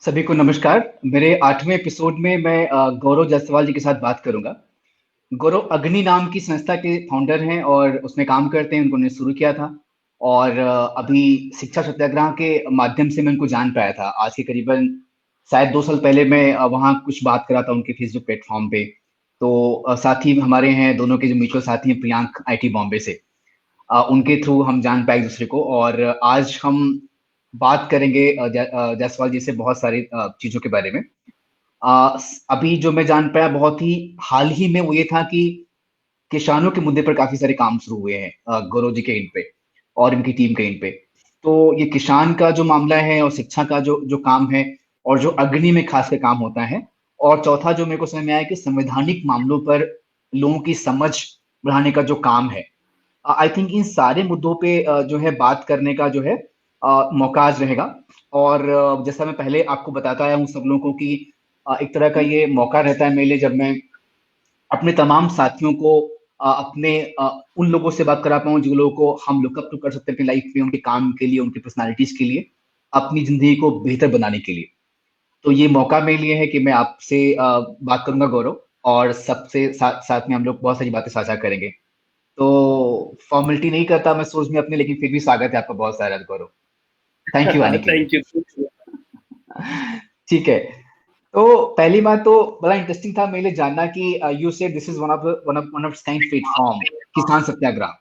सभी को नमस्कार। मेरे 8वें एपिसोड में मैं गौरव जायसवाल जी के साथ बात करूंगा। गौरव अग्नि नाम की संस्था के फाउंडर हैं और उसमें काम करते हैं। उन्होंने शुरू किया था और अभी शिक्षा सत्याग्रह के माध्यम से मैं उनको जान पाया था। आज के करीबन शायद 2 साल पहले मैं वहाँ कुछ बात करा था उनके फेसबुक प्लेटफॉर्म पे। तो साथ ही हमारे हैं दोनों के जो म्यूचुअल साथी हैं, प्रियांक आईटी बॉम्बे से। उनके थ्रू हम जान पाए एक दूसरे को और आज हम बात करेंगे जायसवाल जी से बहुत सारी चीजों के बारे में। अभी जो मैं जान पाया बहुत ही हाल ही में वो ये था कि किसानों के मुद्दे पर काफी सारे काम शुरू हुए हैं गौरव जी के इन पे और इनकी टीम के इन पे। तो ये किसान का जो मामला है और शिक्षा का जो जो काम है और जो अग्नि में खास कर काम होता है, और चौथा जो मेरे को समझ में आया कि संवैधानिक मामलों पर लोगों की समझ बढ़ाने का जो काम है। आई थिंक इन सारे मुद्दों पे जो है बात करने का जो है मौका आज रहेगा। और जैसा मैं पहले आपको बताता आया हूँ सब लोगों को कि एक तरह का ये मौका रहता है मेरे लिए, जब मैं अपने तमाम साथियों को अपने उन लोगों से बात करा पाऊँ जिन लोगों को हम लुकअप टू कर सकते हैं अपनी लाइफ में, उनके काम के लिए, उनकी पर्सनालिटीज के लिए, अपनी जिंदगी को बेहतर बनाने के लिए। तो ये मौका मेरे लिए है कि मैं आपसे बात करूंगा गौरव, और सबसे साथ में हम लोग बहुत सारी बातें साझा करेंगे। तो फॉर्मेलिटी नहीं करता मैं सोच में अपने, लेकिन फिर भी स्वागत है आपका बहुत सारा गौरव। थैंक यू आने के लिए। Thank you. ठीक है। तो पहली बात तो बड़ा इंटरेस्टिंग था मेरे लिए जानना कि you said this is one of kind platform, Kisan Satyagraha.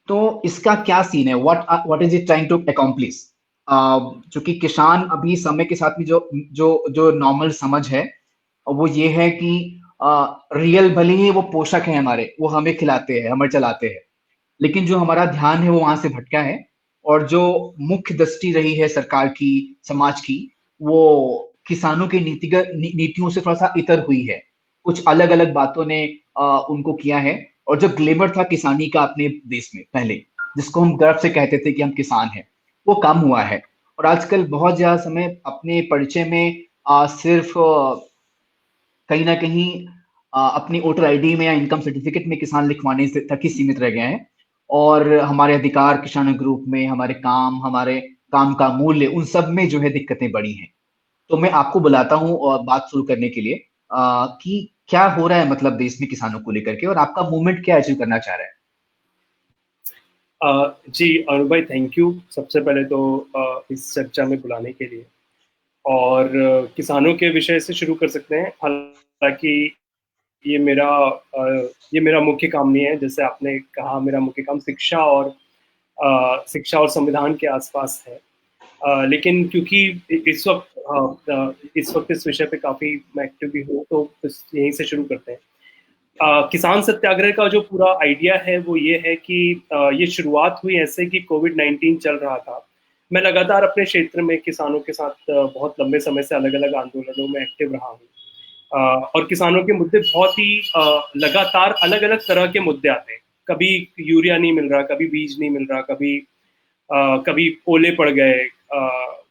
तो इसका क्या सीन है? What is it trying to accomplish? क्योंकि किसान अभी समय के साथ में जो जो जो नॉर्मल समझ है वो ये है कि रियल भले ही वो पोषक है हमारे, वो हमें खिलाते हैं, हमें चलाते हैं, लेकिन जो हमारा ध्यान है वो वहां से भटका है। और जो मुख्य दृष्टि रही है सरकार की, समाज की, वो किसानों की नीतियों से थोड़ा सा इतर हुई है। कुछ अलग अलग बातों ने उनको किया है। और जो ग्लेमर था किसानी का अपने देश में पहले, जिसको हम गर्व से कहते थे कि हम किसान हैं, वो कम हुआ है। और आजकल बहुत ज्यादा समय अपने परिचय में सिर्फ कहीं ना कहीं अपनी वोटर आईडी में या इनकम सर्टिफिकेट में किसान लिखवाने से तक ही सीमित रह गए हैं। और हमारे अधिकार किसानों ग्रुप में, हमारे काम का मूल्य, उन सब में जो है दिक्कतें बड़ी हैं। तो मैं आपको बुलाता हूँ और बात शुरू करने के लिए कि क्या हो रहा है मतलब देश में किसानों को लेकर के, और आपका मूवमेंट क्या अचीव करना चाह रहा है। जी अरुण भाई, थैंक यू सबसे पहले तो इस चर्चा में बुलाने के लिए। और किसानों के विषय से शुरू कर सकते हैं। हालांकि ये मेरा ये मेरा मुख्य काम नहीं है। जैसे आपने कहा, मेरा मुख्य काम शिक्षा और संविधान के आसपास है। लेकिन क्योंकि इस वक्त इस विषय पे काफ़ी मैं एक्टिव भी हूँ, तो यहीं से शुरू करते हैं। किसान सत्याग्रह का जो पूरा आइडिया है वो ये है कि ये शुरुआत हुई ऐसे कि कोविड-19 चल रहा था। मैं लगातार अपने क्षेत्र में किसानों के साथ बहुत लंबे समय से अलग अलग आंदोलनों में एक्टिव रहा हूँ। और किसानों के मुद्दे बहुत ही लगातार अलग अलग तरह के मुद्दे आते हैं। कभी यूरिया नहीं मिल रहा, कभी बीज नहीं मिल रहा, कभी ओले पड़ गए,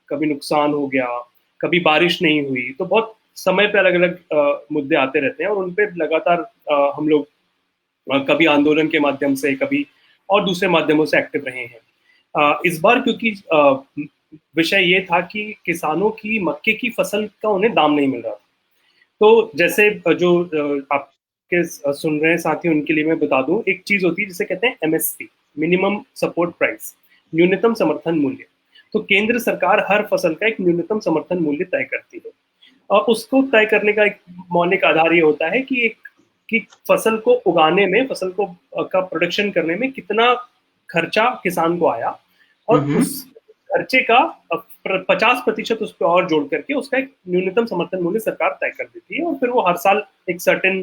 कभी नुकसान हो गया, कभी बारिश नहीं हुई। तो बहुत समय पे अलग अलग मुद्दे आते रहते हैं और उन पे लगातार हम लोग कभी आंदोलन के माध्यम से, कभी और दूसरे माध्यमों से एक्टिव रहे हैं। इस बार क्योंकि विषय ये था कि किसानों की मक्के की फसल का उन्हें दाम नहीं मिल रहा था। तो जैसे जो आपके सुन रहे हैं साथी, उनके लिए मैं बता दूं, एक चीज होती है जिसे कहते हैं एमएसपी, मिनिमम सपोर्ट प्राइस, न्यूनतम समर्थन मूल्य। तो केंद्र सरकार हर फसल का एक न्यूनतम समर्थन मूल्य तय करती है। और उसको तय करने का एक मौलिक आधार ये होता है कि फसल को उगाने में, फसल को का प्रोडक्शन करने में कितना खर्चा किसान को आया, और हम्म। उस खर्चे का 50% उस पर और जोड़ करके उसका एक न्यूनतम समर्थन मूल्य सरकार तय कर देती है। और फिर वो हर साल एक सर्टेन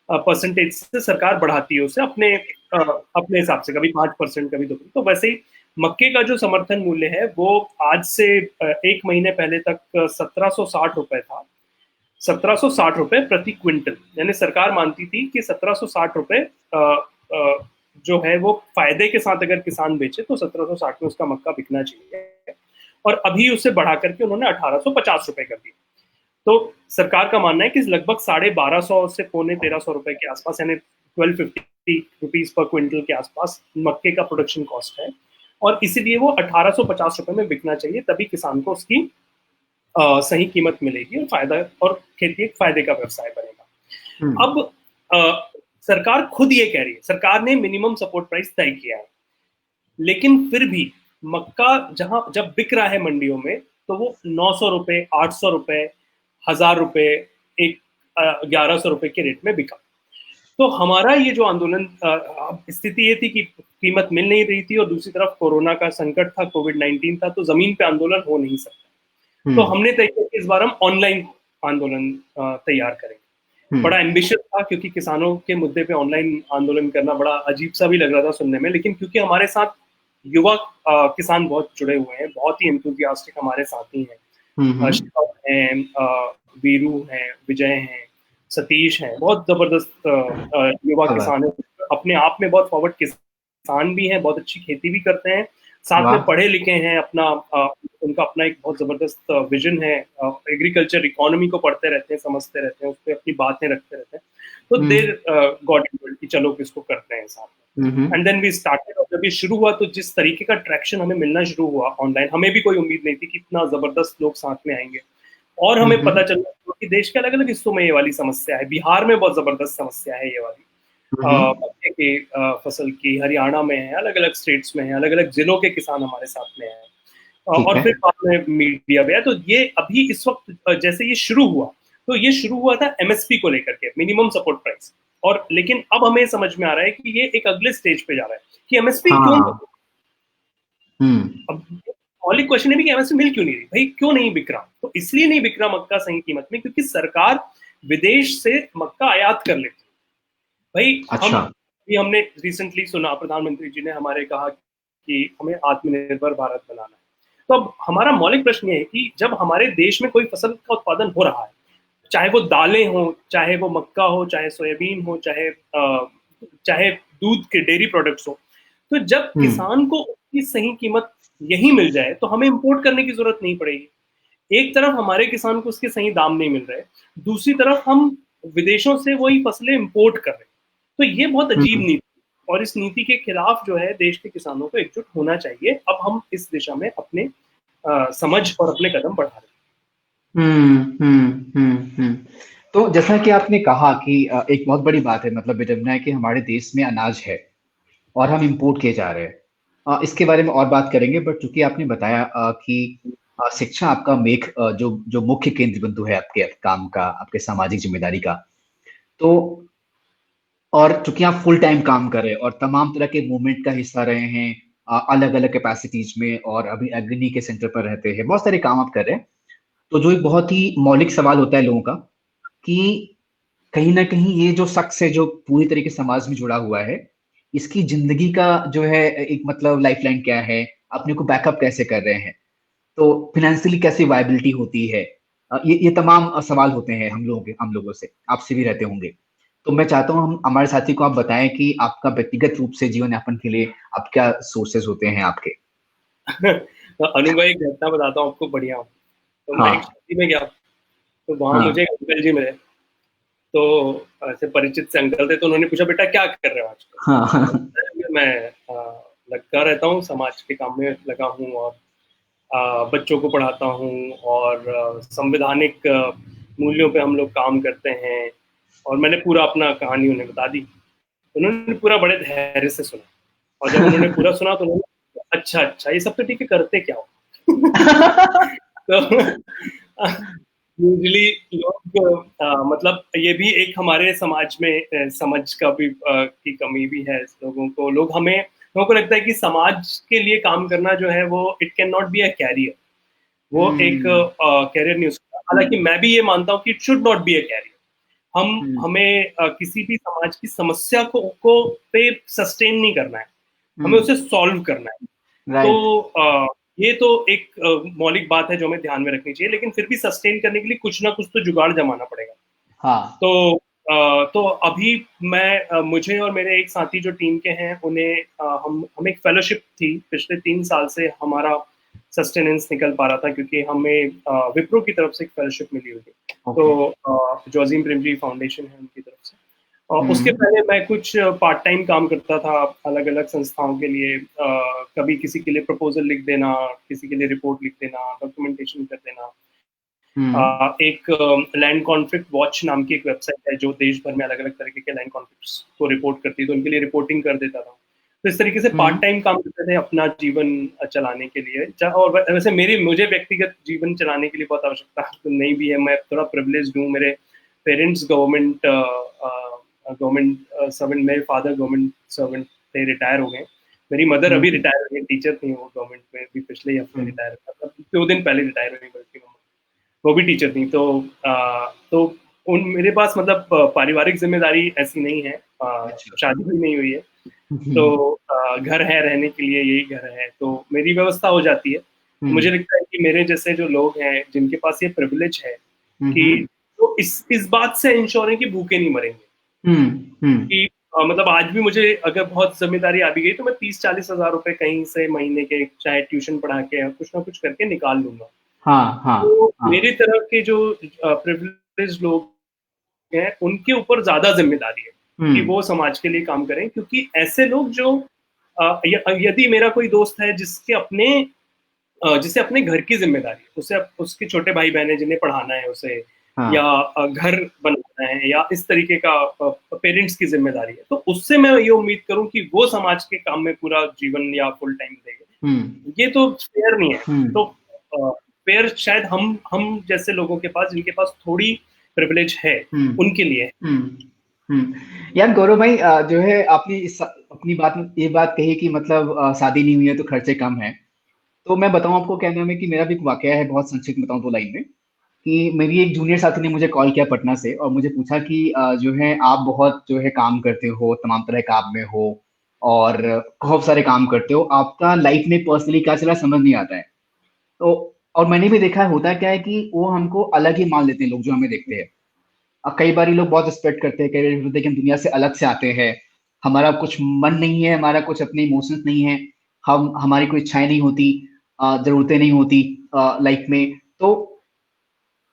परसेंटेज से सरकार बढ़ाती है उसे अपने हिसाब से, कभी 5%, कभी 2%। तो वैसे ही मक्के का जो समर्थन मूल्य है वो आज से 1 महीने पहले तक 1760 रुपए था। 1760 रुपए प्रति क्विंटल। यानी सरकार मानती थी कि 1760 रुपए जो है वो फायदे के साथ अगर किसान बेचे तो 1760 में उसका मक्का बिकना चाहिए। और अभी उसे बढ़ा करके उन्होंने 1850 रुपए कर दिया। तो सरकार का मानना है कि लगभग 1250 से पौने 1300 रुपए के आसपास, यानी 1250 रुपीज पर क्विंटल के आसपास मक्के का प्रोडक्शन कॉस्ट है। और इसीलिए वो 1850 रुपए में बिकना चाहिए, तभी किसान को उसकी सही कीमत मिलेगी और फायदा, और खेती एक फायदे का व्यवसाय बनेगा। अब सरकार खुद ये कह रही है, सरकार ने मिनिमम सपोर्ट प्राइस तय किया है, लेकिन फिर भी मक्का जहां जब बिक रहा है मंडियों में, तो वो 900 रुपए, 800 रुपए, 1000 रुपए, एक 1100 रुपए के रेट में बिका। तो हमारा ये जो आंदोलन, स्थिति ये थी कि कीमत मिल नहीं रही थी और दूसरी तरफ कोरोना का संकट था, कोविड-19 था, तो जमीन पे आंदोलन हो नहीं सकता। तो हमने तय किया कि इस बार हम ऑनलाइन आंदोलन तैयार करेंगे। बड़ा एम्बिशियस था, क्योंकि किसानों के मुद्दे पे ऑनलाइन आंदोलन करना बड़ा अजीब सा भी लग रहा था सुनने में, लेकिन क्योंकि हमारे साथ युवा किसान बहुत जुड़े हुए हैं, बहुत ही एंथुसियास्टिक हमारे साथी हैं, शिवम हैं, वीरू हैं, विजय हैं, सतीश हैं, बहुत जबरदस्त युवा किसान है, अपने आप में बहुत फॉरवर्ड किसान भी हैं, बहुत अच्छी खेती भी करते हैं, साथ में पढ़े लिखे हैं, अपना उनका अपना एक बहुत जबरदस्त विजन है, एग्रीकल्चर इकोनॉमी को पढ़ते रहते हैं, समझते रहते हैं, उस पर अपनी बातें रखते रहते हैं। तो देर गॉट इनवॉल्वड कि चलो किसको करते हैं साथ में, एंड देन वी स्टार्टेड। और जब ये शुरू हुआ तो जिस तरीके का ट्रैक्शन हमें मिलना शुरू हुआ ऑनलाइन, हमें भी कोई उम्मीद नहीं थी कि इतना जबरदस्त लोग साथ में आएंगे। और हमें पता चला कि देश के अलग अलग हिस्सों में ये वाली समस्या है, बिहार में बहुत जबरदस्त समस्या है ये वाली मक्के की फसल की, हरियाणा में है, अलग अलग स्टेट्स में है, अलग अलग जिलों के किसान हमारे साथ में हैं, और फिर बाद में मीडिया में है। तो ये अभी इस वक्त जैसे ये शुरू हुआ, तो ये शुरू हुआ था एमएसपी को लेकर के, मिनिमम सपोर्ट प्राइस, और लेकिन अब हमें समझ में आ रहा है कि ये एक अगले स्टेज पे जा रहा है कि एमएसपी क्यों, अब मौलिक क्वेश्चन है भी कि एमएसपी मिल क्यों नहीं रही, भाई क्यों नहीं बिक रहा? तो इसलिए नहीं बिक रहा मक्का सही कीमत में, क्योंकि सरकार विदेश से मक्का आयात कर लेती है। भाई अच्छा। हमने रिसेंटली सुना, प्रधानमंत्री जी ने हमारे कहा कि हमें आत्मनिर्भर भारत बनाना है। तो अब हमारा मौलिक प्रश्न ये है कि जब हमारे देश में कोई फसल का उत्पादन हो रहा है, चाहे वो दालें हो, चाहे वो मक्का हो, चाहे सोयाबीन हो, चाहे दूध के डेयरी प्रोडक्ट्स हो, तो जब किसान को उसकी सही कीमत यही मिल जाए तो हमें इंपोर्ट करने की जरूरत नहीं पड़ेगी। एक तरफ हमारे किसान को उसके सही दाम नहीं मिल रहे, दूसरी तरफ हम विदेशों से वही फसलें इंपोर्ट कर रहे हैं। तो ये बहुत अजीब नीति, और इस नीति के खिलाफ जो है देश के किसानों को एकजुट होना चाहिए। अब हम इस दिशा में अपने समझ और अपने कदम बढ़ा रहे हैं। तो जैसा कि आपने कहा कि एक बहुत बड़ी बात है, मतलब विडंबना है कि हमारे देश में अनाज है और हम इंपोर्ट किए जा रहे हैं। इसके बारे में और बात करेंगे, बट चूंकि आपने बताया कि शिक्षा आपका जो जो मुख्य केंद्र बिंदु है आपके काम का, आपके सामाजिक जिम्मेदारी का, तो और चूंकि आप फुल टाइम काम कर रहे हैं और तमाम तरह के मूवमेंट का हिस्सा रहे हैं, अलग अलग कैपेसिटीज में, और अभी अग्नि के सेंटर पर रहते हैं, बहुत सारे काम आप कर रहे हैं। तो जो एक बहुत ही मौलिक सवाल होता है लोगों का कि कहीं ना कहीं ये जो शख्स है जो पूरी तरीके से समाज में जुड़ा हुआ है, इसकी जिंदगी का जो है एक मतलब लाइफलाइन क्या है, अपने को बैकअप कैसे कर रहे हैं, तो फिनेंशियली कैसे वायबिलिटी होती है, ये तमाम सवाल होते हैं हम लोगों से, आपसे भी रहते होंगे। तो मैं चाहता हूँ हम हमारे साथी को आप बताएं कि आपका व्यक्तिगत रूप से जीवन यापन के लिए आप क्या सोर्सेज होते हैं आपके। तो अनु भाई, एक घटना बताता हूँ आपको बढ़िया। तो मैं एक शादी में गया, तो वहां मुझे एक अंकल जी मिले, तो ऐसे परिचित से अंकल थे, तो उन्होंने पूछा बेटा क्या कर रहे हो आजकल? मैं लगा रहता हूँ, समाज के काम में लगा हूँ, और बच्चों को पढ़ाता हूँ, और संवैधानिक मूल्यों पे हम लोग काम करते हैं। और मैंने पूरा अपना कहानी उन्हें बता दी। उन्होंने पूरा बड़े धैर्य से सुना, और जब उन्होंने पूरा सुना तो उन्होंने अच्छा अच्छा ये सब तो ठीक है, करते क्या हो? तो यूजली लोग मतलब ये भी एक हमारे समाज में समझ का भी की कमी भी है लोगों को। लोगों को लगता है कि समाज के लिए काम करना जो है वो it can not be a career, वो एक कैरियर नहीं हो सकता। हालांकि मैं भी ये मानता हूँ कि it should not be a career. हमें किसी भी समाज की समस्या को पे सस्टेन नहीं करना है, हमें उसे सॉल्व करना है। तो ये तो एक मौलिक बात है जो हमें ध्यान में रखनी चाहिए, लेकिन फिर भी सस्टेन करने के लिए कुछ ना कुछ तो जुगाड़ जमाना पड़ेगा। हाँ। तो अभी मुझे और मेरे एक साथी जो टीम के हैं उन्हें हम एक फेलोशिप थी, पिछले 3 साल से हमारा सस्टेनेंस निकल पा रहा था, क्योंकि हमें विप्रो की तरफ से एक फेलोशिप मिली हुई थी। तो जो अजीम प्रेमजी फाउंडेशन है उनकी तरफ से। उसके पहले मैं कुछ पार्ट टाइम काम करता था अलग अलग संस्थाओं के लिए, कभी किसी के लिए प्रपोजल लिख देना, किसी के लिए रिपोर्ट लिख देना, डॉक्यूमेंटेशन कर देना, एक लैंड कॉन्फ्लिक्ट वॉच नाम की एक वेबसाइट है जो देश भर में अलग अलग तरीके के लैंड कॉन्फ्लिक्ट्स को रिपोर्ट करती है, तो उनके लिए रिपोर्टिंग कर देता था। तो इस तरीके से पार्ट टाइम काम करते थे अपना जीवन चलाने के लिए। और वैसे मुझे व्यक्तिगत जीवन चलाने के लिए बहुत आवश्यकता तो नहीं भी है, मैं थोड़ा प्रिविलेज्ड हूँ। मेरे पेरेंट्स गवर्नमेंट सर्वेंट, मेरे फादर गवर्नमेंट सर्वेंट थे, रिटायर हो गए। मेरी मदर अभी रिटायर हो गई, टीचर थी वो गवर्नमेंट में, भी पिछले हफ्ते रिटायर, मतलब 2 दिन पहले रिटायर हुई, बल्कि वो भी टीचर थी। तो उन मेरे पास मतलब पारिवारिक जिम्मेदारी ऐसी नहीं है, शादी भी नहीं हुई है, तो घर है रहने के लिए, यही घर है, तो मेरी व्यवस्था हो जाती है। मुझे लगता है कि मेरे जैसे जो लोग हैं जिनके पास ये प्रिविलेज है कि तो इस बात से इंश्योर है कि भूखे नहीं मरेंगे। कि मतलब आज भी मुझे अगर बहुत जिम्मेदारी आ भी गई तो मैं 30-40 हजार रुपए कहीं से महीने के, चाहे ट्यूशन पढ़ा के या कुछ ना कुछ करके निकाल लूंगा। तो मेरी तरह के जो प्रिविलेज लोग हैं उनके ऊपर ज्यादा जिम्मेदारी है कि वो समाज के लिए काम करें, क्योंकि ऐसे लोग जो यदि मेरा कोई दोस्त है जिसे अपने घर की जिम्मेदारी है, उसे उसके छोटे भाई बहन है जिन्हें पढ़ाना है उसे, या घर बनाना है, या इस तरीके का पेरेंट्स की जिम्मेदारी है, तो उससे मैं ये उम्मीद करूं कि वो समाज के काम में पूरा जीवन या फुल टाइम देंगे, ये तो फेयर नहीं है। तो फेयर शायद हम जैसे लोगों के पास, जिनके पास थोड़ी प्रिविलेज है, उनके लिए। यार गौरव भाई, जो है आपने अपनी बात में ये बात कही कि मतलब शादी नहीं हुई है तो खर्चे कम है। तो मैं बताऊं आपको, क्या नाम है कि मेरा भी एक वाकया है, बहुत संक्षिप्त बताऊं 2 लाइन में। कि मेरी एक जूनियर साथी ने मुझे कॉल किया पटना से और मुझे पूछा कि जो है आप बहुत जो है काम करते हो, तमाम तरह काम में हो और बहुत सारे काम करते हो, आपका लाइफ में पर्सनली क्या चल रहा है समझ नहीं आता है। तो और मैंने भी देखा है, होता क्या है कि वो हमको अलग ही मान लेते हैं लोग जो हमें देखते हैं। कई बार ये लोग बहुत रिस्पेक्ट करते हैं, कई बार बोलते हैं कि हम दुनिया से अलग से आते हैं, हमारा कुछ मन नहीं है, हमारा कुछ अपने इमोशंस नहीं है, हमारी कोई इच्छाएं नहीं होती, जरूरतें नहीं होती लाइफ में। तो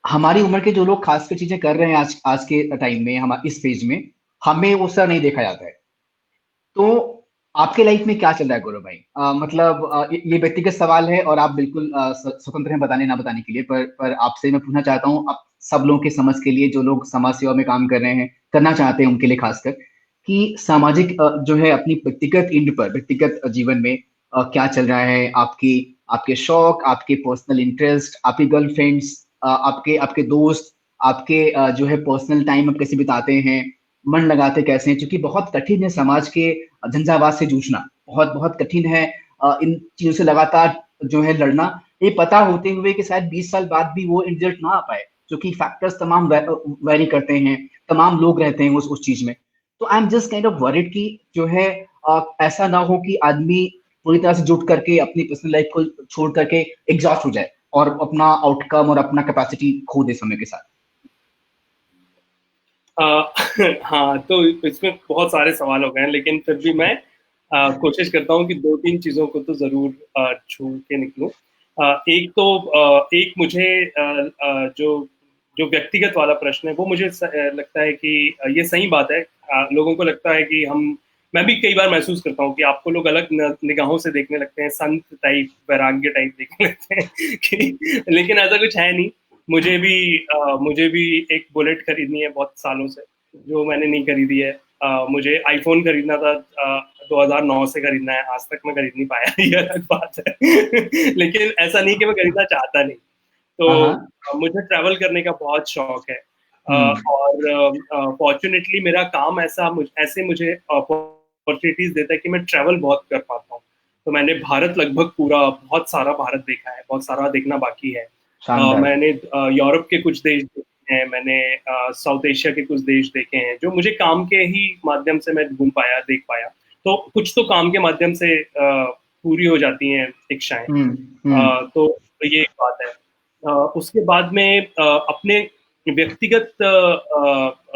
हमारी उम्र के जो लोग खासकर चीजें कर रहे हैं आज आज के टाइम में, हम इस फेज में, हमें वो सब नहीं देखा जाता है। तो आपके लाइफ में क्या चल रहा है गौरव भाई? मतलब ये व्यक्तिगत सवाल है और आप बिल्कुल स्वतंत्र हैं बताने ना बताने के लिए, पर आपसे मैं पूछना चाहता हूँ, आप सब लोगों के समझ के लिए, जो लोग समाज सेवा में काम कर रहे हैं, करना चाहते हैं, उनके लिए खासकर, कि सामाजिक जो है अपनी व्यक्तिगत इंड पर, व्यक्तिगत जीवन में क्या चल रहा है, आपकी आपके शौक, आपके पर्सनल इंटरेस्ट, आपकी गर्लफ्रेंड्स, आपके आपके दोस्त, आपके जो है पर्सनल टाइम आप कैसे बिताते हैं, मन लगाते कैसे हैं, क्योंकि बहुत कठिन है समाज के झंझावात से जूझना, बहुत बहुत कठिन है इन चीजों से लगातार जो है लड़ना, ये पता होते हुए कि शायद 20 साल बाद भी वो रिजल्ट ना आ पाए, क्योंकि फैक्टर्स तमाम वेरी करते हैं, तमाम लोग रहते हैं उस चीज में। तो I am just kind of worried कि जो है ऐसा ना हो कि आदमी पूरी तरह से जुट करके अपनी पर्सनल लाइफ को छोड़ करके एग्जॉस्ट हो जाए और अपना आउटकम और अपना कैपेसिटी खो दे समय के साथ। हाँ, तो इसमें बहुत सारे सवाल हो गए हैं, लेकिन फिर भी मैं कोशिश करता हूँ कि 2-3 चीजों को तो जरूर छू के निकलूं। एक मुझे जो जो व्यक्तिगत वाला प्रश्न है वो मुझे लगता है कि ये सही बात है। लोगों को लगता है कि मैं भी कई बार महसूस करता हूँ कि आपको लोग अलग निगाहों से देखने लगते हैं, संत टाइप, वैराग्य टाइप देखने लगते हैं कि लेकिन ऐसा कुछ है नहीं। मुझे भी एक बुलेट खरीदनी है बहुत सालों से, जो मैंने नहीं खरीदी है। मुझे आईफोन खरीदना था, 2009 से खरीदना है, आज तक मैं खरीद नहीं पाया, ये अलग बात है लेकिन ऐसा नहीं कि मैं खरीदना चाहता नहीं। तो मुझे ट्रैवल करने का बहुत शौक है, और फॉर्चुनेटली मेरा काम ऐसे मुझे अपॉर्चुनिटीज देता है कि मैं ट्रैवल बहुत कर पाता हूँ। तो मैंने भारत लगभग पूरा, बहुत सारा भारत देखा है, बहुत सारा देखना बाकी है। मैंने यूरोप के कुछ देश देखे हैं, मैंने साउथ एशिया के कुछ देश देखे हैं, जो मुझे काम के ही माध्यम से मैं घूम पाया, देख पाया। तो कुछ तो काम के माध्यम से पूरी हो जाती हैं इच्छाएं। तो ये एक बात है। उसके बाद में अपने व्यक्तिगत,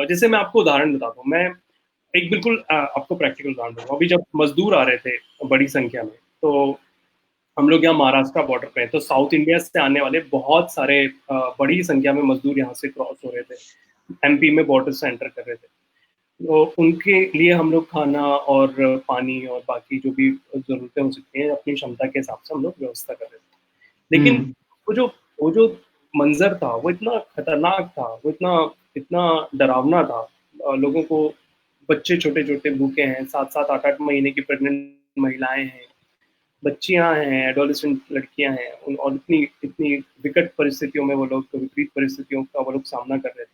जैसे मैं आपको उदाहरण बताता हूँ, मैं एक बिल्कुल आपको प्रैक्टिकल उदाहरण दूंगा। अभी जब मजदूर आ रहे थे बड़ी संख्या में, तो हम लोग यहाँ महाराष्ट्र बॉर्डर पे हैं, तो साउथ इंडिया से आने वाले बहुत सारे बड़ी संख्या में मजदूर यहाँ से क्रॉस हो रहे थे, एमपी में बॉर्डर से एंटर कर रहे थे। तो उनके लिए हम लोग खाना और पानी और बाकी जो भी जरूरतें हो सकती हैं अपनी क्षमता के हिसाब से हम लोग व्यवस्था कर रहे थे। लेकिन वो जो मंजर था वो इतना खतरनाक था, वो इतना इतना डरावना था। लोगों को, बच्चे छोटे छोटे भूखे हैं, 7 7 8 8 महीने की प्रेग्नेंट महिलाएं हैं, बच्चियां हैं, एडोलेसेंट लड़कियां हैं, और इतनी इतनी विकट परिस्थितियों में वो लोग, विपरीत परिस्थितियों का वो लोग सामना कर रहे थे।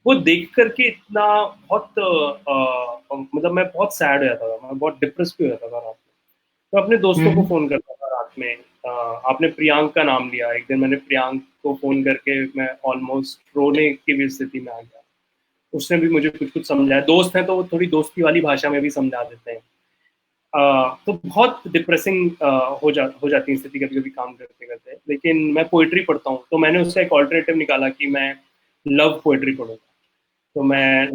वो देख करके इतना बहुत मतलब मैं बहुत सैड हो जाता था, मैं बहुत डिप्रेस भी हो जाता था रात में। तो अपने दोस्तों को हम्म। फोन करता था रात में। आपने प्रियांक का नाम लिया, एक दिन मैंने प्रियांक को फोन करके मैं ऑलमोस्ट रोने की भी स्थिति में आ गया। उसने भी मुझे कुछ कुछ समझाया, दोस्त हैं तो वो थोड़ी दोस्ती वाली भाषा में भी समझा देते हैं। तो बहुत डिप्रेसिंग हो जाती है स्थिति कभी कभी काम करते करते। लेकिन मैं पोइट्री पढ़ता हूँ, तो मैंने उसका एक ऑल्टरनेटिव निकाला कि मैं लव पोइट्री पढ़ूंगा। तो मैं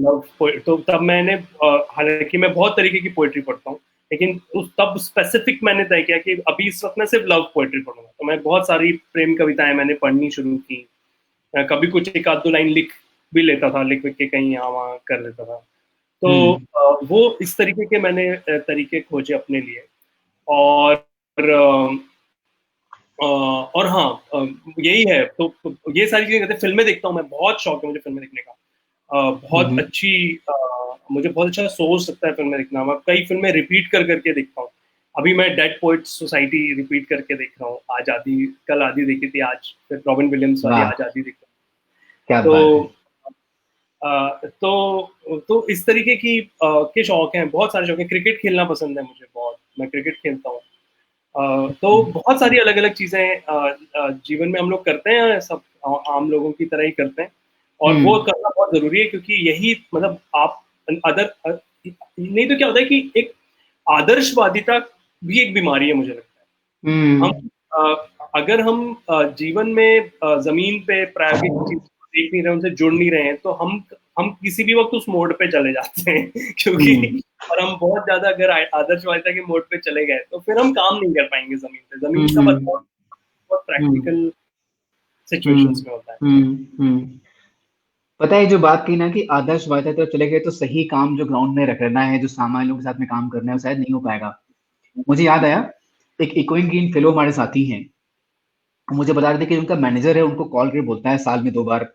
तो तब मैंने हालांकि मैं बहुत तरीके की पोइट्री पढ़ता हूँ, लेकिन उस तब स्पेसिफिक मैंने तय किया कि अभी इस वक्त मैं सिर्फ लव पोइट्री पढ़ूंगा। तो मैं बहुत सारी प्रेम कविताएं मैंने पढ़नी शुरू की। कभी कुछ एक आध दो लाइन लिख भी लेता था, लिख के कहीं यहाँ वहाँ कर लेता था। तो हम्म। वो इस तरीके के मैंने तरीके खोजे अपने लिए। और और हाँ, यही है। तो ये सारी चीजें करते, फिल्में देखता हूँ मैं, बहुत शौक है मुझे फिल्में देखने का। बहुत हम्म। अच्छी, मुझे बहुत अच्छा सोच सकता है फिल्में देखना। मैं कई फिल्में रिपीट कर करके देखता हूँ। अभी मैं डेड पोएट्स सोसाइटी रिपीट करके देख रहा हूँ। आज आधी, कल आधी देखी थी, आज फिर रॉबिन विलियम्स वाली वाह, आज आधी देख रहा क्या हूँ। बात है। तो तो इस तरीके की के शौक हैं, बहुत सारे शौक हैं। क्रिकेट खेलना पसंद है मुझे बहुत, मैं क्रिकेट खेलता हूँ। तो बहुत सारी अलग अलग चीजें जीवन में हम लोग करते हैं, सब आम लोगों की तरह ही करते हैं। और वो हम्म। करना बहुत जरूरी है, क्योंकि यही मतलब आप अदर नहीं तो क्या होता है कि एक आदर्शवादिता भी एक बीमारी है मुझे लगता है। हम्म। हम अगर हम जीवन में जमीन पे प्रायोगिक चीज को देख नहीं रहे, उनसे जुड़ नहीं रहे हैं, तो हम किसी भी वक्त उस मोड पे चले जाते हैं हम्म। क्योंकि और हम बहुत ज्यादा अगर आदर्शवादिता के मोड पे चले गए तो फिर हम काम नहीं कर पाएंगे जमीन पे। जमीन का हम्म। बदलाव बहुत हम्म। प्रैक्टिकल हम्म। सिचुएशंस में होता है। हम्म। पता है, जो बात की ना कि आदर्शवादिता तो चले गए तो सही काम जो ग्राउंड में करना है, जो सामान्य लोगों के साथ में काम करना है, वो शायद नहीं हो पाएगा। मुझे याद आया, एक इकोइन ग्रीन फेलो हमारे साथी हैं, मुझे बता रहे थे कि उनका मैनेजर है, उनको कॉल करके बोलता है साल में 2 बार,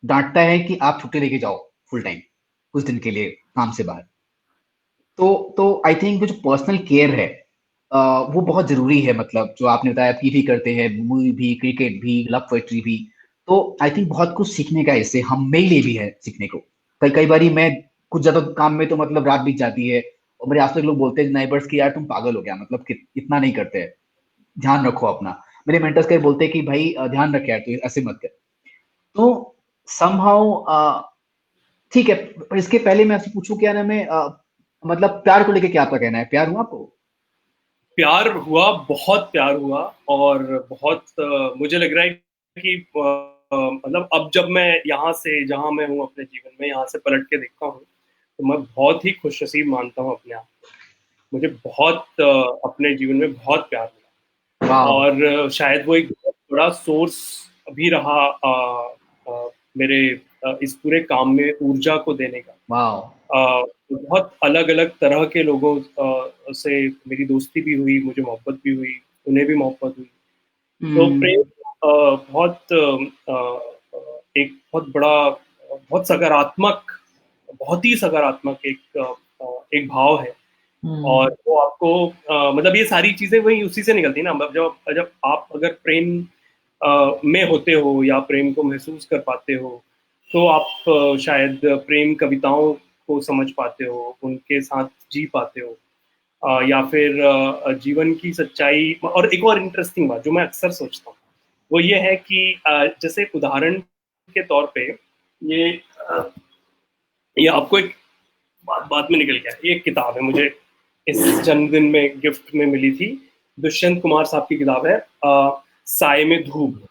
डांटता है कि आप छुट्टी लेके जाओ फुल टाइम कुछ दिन के लिए काम से बाहर। तो आई थिंक जो पर्सनल केयर है, वो बहुत जरूरी है। मतलब जो आपने बताया, पीवी करते हैं, मूवी भी, क्रिकेट भी, लव पोएट्री भी। तो आई थिंक बहुत कुछ सीखने का है इससे, हम मेरे लिए भी है सीखने को। कई कई बारी मैं कुछ ज्यादा काम में तो मतलब रात बीत जाती है, और मेरे आस पास लोग बोलते हैं नाइबर्स की, यार तुम पागल हो गया, मतलब कि इतना नहीं करते हैं, ध्यान रखो अपना। मेरे मेंटर्स कई बोलते हैं कि भाई ध्यान रख यार, तू ऐसे मत कर। तो समहाउ ठीक है। पर इसके पहले मैं आपसे पूछूं, क्या नाम है, मतलब प्यार को लेके क्या आपका कहना है, प्यार हुआ आपको? प्यार हुआ, बहुत प्यार हुआ। और बहुत मुझे लग रहा है कि मतलब अब जब मैं यहाँ से जहाँ मैं हूँ अपने जीवन में, यहाँ से पलट के देखता हूँ, तो मैं बहुत ही खुशनसीब मानता हूँ अपने आप। मुझे बहुत अपने जीवन में बहुत प्यार मिला। वाह। और शायद वो एक बहुत बड़ा सोर्स भी रहा मेरे इस पूरे काम में ऊर्जा को देने का। वाह। बहुत अलग अलग तरह के लोगों से मेरी दोस्ती भी हुई, मुझे मोहब्बत भी हुई, उन्हें भी मोहब्बत हुई। तो हम्म। प्रेम बहुत एक बहुत बड़ा, बहुत सकारात्मक, बहुत ही सकारात्मक एक भाव है। हम्म। और वो आपको मतलब ये सारी चीजें वही उसी से निकलती है ना। मतलब जब जब आप अगर प्रेम में होते हो या प्रेम को महसूस कर पाते हो, तो आप शायद प्रेम कविताओं को समझ पाते हो, उनके साथ जी पाते हो। या फिर जीवन की सच्चाई। और एक और इंटरेस्टिंग बात जो मैं अक्सर सोचता हूँ, वो ये है कि जैसे उदाहरण के तौर पे, ये ये आपको एक बाद में निकल गया, ये एक किताब है मुझे इस जन्मदिन में गिफ्ट में मिली थी। दुष्यंत कुमार साहब की किताब है, साय में धूप।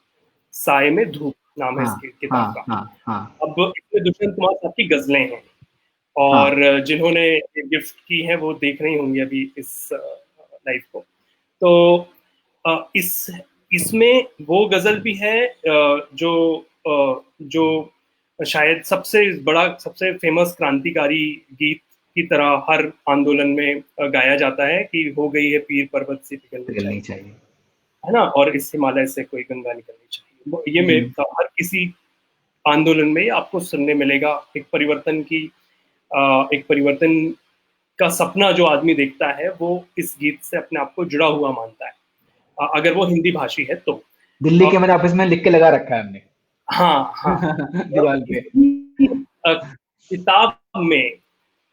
साय में धूप नाम है हाँ, इसकी किताब हाँ, का। हाँ, हाँ, अब इसमें दुष्यंत कुमार साहब की गजलें हैं। और हाँ। जिन्होंने ये गिफ्ट की है वो देख रही होंगी अभी इस लाइफ को। तो इस इसमें वो गजल भी है जो शायद सबसे बड़ा, सबसे फेमस क्रांतिकारी गीत की तरह हर आंदोलन में गाया जाता है कि हो गई है पीर पर्वत से पिघलनी पिघलनी चाहिए, चाहिए। है ना। और इस हिमालय से कोई गंगा निकलनी चाहिए। ये हर किसी आंदोलन में आपको सुनने मिलेगा। एक परिवर्तन का सपना जो आदमी देखता है वो इस गीत से अपने आप को जुड़ा हुआ मानता है, अगर वो हिंदी भाषी है तो। दिल्ली के मेरे ऑफिस में लिख के लगा रखा है हमने। हाँ हाँ। दीवार पे। किताब में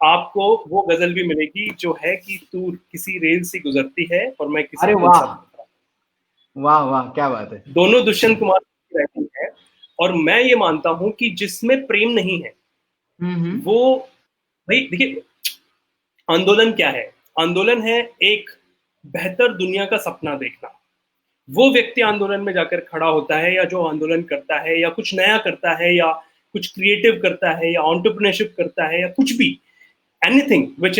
आपको वो गजल भी मिलेगी जो है कि तू किसी रेल से गुजरती है और मैं किसी अरे पुल वाह, सा। वाह वाह, क्या बात है। दोनों दुष्यंत कुमार की राइटिंग है, और मैं ये मानता हूं कि जिसमें प्रेम नहीं है हम्म। वो, भाई देखिए, आंदोलन क्या है? आंदोलन है एक बेहतर दुनिया का सपना देखना। वो व्यक्ति आंदोलन में जाकर खड़ा होता है, या जो आंदोलन करता है, या कुछ नया करता है, या कुछ क्रिएटिव करता है, या एंटरप्रेन्योरशिप करता है, या कुछ भी, anything which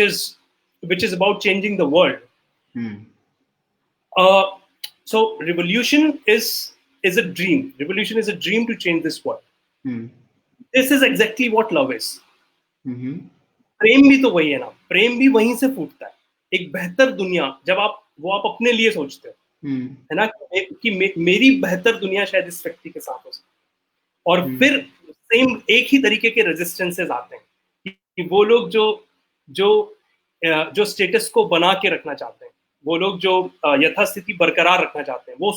is about changing the world. So revolution is a dream. Revolution is a dream to change this world. This is exactly what love is. प्रेम भी तो वही है ना, प्रेम भी वहीं से फूटता है। एक बेहतर दुनिया जब आप अपने लिए सोचते हो, है ना, कि मेरी बेहतर दुनिया शायद इस व्यक्ति के साथ हो सकती, और फिर सेम एक ही तरीके के रेजिस्टेंसेस आते हैं कि वो लोग जो स्टेटस को बना के रखना चाहते हैं, वो लोग जो यथास्थिति बरकरार रखना चाहते हैं, वो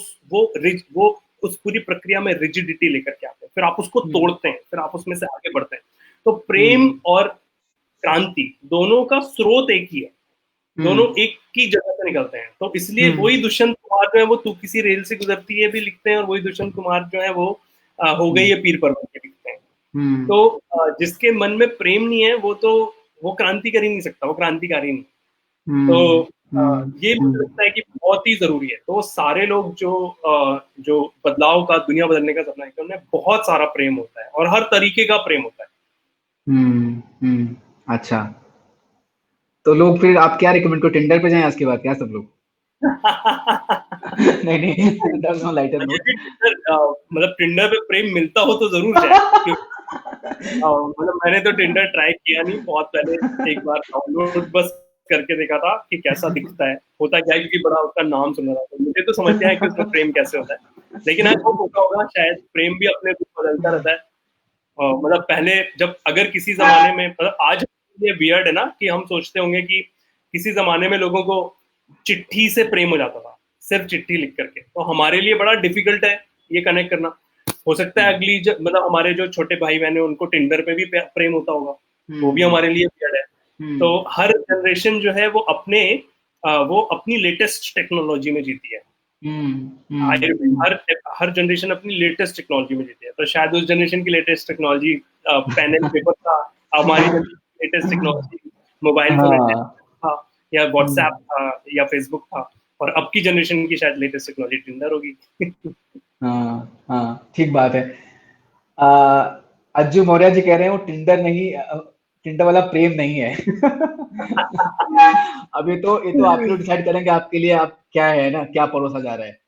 उस पूरी प्रक्रिया में रिजिडिटी लेकर के आते हैं, फिर आप उसको तोड़ते हैं, फिर आप उसमें से आगे बढ़ते हैं। तो प्रेम और क्रांति दोनों का स्रोत एक ही है, दोनों एक की जगह से निकलते हैं। तो इसलिए वही दुष्यंत कुमार जो है वो तू किसी रेल से गुजरती है भी लिखते हैं, और वही दुष्यंत कुमार जो है वो हो गई है पीर पर्वत के लिखते हैं। तो जिसके मन में प्रेम नहीं है वो क्रांति कर ही नहीं सकता, वो क्रांतिकारी नहीं। तो ये मुझे लगता है कि बहुत ही जरूरी है। तो सारे लोग जो बदलाव का, दुनिया बदलने का सपना है, उनमें बहुत सारा प्रेम होता है और हर तरीके का प्रेम होता है। अच्छा, तो लोग फिर आप क्या रिकमेंड करो, टिंडर पे जाएं इसके बाद क्या सब लोग? नहीं, लाइटर नोट। मतलब टिंडर पे प्रेम मिलता हो तो जरूर जाए। मतलब मैंने तो टिंडर ट्राई किया नहीं, बहुत पहले एक बार डाउनलोड बस करके देखा था कि कैसा दिखता है, होता क्या है, क्योंकि बड़ा उसका नाम सुना था, तो मुझे तो समझ में आया कि उसमें प्रेम कैसे होता है। लेकिन आज वो होगा शायद प्रेम भी अपने कुछ बदलता रहता है। मतलब पहले जब अगर किसी जमाने में, मतलब आज ये वियर्ड है ना कि हम सोचते होंगे कि किसी जमाने में लोगों को चिट्ठी से प्रेम हो जाता था, सिर्फ चिट्ठी लिख करके, तो हमारे लिए बड़ा डिफिकल्ट है ये कनेक्ट करना। हो सकता है अगली मतलब हमारे जो छोटे भाई बहन है उनको टिंडर पे भी प्रेम होता होगा, वो भी हमारे लिए वियर्ड है। तो हर जनरेशन जो है वो अपनी लेटेस्ट टेक्नोलॉजी में जीती है। हर जनरेशन अपनी लेटेस्ट टेक्नोलॉजी में जीती है। तो शायद उस जनरेशन की latest technology pen and paper था, हमारी लेटेस्ट टेक्नोलॉजी मोबाइल फोन था, या व्हाट्सएप था, या फेसबुक था, और अब की जनरेशन की शायद लेटेस्ट टेक्नोलॉजी टिंडर होगी। हाँ, ठीक बात है। अज्जू मौर्य जी कह रहे हैं वो टिंडर नहीं, टिंडर वाला प्रेम नहीं है। अब ये तो आप लोग डिसाइड करेंगे आपके लिए आप क्या है ना, क्या परोसा जा रहा है।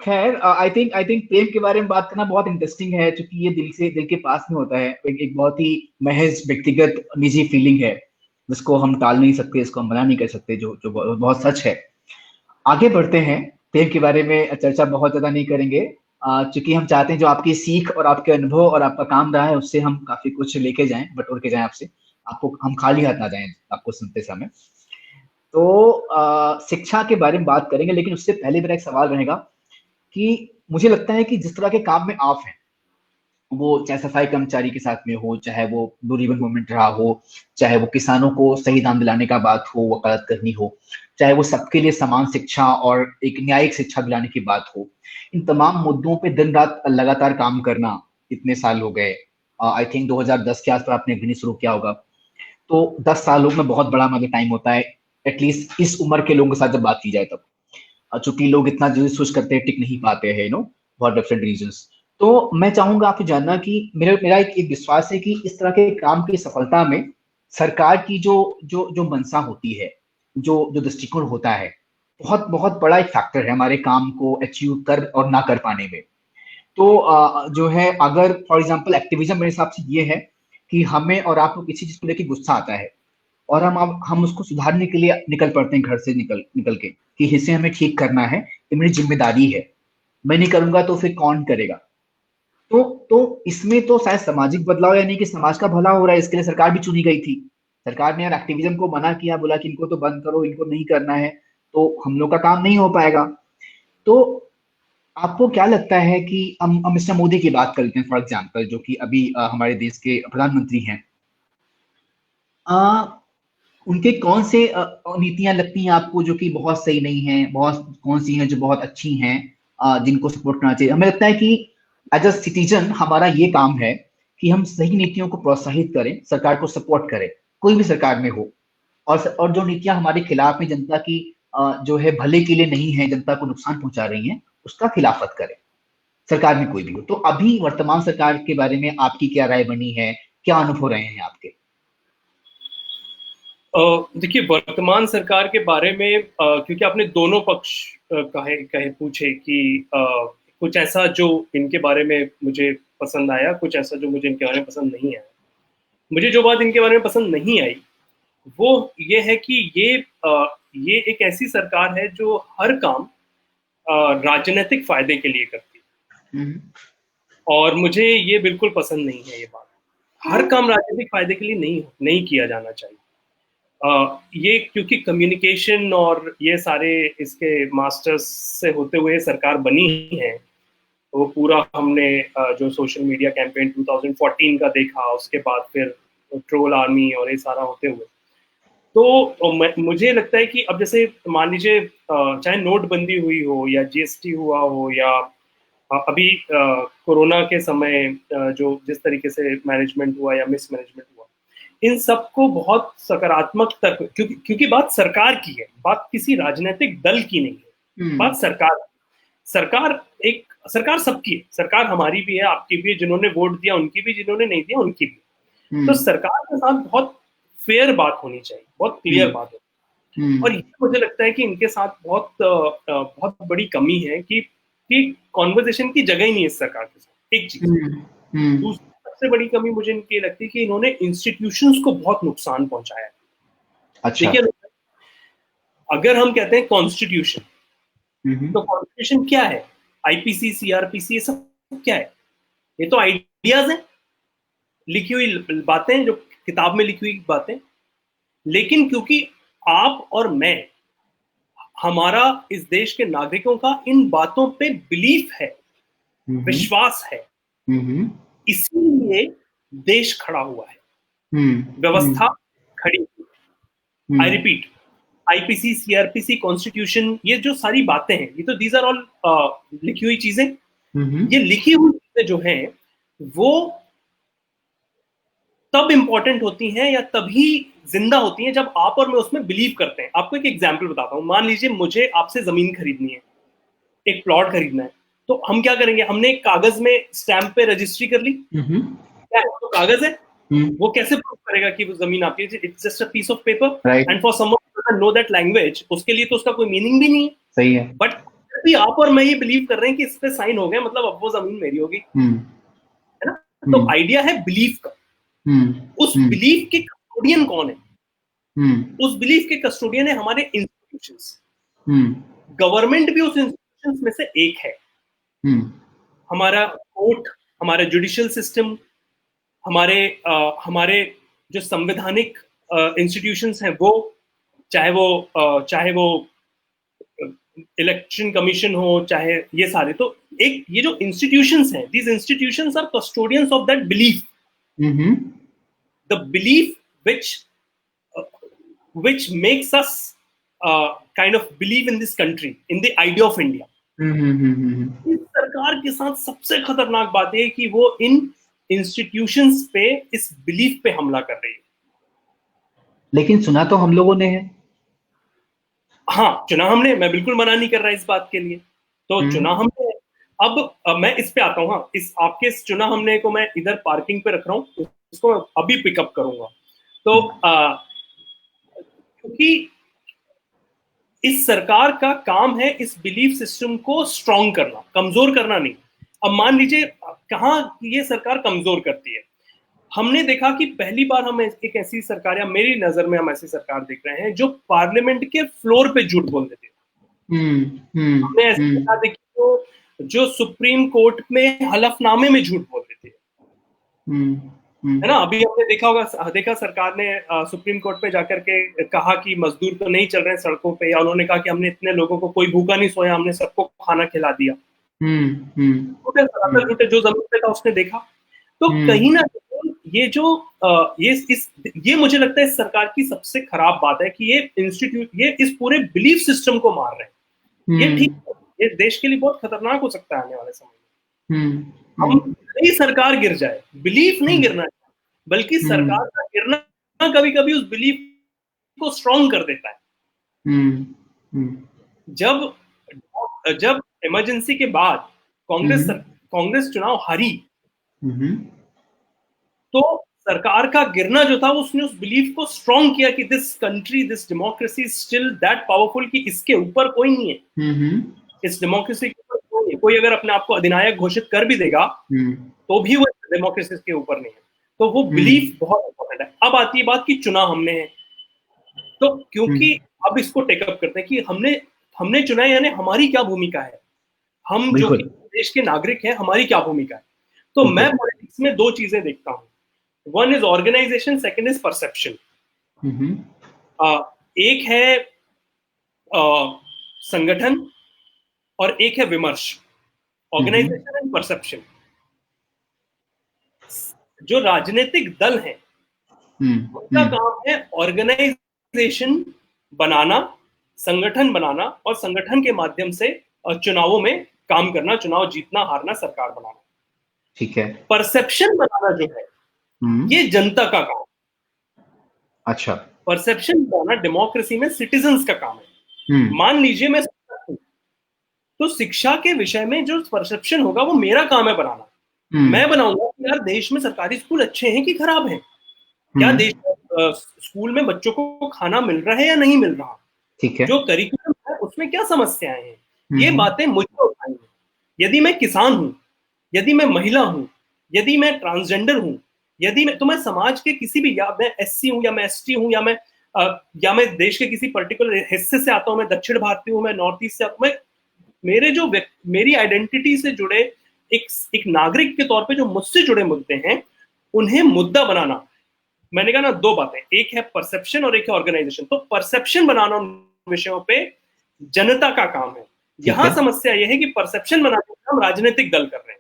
खैर, आई थिंक प्रेम के बारे में बात करना बहुत इंटरेस्टिंग है, क्योंकि ये दिल के पास में होता है। एक बहुत ही महज व्यक्तिगत निजी फीलिंग है, जिसको हम टाल नहीं सकते, इसको हम मना नहीं कर सकते, जो जो बहुत सच है। आगे बढ़ते हैं, प्रेम के बारे में चर्चा बहुत ज्यादा नहीं करेंगे, क्योंकि हम चाहते हैं जो आपकी सीख और आपके अनुभव और आपका काम रहा है उससे हम काफी कुछ लेके जाएं, बटोर के जाएं आपसे, आपको हम खाली हाथ ना जाएं आपको सुनते समय। तो शिक्षा के बारे में बात करेंगे, लेकिन उससे पहले मेरा एक सवाल रहेगा कि मुझे लगता है कि जिस तरह के काम में आप हैं, वो चाहे सफाई कर्मचारी के साथ में हो, चाहे वो ब्लू रिबन मूवमेंट रहा हो, चाहे वो किसानों को सही दाम दिलाने का बात हो, वकालत करनी हो, चाहे वो सबके लिए समान शिक्षा और एक न्यायिक शिक्षा दिलाने की बात हो, इन तमाम मुद्दों पे दिन रात लगातार काम करना इतने साल हो गए। आई थिंक 2010 के आसपास आपने गिनी शुरू किया होगा, तो 10 सालों में बहुत बड़ा मतलब टाइम होता है, एटलीस्ट इस उम्र के लोगों के साथ जब बात की जाए तब। चूंकि लोग इतना जल्दी स्विच करते हैं, टिक नहीं पाते हैं, फॉर डिफरेंट रीजंस। तो मैं चाहूंगा आपसे जानना कि मेरा एक विश्वास है कि इस तरह के काम की सफलता में सरकार की जो जो जो मंशा होती है, जो जो दृष्टिकोण होता है, बहुत बहुत बड़ा एक फैक्टर है हमारे काम को अचीव कर और ना कर पाने में। तो जो है, अगर फॉर एग्जांपल एक्टिविज्म मेरे हिसाब से ये है कि हमें और आपको किसी चीज को लेकर गुस्सा आता है, और हम उसको सुधारने के लिए निकल पड़ते हैं घर से निकल के कि इसे हमें ठीक करना है, ये मेरी जिम्मेदारी है। मैं नहीं करूंगा तो फिर कौन करेगा? तो इसमें तो शायद सामाजिक बदलाव, यानी कि समाज का भला हो रहा है, इसके लिए सरकार भी चुनी गई थी। सरकार ने यार एक्टिविज्म को मना किया, बोला कि इनको तो बंद करो, इनको नहीं करना है, तो हम लोग का काम नहीं हो पाएगा। तो आपको क्या लगता है कि हम मिस्टर मोदी की बात करते हैं फॉर एग्जाम्पल, जो कि अभी हमारे देश के प्रधानमंत्री हैं। उनके कौन से नीतियां लगती हैं आपको जो कि बहुत सही नहीं है, बहुत कौन सी हैं जो बहुत अच्छी हैं, जिनको सपोर्ट करना चाहिए? हमें लगता है कि एज अ सिटीजन हमारा ये काम है कि हम सही नीतियों को प्रोत्साहित करें, सरकार को सपोर्ट करें, कोई भी सरकार में हो। और जो नीतियां हमारे खिलाफ में, जनता की जो है भले के लिए नहीं है, जनता को नुकसान पहुंचा रही हैं, उसका खिलाफत करें, सरकार में कोई भी हो। तो अभी वर्तमान सरकार के बारे में आपकी क्या राय बनी है, क्या अनुभव रहे हैं आपके? देखिए, वर्तमान सरकार के बारे में क्योंकि आपने दोनों पक्ष कहे कहे पूछे कि कुछ ऐसा जो इनके बारे में मुझे पसंद आया, कुछ ऐसा जो मुझे इनके बारे में पसंद नहीं आया। मुझे जो बात इनके बारे में पसंद नहीं आई वो ये है कि ये एक ऐसी सरकार है जो हर काम राजनीतिक फायदे के लिए करती है, हम्म। और मुझे ये बिल्कुल पसंद नहीं है ये बात। हर काम राजनीतिक फायदे के लिए नहीं नहीं किया जाना चाहिए। ये क्योंकि कम्युनिकेशन और ये सारे इसके मास्टर्स से होते हुए सरकार बनी है। वो पूरा हमने जो सोशल मीडिया कैंपेन 2014 का देखा, उसके बाद फिर ट्रोल आर्मी और ये सारा होते हुए, तो मुझे लगता है कि अब जैसे मान लीजिए चाहे नोटबंदी हुई हो या जीएसटी हुआ हो या अभी कोरोना के समय जो जिस तरीके से मैनेजमेंट हुआ या मिसमैनेजमेंट हुआ, इन सबको बहुत सकारात्मक तक, क्योंकि बात सरकार की है, बात किसी राजनीतिक दल की नहीं है, बात सरकार। सरकार सबकी है, सरकार हमारी भी है, आपकी भी है, जिन्होंने वोट दिया उनकी भी, जिन्होंने नहीं दिया उनकी भी। तो सरकार के साथ बहुत फेयर बात होनी चाहिए, बहुत क्लियर बात होनी चाहिए। और ये मुझे लगता है कि इनके साथ बहुत बड़ी कमी है कि कॉन्वर्सेशन की जगह ही नहीं है इस सरकार के साथ, एक चीज। दूसरी सबसे बड़ी कमी मुझे इनकी लगती है कि इन्होंने इंस्टीट्यूशंस को बहुत नुकसान पहुंचाया है। अच्छा। देखिए, अगर हम कहते हैं कॉन्स्टिट्यूशन, तो कॉन्स्टिट्यूशन क्या है? आईपीसी, सीआरपीसी, ये सब क्या है? ये तो आइडियाज हैं, लिखी हुई बातें, जो किताब में लिखी हुई बातें। लेकिन क्योंकि आप और मैं, हमारा इस देश के नागरिकों का इन बातों पे बिलीफ है, विश्वास है, इसीलिए देश खड़ा हुआ है, व्यवस्था खड़ी हुई। I repeat, IPC, CrPC, constitution, ये जो सारी बातें हैं, ये तो दीज आर ऑल लिखी हुई चीजें। ये लिखी हुई चीजें जो हैं वो तब इंपॉर्टेंट होती हैं या तभी जिंदा होती हैं जब आप और मैं उसमें बिलीव करते हैं। आपको एक एग्जांपल बताता हूं। मान लीजिए मुझे आपसे जमीन खरीदनी है, एक प्लॉट खरीदना है, तो हम क्या करेंगे? हमने एक कागज में स्टैंप पे रजिस्ट्री कर ली, क्या है? तो कागज है, वो कैसे प्रूव करेगा कि वो जमीन आपकी? It's just a piece of paper, and for someone who doesn't know that language, उसके लिए तो उसका कोई मीनिंग भी नहीं है। सही है। बट भी आप और मैं ये बिलीव कर रहे हैं कि इस पे साइन हो गया, मतलब अब वो जमीन मेरी होगी, है ना? तो आइडिया है बिलीफ का। उस बिलीफ के कस्टोडियन कौन है? उस बिलीफ के कस्टोडियन है हमारे इंस्टीट्यूशंस। गवर्नमेंट भी उस इंस्टीट्यूशंस में से एक है। हमारा कोर्ट, हमारा जुडिशियल सिस्टम, हमारे जो संवैधानिक इंस्टीट्यूशंस हैं, वो चाहे वो इलेक्शन कमीशन हो, चाहे ये सारे, तो एक ये जो इंस्टीट्यूशंस हैं, these institutions are custodians of that belief, the belief which makes us kind of believe in this country, in the idea of India. इस सरकार के साथ सबसे खतरनाक बात है कि वो इन इंस्टीट्यूशंस पे, इस बिलीफ पे हमला कर रही है। लेकिन सुना तो हम लोगों ने है। हाँ, चुना हमने, मैं बिल्कुल मना नहीं कर रहा इस बात के लिए, तो चुना हमने। अब मैं इस पे आता हूँ। हाँ, इस आपके इस चुना हमने को मैं इधर पार्किंग पे रख रहा हूँ, इसको अभी पिकअप करूंगा। तो क्योंकि इस सरकार का काम है इस बिलीफ सिस्टम को स्ट्रॉन्ग करना, कमजोर करना नहीं। अब मान लीजिए कहां ये सरकार कमजोर करती है। हमने देखा कि पहली बार हम एक ऐसी सरकार, या मेरी नजर में हम ऐसी सरकार देख रहे हैं जो पार्लियामेंट के फ्लोर पे झूठ बोल देती है। हमने ऐसी सरकार देखी जो सुप्रीम कोर्ट में हलफनामे में झूठ बोल रहे थे, है ना। अभी हमने देखा सरकार ने सुप्रीम कोर्ट पे जाकर के कहा कि मजदूर तो नहीं चल रहे हैं सड़कों पे, या उन्होंने कहा कि हमने इतने लोगों को, कोई भूखा नहीं सोया, हमने सबको खाना खिला दिया। झूठे जो जमीन पे था उसने देखा। तो कहीं ना कहीं ये जो ये मुझे लगता है इस सरकार की सबसे खराब बात है कि ये इस पूरे बिलीफ सिस्टम को मार रहे हैं। ये ठीक है, ये देश के लिए बहुत खतरनाक हो सकता है आने वाले समय में। हम नई सरकार गिर जाए, बिलीफ नहीं गिरना है, बल्कि सरकार का गिरना कभी कभी उस बिलीफ को स्ट्रॉन्ग कर देता है। जब इमरजेंसी के बाद कांग्रेस चुनाव हारी, तो सरकार का गिरना जो था उसने उस बिलीफ को स्ट्रॉन्ग किया कि this country, this democracy still that powerful कि इसके ऊपर कोई नहीं है। इस डेमोक्रेसी के ऊपर कोई नहीं, कोई अगर अपने आप को अधिनायक घोषित कर भी देगा तो भी वो डेमोक्रेसी के ऊपर नहीं है। तो वो बिलीफ बहुत इंपॉर्टेंट है। अब आती है बात कि चुना हमने है, तो क्योंकि अब इसको टेकअप करते हैं कि हमने चुना है, यानी हमारी क्या भूमिका है, हम जो देश के नागरिक हैं हमारी क्या भूमिका है। तो मैं पॉलिटिक्स में दो चीजें देखता हूँ, one is organisation, second is perception. एक है संगठन और एक है विमर्श, ऑर्गेनाइजेशन एंड परसेप्शन। जो राजनीतिक दल हैं उनका काम है ऑर्गेनाइजेशन बनाना, संगठन बनाना, और संगठन के माध्यम से चुनावों में काम करना, चुनाव जीतना हारना, सरकार बनाना। ठीक है। परसेप्शन बनाना जो है ये जनता का काम। अच्छा। परसेप्शन बनाना डेमोक्रेसी में सिटीजन्स का काम है। मान लीजिए मैं तो शिक्षा के विषय में जो परसेप्शन होगा वो मेरा काम है बनाना। मैं बनाऊंगा कि यार देश में सरकारी स्कूल अच्छे हैं कि खराब हैं, क्या देश में स्कूल में बच्चों को खाना मिल रहा है या नहीं मिल रहा, ठीक है, जो करिकुलम है उसमें क्या समस्याएं हैं, ये बातें मुझे उठानी है। यदि मैं किसान हूं, यदि मैं महिला हूं, यदि मैं ट्रांसजेंडर हूं, यदि मैं समाज के किसी भी, या मैं एससी हूं या मैं एसटी हूं या मैं देश के किसी पर्टिकुलर हिस्से से आता हूं, मैं दक्षिण भारतीय हूं, मैं नॉर्थ ईस्ट से आता हूं, मेरी आइडेंटिटी से जुड़े एक नागरिक के तौर पे जो मुझसे जुड़े मुद्दे हैं उन्हें मुद्दा बनाना। मैंने कहा ना दो बातें, एक है परसेप्शन और एक है ऑर्गेनाइजेशन। तो परसेप्शन बनाना उन विषयों पे जनता का काम है। यहां समस्या यह है कि परसेप्शन बनाने का हम राजनीतिक दल कर रहे हैं।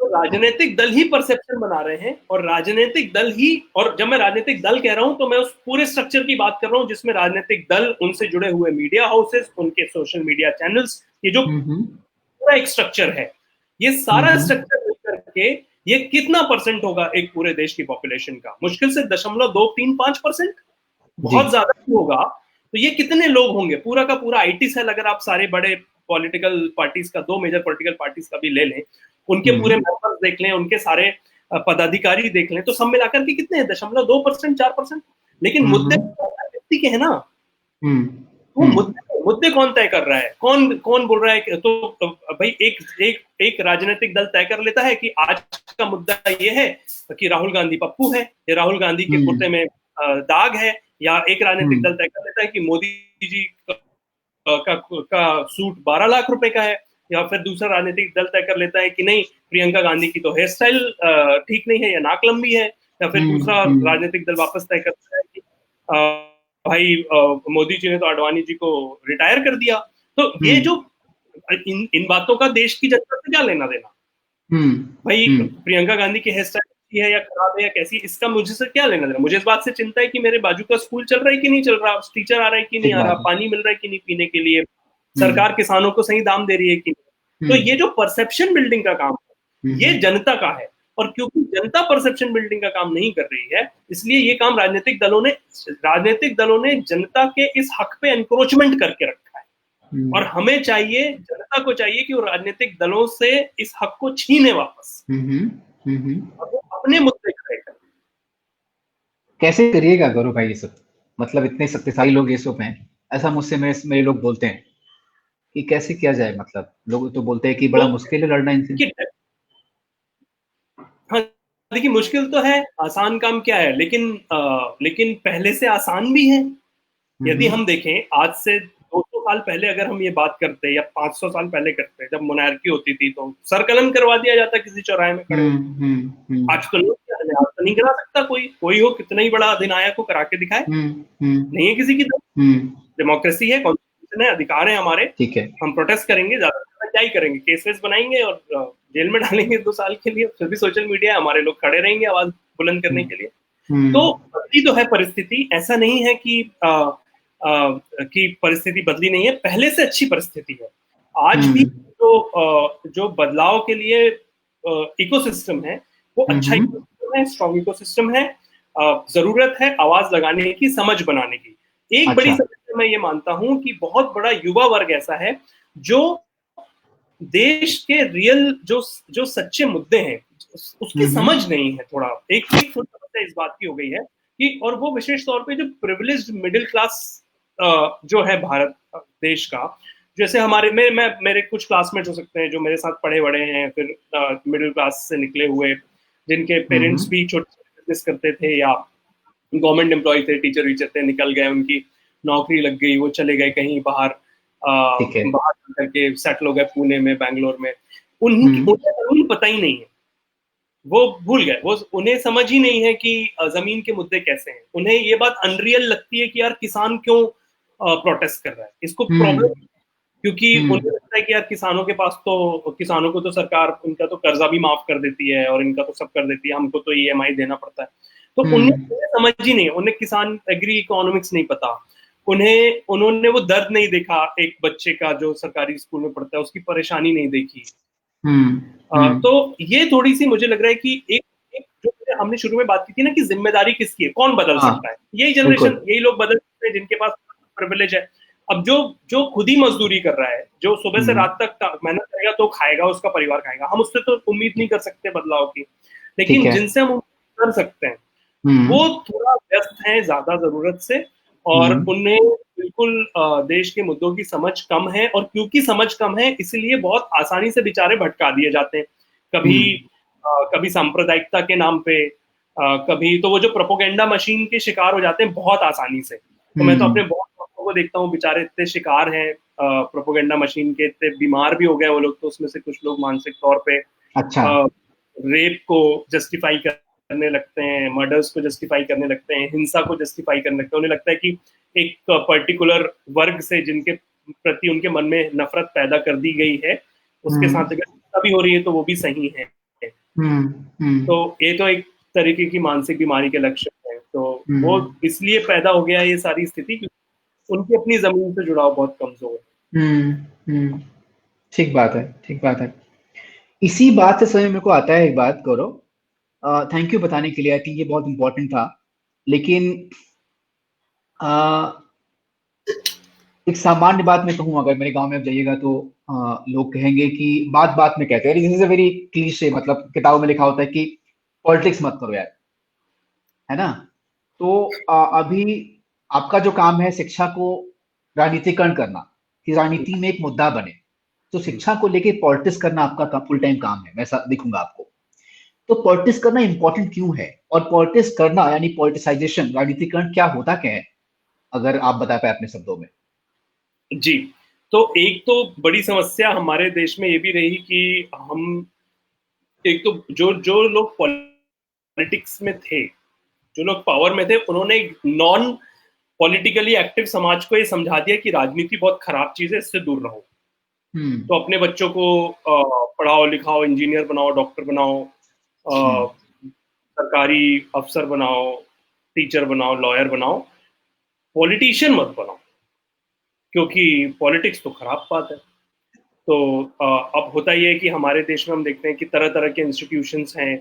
तो राजनीतिक दल ही परसेप्शन बना रहे हैं, और राजनीतिक दल ही, और जब मैं राजनीतिक दल कह रहा हूं तो मैं उस पूरे स्ट्रक्चर की बात कर रहा हूं जिसमें राजनीतिक दल, उनसे जुड़े हुए मीडिया हाउसेस, उनके सोशल मीडिया चैनल्स, ये जो पूरा एक स्ट्रक्चर है, ये सारा स्ट्रक्चर मिलकर के ये कितना परसेंट होगा एक पूरे देश की पॉपुलेशन का? मुश्किल से 0.235%, बहुत ज्यादा होगा। तो ये कितने लोग होंगे? पूरा का पूरा आईटी सेल, अगर आप सारे बड़े पॉलिटिकल पार्टीज का, दो मेजर पॉलिटिकल पार्टीज का भी ले लें, उनके पूरे मेंबर्स देख लें, उनके सारे पदाधिकारी देख लें, तो सब मिलाकर के कितने हैं? 0.2%, 4%। लेकिन मुद्दे व्यक्ति के हैं ना, वो मुद्दे कौन तय कर रहा है? कौन बोल रहा है? तो भाई एक राजनीतिक दल तय कर लेता है कि आज का मुद्दा ये है कि राहुल गांधी पप्पू है, या राहुल गांधी के कुर्ते में दाग है, या एक राजनीतिक दल तय कर लेता है कि मोदी जी का सूट 12 लाख रुपए का है, या फिर दूसरा राजनीतिक दल तय कर लेता है कि नहीं, प्रियंका गांधी की तो हेयर स्टाइल ठीक नहीं है या नाक लंबी है, या फिर दूसरा राजनीतिक दल वापस तय करता है कि भाई मोदी जी ने तो आडवाणी जी को रिटायर कर दिया। तो ये जो इन बातों का देश की जनता से क्या लेना देना? भाई प्रियंका गांधी की हेयर स्टाइल अच्छी है या खराब है या कैसी, इसका मुझे से क्या लेना देना? मुझे इस बात से चिंता है कि मेरे बाजू का स्कूल चल रहा है कि नहीं चल रहा, टीचर आ रहा है कि नहीं आ रहा, पानी मिल रहा है कि नहीं पीने के लिए, सरकार किसानों को सही दाम दे रही है कि नहीं। तो ये जो परसेप्शन बिल्डिंग का काम है ये जनता का है, और क्योंकि जनता परसेप्शन बिल्डिंग का काम नहीं कर रही है, इसलिए ये काम राजनीतिक दलों ने जनता के इस हक पे एनक्रोचमेंट करके रखा है। और हमें चाहिए, जनता को चाहिए कि वो राजनीतिक दलों से इस हक को छीने वापस, और वो अपने मुद्दे खड़े करें। कैसे करिएगा गौरव भाई ये सब? मतलब इतने शक्तिशाली लोग ये सब हैं, ऐसा मुझसे मेरे लोग बोलते हैं कि कैसे किया जाए? मतलब लोग तो बोलते हैं कि बड़ा मुश्किल है लड़ना इनसे। हाँ देखिए, मुश्किल तो है, आसान काम क्या है, लेकिन पहले से आसान भी है। यदि हम देखें आज से 200 साल पहले अगर हम ये बात करते या 500 साल पहले करते, जब मोनार्की होती थी तो सरकलन करवा दिया जाता किसी चौराहे में खड़े होकर। आज तो लोग क्या है, आज तो नहीं करा सकता कोई हो कितना ही बड़ा अधिनायक को करा के दिखाए, नहीं है किसी की डेमोक्रेसी है, कॉन्स्टिट्यूशन है, अधिकार है हमारे, ठीक है, हम प्रोटेस्ट करेंगे, ज्यादा क्या ही करेंगे, केसेस बनाएंगे और जेल में डालेंगे 2 साल के लिए, फिर भी सोशल मीडिया हमारे लोग खड़े रहेंगे आवाज बुलंद करने के लिए। तो बदली तो है परिस्थिति, ऐसा नहीं है कि परिस्थिति बदली नहीं है, पहले से अच्छी परिस्थिति है। आज भी जो बदलाव के लिए इकोसिस्टम है वो अच्छा इकोसिस्टम है, स्ट्रॉन्ग इकोसिस्टम है। जरूरत है आवाज लगाने की, समझ बनाने की। एक बड़ी समस्या मैं ये मानता हूं कि बहुत बड़ा युवा वर्ग ऐसा है जो देश के रियल जो सच्चे मुद्दे हैं उसकी समझ नहीं है। थोड़ा एक समस्या इस बात की हो गई है कि, और वो विशेष तौर पे जो प्रिविलेज्ड मिडिल क्लास जो है भारत देश का, जैसे हमारे मेरे कुछ क्लासमेट्स हो सकते हैं जो मेरे साथ पढ़े बड़े हैं, फिर मिडिल क्लास से निकले हुए, जिनके पेरेंट्स भी छोटे बिजनेस करते थे या गवर्नमेंट एम्प्लॉय थे, टीचर वीचर थे, निकल गए, उनकी नौकरी लग गई, वो चले गए कहीं बाहर, बाहर करके सेटल हो गए पुणे में, बैंगलोर में। उन्हें पता ही नहीं है, वो भूल गए, वो उन्हें समझ ही नहीं है कि जमीन के मुद्दे कैसे हैं। उन्हें ये बात अनरियल लगती है कि यार किसान क्यों प्रोटेस्ट कर रहा है, इसको प्रॉब्लम, क्योंकि उन्हें लगता है कि यार किसानों के पास तो, किसानों को तो सरकार उनका तो कर्जा भी माफ कर देती है और इनका तो सब कर देती है, हमको तो ईएमआई देना पड़ता है। तो उन्हें समझ ही नहीं, उन्हें किसान एग्री इकोनॉमिक्स नहीं पता, उन्होंने वो दर्द नहीं देखा एक बच्चे का जो सरकारी स्कूल में पढ़ता है, उसकी परेशानी नहीं देखी। तो ये थोड़ी सी मुझे लग रहा है कि एक जो हमने शुरू में बात की थी ना कि जिम्मेदारी किसकी है, कौन बदल सकता है, यही जनरेशन, यही लोग बदल सकते हैं जिनके पास प्रिविलेज है। अब जो खुद ही मजदूरी कर रहा है, जो सुबह से रात तक मेहनत करेगा तो खाएगा, उसका परिवार खाएगा, हम उससे तो उम्मीद नहीं कर सकते बदलाव की, लेकिन जिनसे हम कर सकते हैं वो थोड़ा व्यस्त हैं ज्यादा जरूरत से, और उन्हें बिल्कुल देश के मुद्दों की समझ कम है, और क्योंकि समझ कम है इसलिए बहुत आसानी से बेचारे भटका दिए जाते हैं, कभी सांप्रदायिकता के नाम पे, कभी तो वो जो प्रोपोगेंडा मशीन के शिकार हो जाते हैं बहुत आसानी से। तो मैं तो अपने बहुत दोस्तों को देखता हूँ, बेचारे इतने शिकार हैं प्रोपोगेंडा मशीन के, इतने बीमार भी हो गए वो लोग, तो उसमें से कुछ लोग मानसिक तौर पे रेप को जस्टिफाई करने लगते हैं, मर्डर्स को जस्टिफाई करने लगते हैं, हिंसा को जस्टिफाई करने लगते हैं। उन्हें लगता है कि एक पर्टिकुलर वर्ग से जिनके प्रति उनके मन में नफरत पैदा कर दी गई है, उसके साथ अगर हिंसा भी हो रही है तो वो भी सही है। तो ये तो एक तरीके की मानसिक बीमारी के लक्षण है। तो वो इसलिए पैदा हो गया ये सारी स्थिति, क्योंकि उनकी अपनी जमीन से जुड़ाव बहुत कमजोर है। ठीक बात है, ठीक बात है। इसी बात से समय मेरे को आता है एक बात, गौरव, थैंक यू बताने के लिए, आई थिंक ये बहुत इंपॉर्टेंट था। लेकिन एक सामान्य बात मैं कहूँ, अगर मेरे गांव में आप जाइएगा तो लोग कहेंगे कि बात बात में कहते हैं, this is a very cliche, मतलब किताबों में लिखा होता है कि पॉलिटिक्स मत करो यार, है ना। तो अभी आपका जो काम है शिक्षा को राजनीतिकरण करना, कि राजनीति में एक मुद्दा बने, तो शिक्षा को लेके पॉलिटिक्स करना आपका फुल टाइम काम है, मैं ऐसा दिखूंगा आपको। तो पॉलिटिक्स करना इंपॉर्टेंट क्यों है, और पॉलिटिक्स करना यानी पॉलिटिसाइजेशन, राजनीतिकरण क्या होता क्या है, अगर आप बता पाए अपने शब्दों में। जी, तो एक तो बड़ी समस्या हमारे देश में ये भी रही कि हम, एक तो जो लोग पॉलिटिक्स में थे, जो लोग पावर में थे, उन्होंने नॉन पॉलिटिकली एक्टिव समाज को ये समझा दिया कि राजनीति बहुत खराब चीज है, इससे दूर रहो। तो अपने बच्चों को पढ़ाओ लिखाओ, इंजीनियर बनाओ, डॉक्टर बनाओ, सरकारी अफसर बनाओ, टीचर बनाओ, लॉयर बनाओ, पॉलिटिशियन मत बनाओ, क्योंकि पॉलिटिक्स तो खराब बात है। तो अब होता ही है कि हमारे देश में हम देखते हैं कि तरह तरह के इंस्टीट्यूशंस हैं,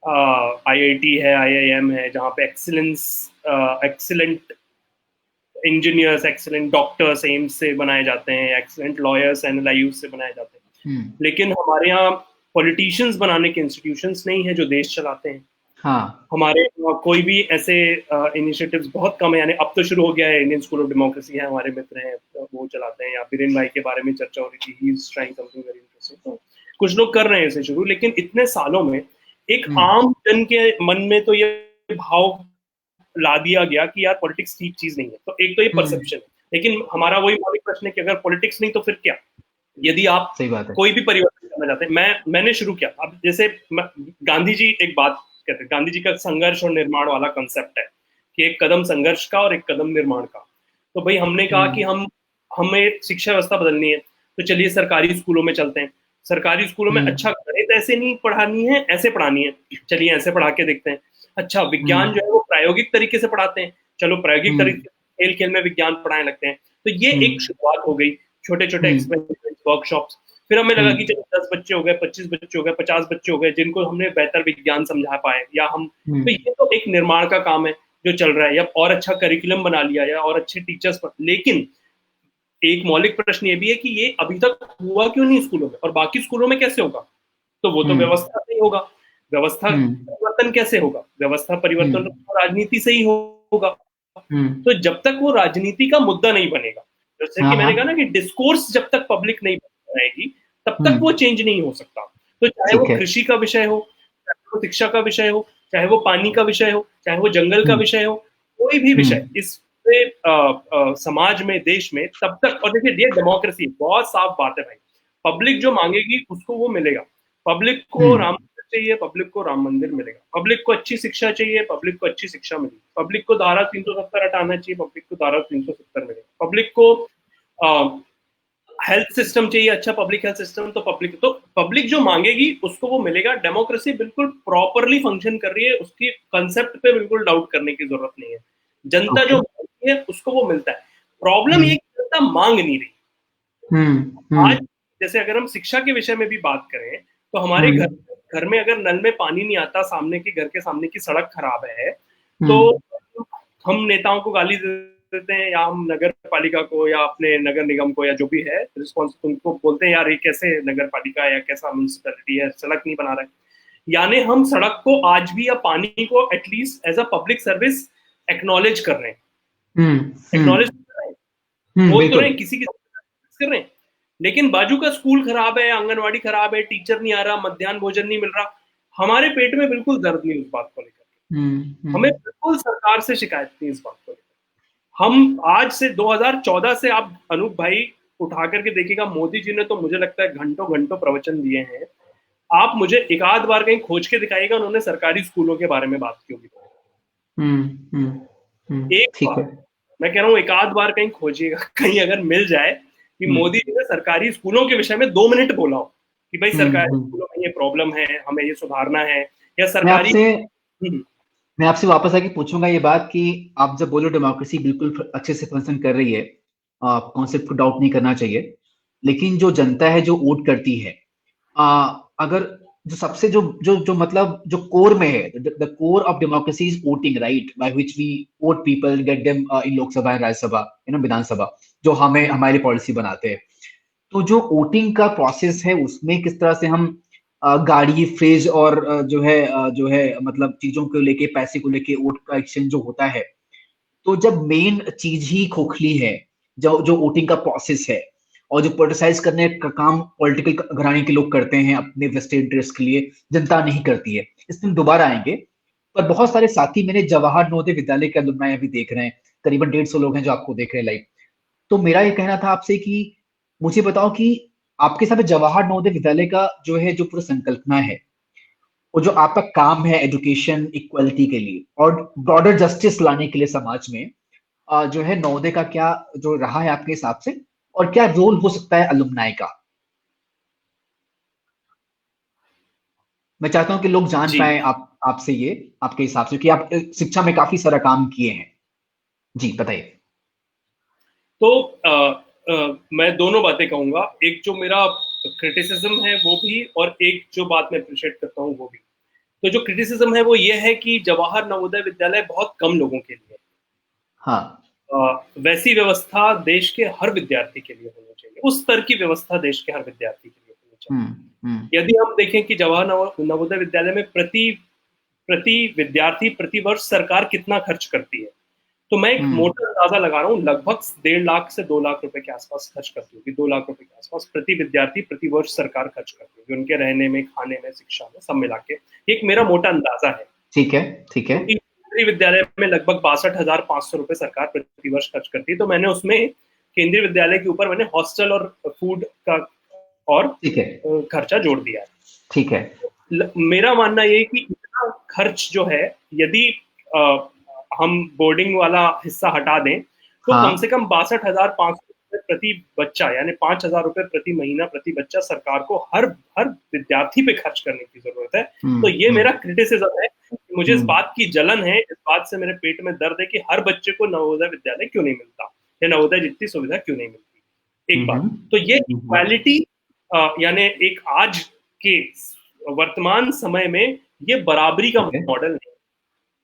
आईआईटी है, आईआईएम है, जहाँ पे excellent engineers, excellent doctors AIIMS से बनाए जाते हैं, एक्सीलेंट लॉयर्स एनएलआईयू से बनाए जाते हैं। लेकिन हमारे यहाँ पॉलिटिशियंस बनाने के इंस्टीट्यूशंस नहीं है जो देश चलाते हैं। हमारे कोई भी ऐसे इनिशिएटिव्स बहुत कम है, यानी अब तो शुरू हो गया है, इंडियन स्कूल ऑफ डेमोक्रेसी है, हमारे मित्र हैं वो चलाते हैं, या बीरेन भाई के बारे में चर्चा हो रही थी, he is trying something very interesting. तो कुछ लोग कर रहे हैं इसे शुरू, लेकिन इतने सालों में एक आम जन के मन में तो ये भाव ला दिया गया कि यार पॉलिटिक्स ठीक चीज नहीं है। तो एक तो ये परसेप्शन है, लेकिन हमारा वही मौलिक प्रश्न है कि अगर पॉलिटिक्स नहीं तो फिर क्या? यदि आप सही बात है। कोई भी परिवर्तन करना चाहते हैं, मैंने शुरू किया। अब जैसे गांधी जी एक बात कहते हैं, गांधी जी का संघर्ष और निर्माण वाला कंसेप्ट है कि एक कदम संघर्ष का और एक कदम निर्माण का। तो भाई हमने कहा कि हमें शिक्षा व्यवस्था बदलनी है, तो चलिए सरकारी स्कूलों में चलते हैं। सरकारी स्कूलों में अच्छा गणित ऐसे नहीं पढ़ानी है, ऐसे पढ़ानी है, चलिए ऐसे पढ़ा के देखते हैं। अच्छा विज्ञान जो है वो प्रायोगिक तरीके से पढ़ाते हैं, चलो प्रायोगिक तरीके से खेल खेल में विज्ञान पढ़ाने लगते हैं। तो ये एक शुरुआत हो गई, छोटे छोटे एक्सपेरिमेंट वर्कशॉप्स। फिर हमें लगा कि चलो 10 बच्चे हो गए, 25 बच्चे हो गए, 50 बच्चे हो गए जिनको हमने बेहतर विज्ञान समझा पाए, या हम तो ये तो एक निर्माण का काम है जो चल रहा है, या और अच्छा करिकुलम बना लिया, या और अच्छे टीचर्स। लेकिन एक मौलिक प्रश्न ये भी है कि ये अभी तक हुआ क्यों नहीं स्कूलों में, और बाकी स्कूलों में कैसे होगा? तो वो तो व्यवस्था से ही होगा। व्यवस्था परिवर्तन कैसे होगा? व्यवस्था परिवर्तन तो राजनीति से ही होगा। तो जब तक वो राजनीति का मुद्दा नहीं बनेगा, जैसे कि मैंने कहा ना कि डिस्कोर्स जब तक पब्लिक नहीं बनाएगी तब तक वो चेंज नहीं हो सकता। तो चाहे वो कृषि का विषय हो, चाहे वो शिक्षा का विषय हो, चाहे वो पानी का विषय हो, चाहे वो जंगल का विषय हो, कोई भी विषय इस समाज में, देश में, तब तक। और देखिए ये डेमोक्रेसी बहुत साफ बात है भाई, पब्लिक जो मांगेगी उसको वो मिलेगा। पब्लिक को राम मंदिर चाहिए, पब्लिक को राम मंदिर मिलेगा। पब्लिक को अच्छी शिक्षा चाहिए, पब्लिक को अच्छी शिक्षा मिलेगी। पब्लिक को धारा 370 हटाना चाहिए, पब्लिक को धारा 370 मिलेगा। पब्लिक को हेल्थ सिस्टम चाहिए, अच्छा पब्लिक हेल्थ सिस्टम, तो पब्लिक जो मांगेगी उसको वो मिलेगा। डेमोक्रेसी बिल्कुल प्रॉपरली फंक्शन कर रही है, उसकी कंसेप्ट पे बिल्कुल डाउट करने की जरूरत नहीं है। जनता जो मांगती है उसको वो मिलता है। प्रॉब्लम ये जनता मांग नहीं रही। आज जैसे अगर हम शिक्षा के विषय में भी बात करें तो हमारे घर में अगर नल में पानी नहीं आता, सामने की घर के सामने की सड़क खराब है, तो हम नेताओं को गाली देते हैं, या हम नगर पालिका को या अपने नगर निगम को या जो भी है रिस्पॉन्सिबल उनको बोलते हैं यार ये कैसे नगर पालिका या कैसा म्यूनिसिपैलिटी है, सड़क नहीं बना रहा है। यानी हम सड़क को आज भी या पानी को at least as a public service acknowledge कर रहे हैं, एक्नॉलेज कर रहे हैं, बोल तो रहे हैं, किसी की कर रहे हैं। लेकिन बाजू का स्कूल खराब है, आंगनवाड़ी खराब है, टीचर नहीं आ रहा, मध्याह्न भोजन नहीं मिल रहा, हमारे पेट में बिल्कुल दर्द नहीं उस बात को लेकर। हमें बिल्कुल सरकार से शिकायत नहीं इस बात को लेकर। हम आज से 2014 से आप अनूप भाई उठा करके देखिएगा, मोदी जी ने तो मुझे लगता है घंटों घंटों प्रवचन दिए हैं। आप मुझे एक आध बार कहीं खोज के दिखाइएगा उन्होंने सरकारी स्कूलों के बारे में बात की होगी। एक बार मैं कह रहा हूँ, एक आध बार कहीं खोजिएगा, कहीं अगर मिल जाए कि मोदी जी ने सरकारी स्कूलों के विषय में 2 मिनट बोला हो कि भाई सरकारी स्कूलों में ये प्रॉब्लम है, हमें ये सुधारना है, या सरकारी। मैं आपसे वापस आके पूछूंगा ये बात कि आप जब बोलो डेमोक्रेसी बिल्कुल अच्छे से फंक्शन कर रही है, कॉन्सेप्ट को डाउट नहीं करना चाहिए, लेकिन जो जनता है जो वोट करती है, अगर जो सबसे जो जो जो मतलब जो कोर में है, the core of democracy is voting, right, by which we vote people, get them in Lok Sabha and Rajya Sabha, Vidhan Sabha, जो हमें हमारी पॉलिसी बनाते हैं। तो जो वोटिंग का प्रोसेस है उसमें किस तरह से हम गाड़ी, फ्रिज और जो है मतलब चीजों को लेके, पैसे को लेके वोट का एक्सचेंज जो होता है, तो जब मेन चीज ही खोखली है, जो जो वोटिंग का प्रोसेस है, और जो पोलिटिसाइज करने का काम पॉलिटिकल घराने के लोग करते हैं अपने वेस्टेड इंटरेस्ट के लिए, जनता नहीं करती है। इस दिन दोबारा आएंगे, पर बहुत सारे साथी मेरे जवाहर नवोदय विद्यालय के अलुमनाई अभी देख रहे हैं, करीबन 150 लोग हैं जो आपको देख रहे हैं लाइव। तो मेरा ये कहना था आपसे कि मुझे बताओ कि आपके साथ जवाहर नवोदय विद्यालय का जो है, जो पूरा संकल्पना है, और जो आपका काम है एजुकेशन इक्वलिटी के लिए और ब्रॉडर जस्टिस लाने के लिए समाज में, जो है नवोदय का क्या जो रहा है आपके हिसाब से, और क्या रोल हो सकता है अलुमनाई का? मैं चाहता हूं कि लोग जान पाए आपसे ये, आपके हिसाब से कि आप शिक्षा में काफी सारा काम किए हैं। जी बताइए। तो मैं दोनों बातें कहूंगा, एक जो मेरा क्रिटिसिज्म है वो भी, और एक जो बात मैं अप्रिशिएट करता हूँ वो भी। तो जो क्रिटिसिज्म है वो ये है कि जवाहर नवोदय विद्यालय बहुत कम लोगों के लिए, हाँ, वैसी व्यवस्था देश के हर विद्यार्थी के लिए होनी चाहिए, उस स्तर की व्यवस्था देश के हर विद्यार्थी के लिए होनी चाहिए। यदि हम देखें कि जवाहर नवोदय विद्यालय में प्रति विद्यार्थी प्रति वर्ष सरकार कितना खर्च करती है, तो मैं एक मोटा अंदाजा लगा रहा हूँ, लगभग 1.5 लाख से 2 लाख रुपए के आसपास खर्च करती होगी। 2 लाख रुपए के आसपास प्रति विद्यार्थी प्रति वर्ष सरकार खर्च करती होगी, उनके रहने में, खाने में, शिक्षा में, सब मिला के। एक मेरा मोटा अंदाजा है। ठीक है, ठीक है। केंद्रीय विद्यालय में लगभग 62,500 रुपए सरकार प्रतिवर्ष खर्च करती है, तो मैंने उसमें केंद्रीय विद्यालय के ऊपर मैंने हॉस्टल और फूड का और ठीक है, खर्चा जोड़ दिया है। ठीक है। मेरा मानना ये है कि इतना खर्च जो है, यदि हम बोर्डिंग वाला हिस्सा हटा दें तो हाँ, कम से कम 62,500 रुपए प्रति बच्चा, यानी 5,000 रुपए प्रति महीना प्रति बच्चा सरकार को हर हर विद्यार्थी पे खर्च करने की जरूरत है। तो ये मेरा क्रिटिसिज्म है। मुझे इस बात की जलन है, इस बात से मेरे पेट में दर्द है कि हर बच्चे को नवोदय विद्यालय क्यों नहीं मिलता, या नवोदय जितनी सुविधा क्यों नहीं मिलती। एक बात तो ये इक्वालिटी, यानी एक आज के वर्तमान समय में ये बराबरी का मॉडल नहीं,